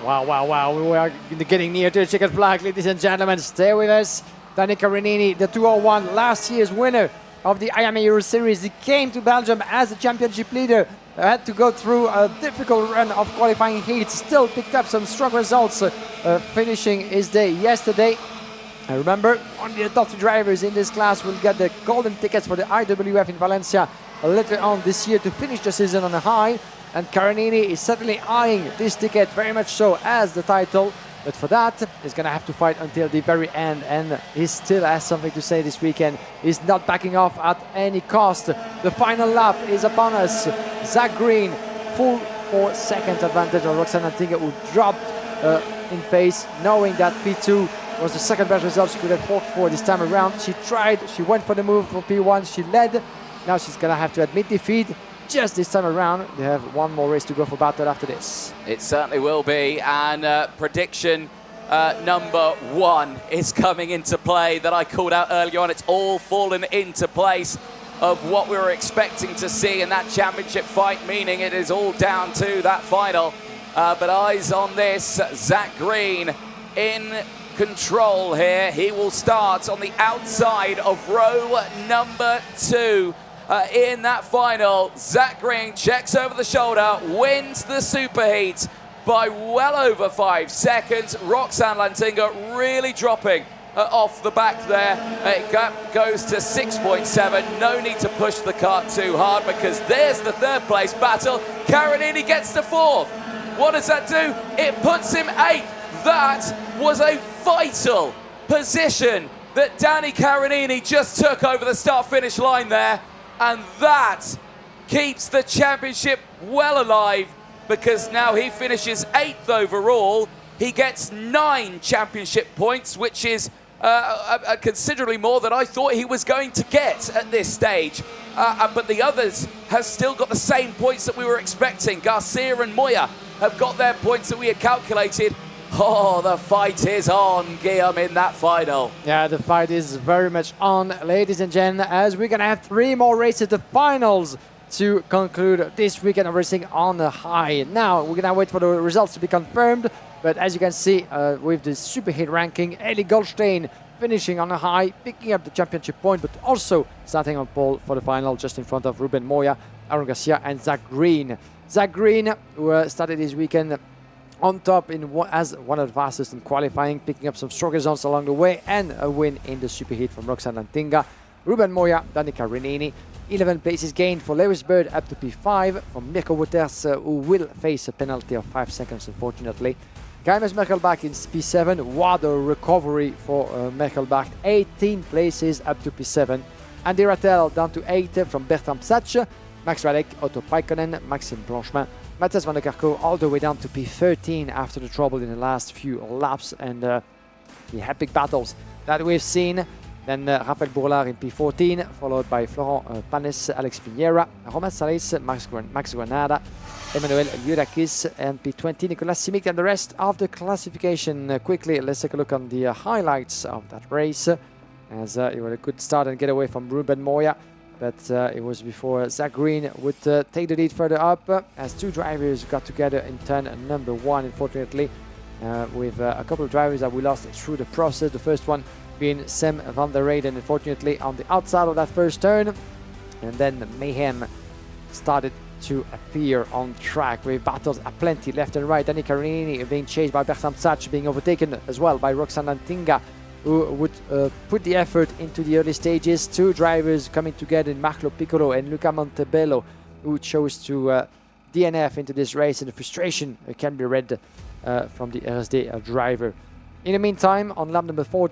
Wow, wow, wow. We are getting near to the checkered flag, ladies and gentlemen. Stay with us. Danny Carinini, the 201, last year's winner of the IAME Euro Series. He came to Belgium as a championship leader. Had to go through a difficult run of qualifying heats. Still picked up some strong results, finishing his day yesterday. I remember only the top 2 drivers in this class will get the golden tickets for the IWF in Valencia later on this year to finish the season on a high. And Carinini is certainly eyeing this ticket very much so as the title. But for that, he's going to have to fight until the very end. And he still has something to say this weekend. He's not backing off at any cost. The final lap is upon us. Zach Green, full 4 seconds advantage on Roxanne Antinga, who dropped in pace, knowing that P2 was the second best result she could have hoped for this time around. She tried, she went for the move for P1, she led. Now she's going to have to admit defeat. Just this time around, they have one more race to go for battle after this. It certainly will be, and prediction number 1 is coming into play that I called out earlier on. It's all fallen into place of what we were expecting to see in that championship fight, meaning it is all down to that final. But eyes on this, Zach Green in control here. He will start on the outside of row number 2. In that final, Zach Green checks over the shoulder, wins the Superheats by well over 5 seconds. Roxanne Lantinga really dropping off the back there. It goes to 6.7. No need to push the cart too hard because there's the 3rd place battle. Carinini gets to 4th. What does that do? It puts him 8th. That was a vital position that Danny Carinini just took over the start-finish line there. And that keeps the championship well alive because now he finishes 8th overall. He gets 9 championship points, which is considerably more than I thought he was going to get at this stage. But the others have still got the same points that we were expecting. Garcia and Moya have got their points that we had calculated. Oh, the fight is on, Guillaume, in that final. Yeah, the fight is very much on, ladies and gentlemen, as we're going to have 3 more races, the finals, to conclude this weekend of racing on a high. Now, we're going to wait for the results to be confirmed, but as you can see, with the Superheat ranking, Eli Goldstein finishing on a high, picking up the championship point, but also starting on pole for the final, just in front of Ruben Moya, Aaron Garcia, and Zach Green. Zach Green, who started his weekend on top as one of the fastest in qualifying, picking up some strong results along the way and a win in the Superheat from Roxanne Lantinga. Ruben Moya, Danny Carinini, 11 places gained for Lewis Bird up to P5 from Mirko Wouters, who will face a penalty of 5 seconds, unfortunately. Gaimes Merkelbach in P7, what a recovery for Merkelbach, 18 places up to P7. Andy Rattel down to 8 from Bertrand Psach, Max Radek, Otto Paikkonen, Maxime Blanchemin, Matthias van der Kerkhoff all the way down to P13 after the trouble in the last few laps and the epic battles that we've seen. Then Rafael Bourlard in P14, followed by Florent Panes, Alex Pinheira, Romain Salis, Max Granada, Emmanuel Yurakis, and P20, Nicolas Simic, and the rest of the classification. Quickly, let's take a look on the highlights of that race, as it was a good start and get away from Ruben Moya. But it was before Zach Green would take the lead further up as 2 drivers got together in turn number 1, unfortunately, with a couple of drivers that we lost through the process. The first one being Sam van der Reyden, unfortunately, on the outside of that first turn. And then mayhem started to appear on track with battles aplenty left and right. Danny Carinini being chased by Bertrand Psach, being overtaken as well by Roxanne Lantinga, who would put the effort into the early stages. 2 drivers coming together in Marco Piccolo and Luca Montebello, who chose to DNF into this race, and the frustration can be read from the RSD driver. In the meantime, on lap number 4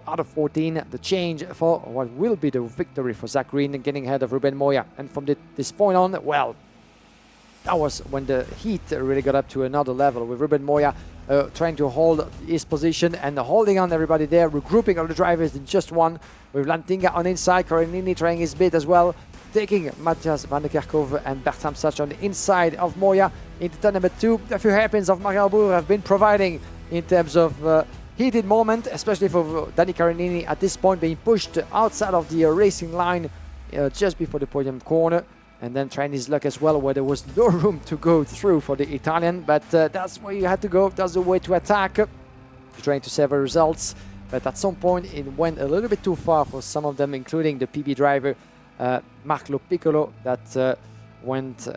out of 14, the change for what will be the victory for Zach Green, getting ahead of Ruben Moya. And from this point on, well, that was when the heat really got up to another level, with Ruben Moya trying to hold his position and holding on everybody there, regrouping all the drivers in just one, with Lantinga on inside, Carinini trying his bit as well, taking Matthias van der Kerkhoff and Bertrand Psach on the inside of Moya into turn number 2. A few hairpins of Mariembourg have been providing in terms of heated moment, especially for Danny Carinini at this point, being pushed outside of the racing line just before the podium corner, and then trying his luck as well where there was no room to go through for the Italian, but that's where you had to go. That's the way to attack, trying to save results. But at some point it went a little bit too far for some of them, including the PB driver Marco Piccolo, that went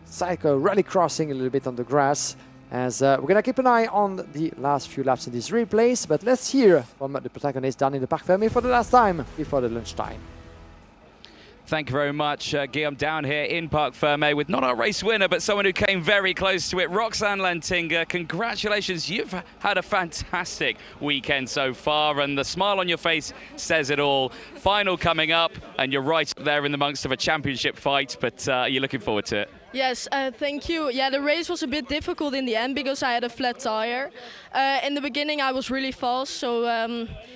cycle rally crossing a little bit on the grass. As we're going to keep an eye on the last few laps in this replays, but let's hear from the protagonist down in the Parc Fermé for the last time before the lunchtime. Thank you very much, Guillaume, down here in Parc Fermé with not our race winner, but someone who came very close to it, Roxane Lantinga. Congratulations, you've had a fantastic weekend so far, and the smile on your face says it all. Final coming up, and you're right up there in the amongst of a championship fight, but are you looking forward to it? Yes, thank you. Yeah, the race was a bit difficult in the end because I had a flat tire. In the beginning I was really fast, so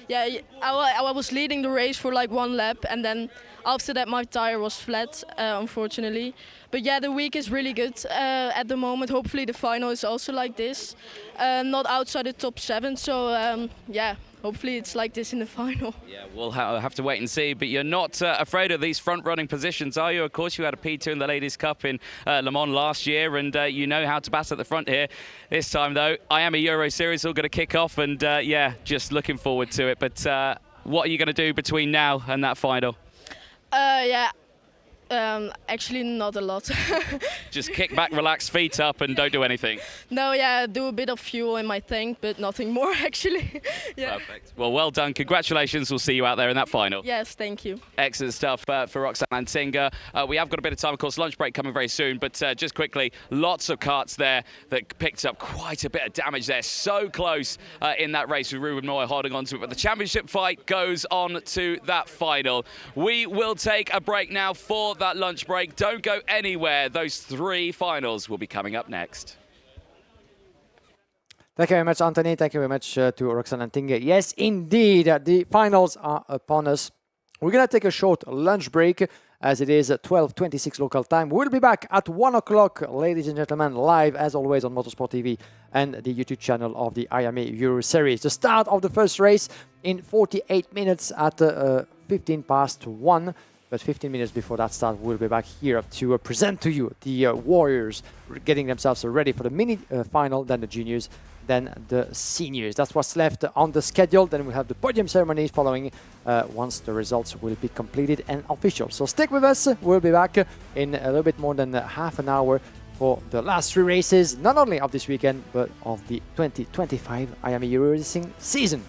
yeah, I was leading the race for like one lap, and then after that my tire was flat, unfortunately. But yeah, the week is really good at the moment. Hopefully the final is also like this, not outside the top 7, so yeah. Hopefully it's like this in the final. Yeah, we'll have to wait and see, but you're not afraid of these front-running positions, are you? Of course, you had a P2 in the Ladies' Cup in Le Mans last year, and you know how to bat at the front here. This time, though, IAME Euro Series all going to kick off, and yeah, just looking forward to it. But what are you going to do between now and that final? Yeah. Actually not a lot. Just kick back, relax, feet up, and don't do anything. No, yeah, do a bit of fuel in my tank, but nothing more actually. Yeah. Perfect. Well done. Congratulations. We'll see you out there in that final. Yes, thank you. Excellent stuff for Roxane Lantinga. We have got a bit of time, of course, lunch break coming very soon, but just quickly, lots of karts there that picked up quite a bit of damage there. So close in that race with Ruben Moy holding on to it, but the championship fight goes on to that final. We will take a break now for that lunch break. Don't go anywhere. Those 3 finals will be coming up next. Thank you very much, Anthony. Thank you very much to Roxane Lantinga. Yes, indeed, the finals are upon us. We're going to take a short lunch break as it is 12:26 local time. We'll be back at 1 o'clock, ladies and gentlemen, live as always on Motorsport TV and the YouTube channel of the IAME Euro Series. The start of the first race in 48 minutes at 15 past 1. But 15 minutes before that start, we'll be back here to present to you the Warriors getting themselves ready for the mini final, then the juniors, then the seniors. That's what's left on the schedule. Then we'll have the podium ceremonies following once the results will be completed and official. So stick with us. We'll be back in a little bit more than half an hour for the last 3 races, not only of this weekend, but of the 2025 IAME Euro Racing season.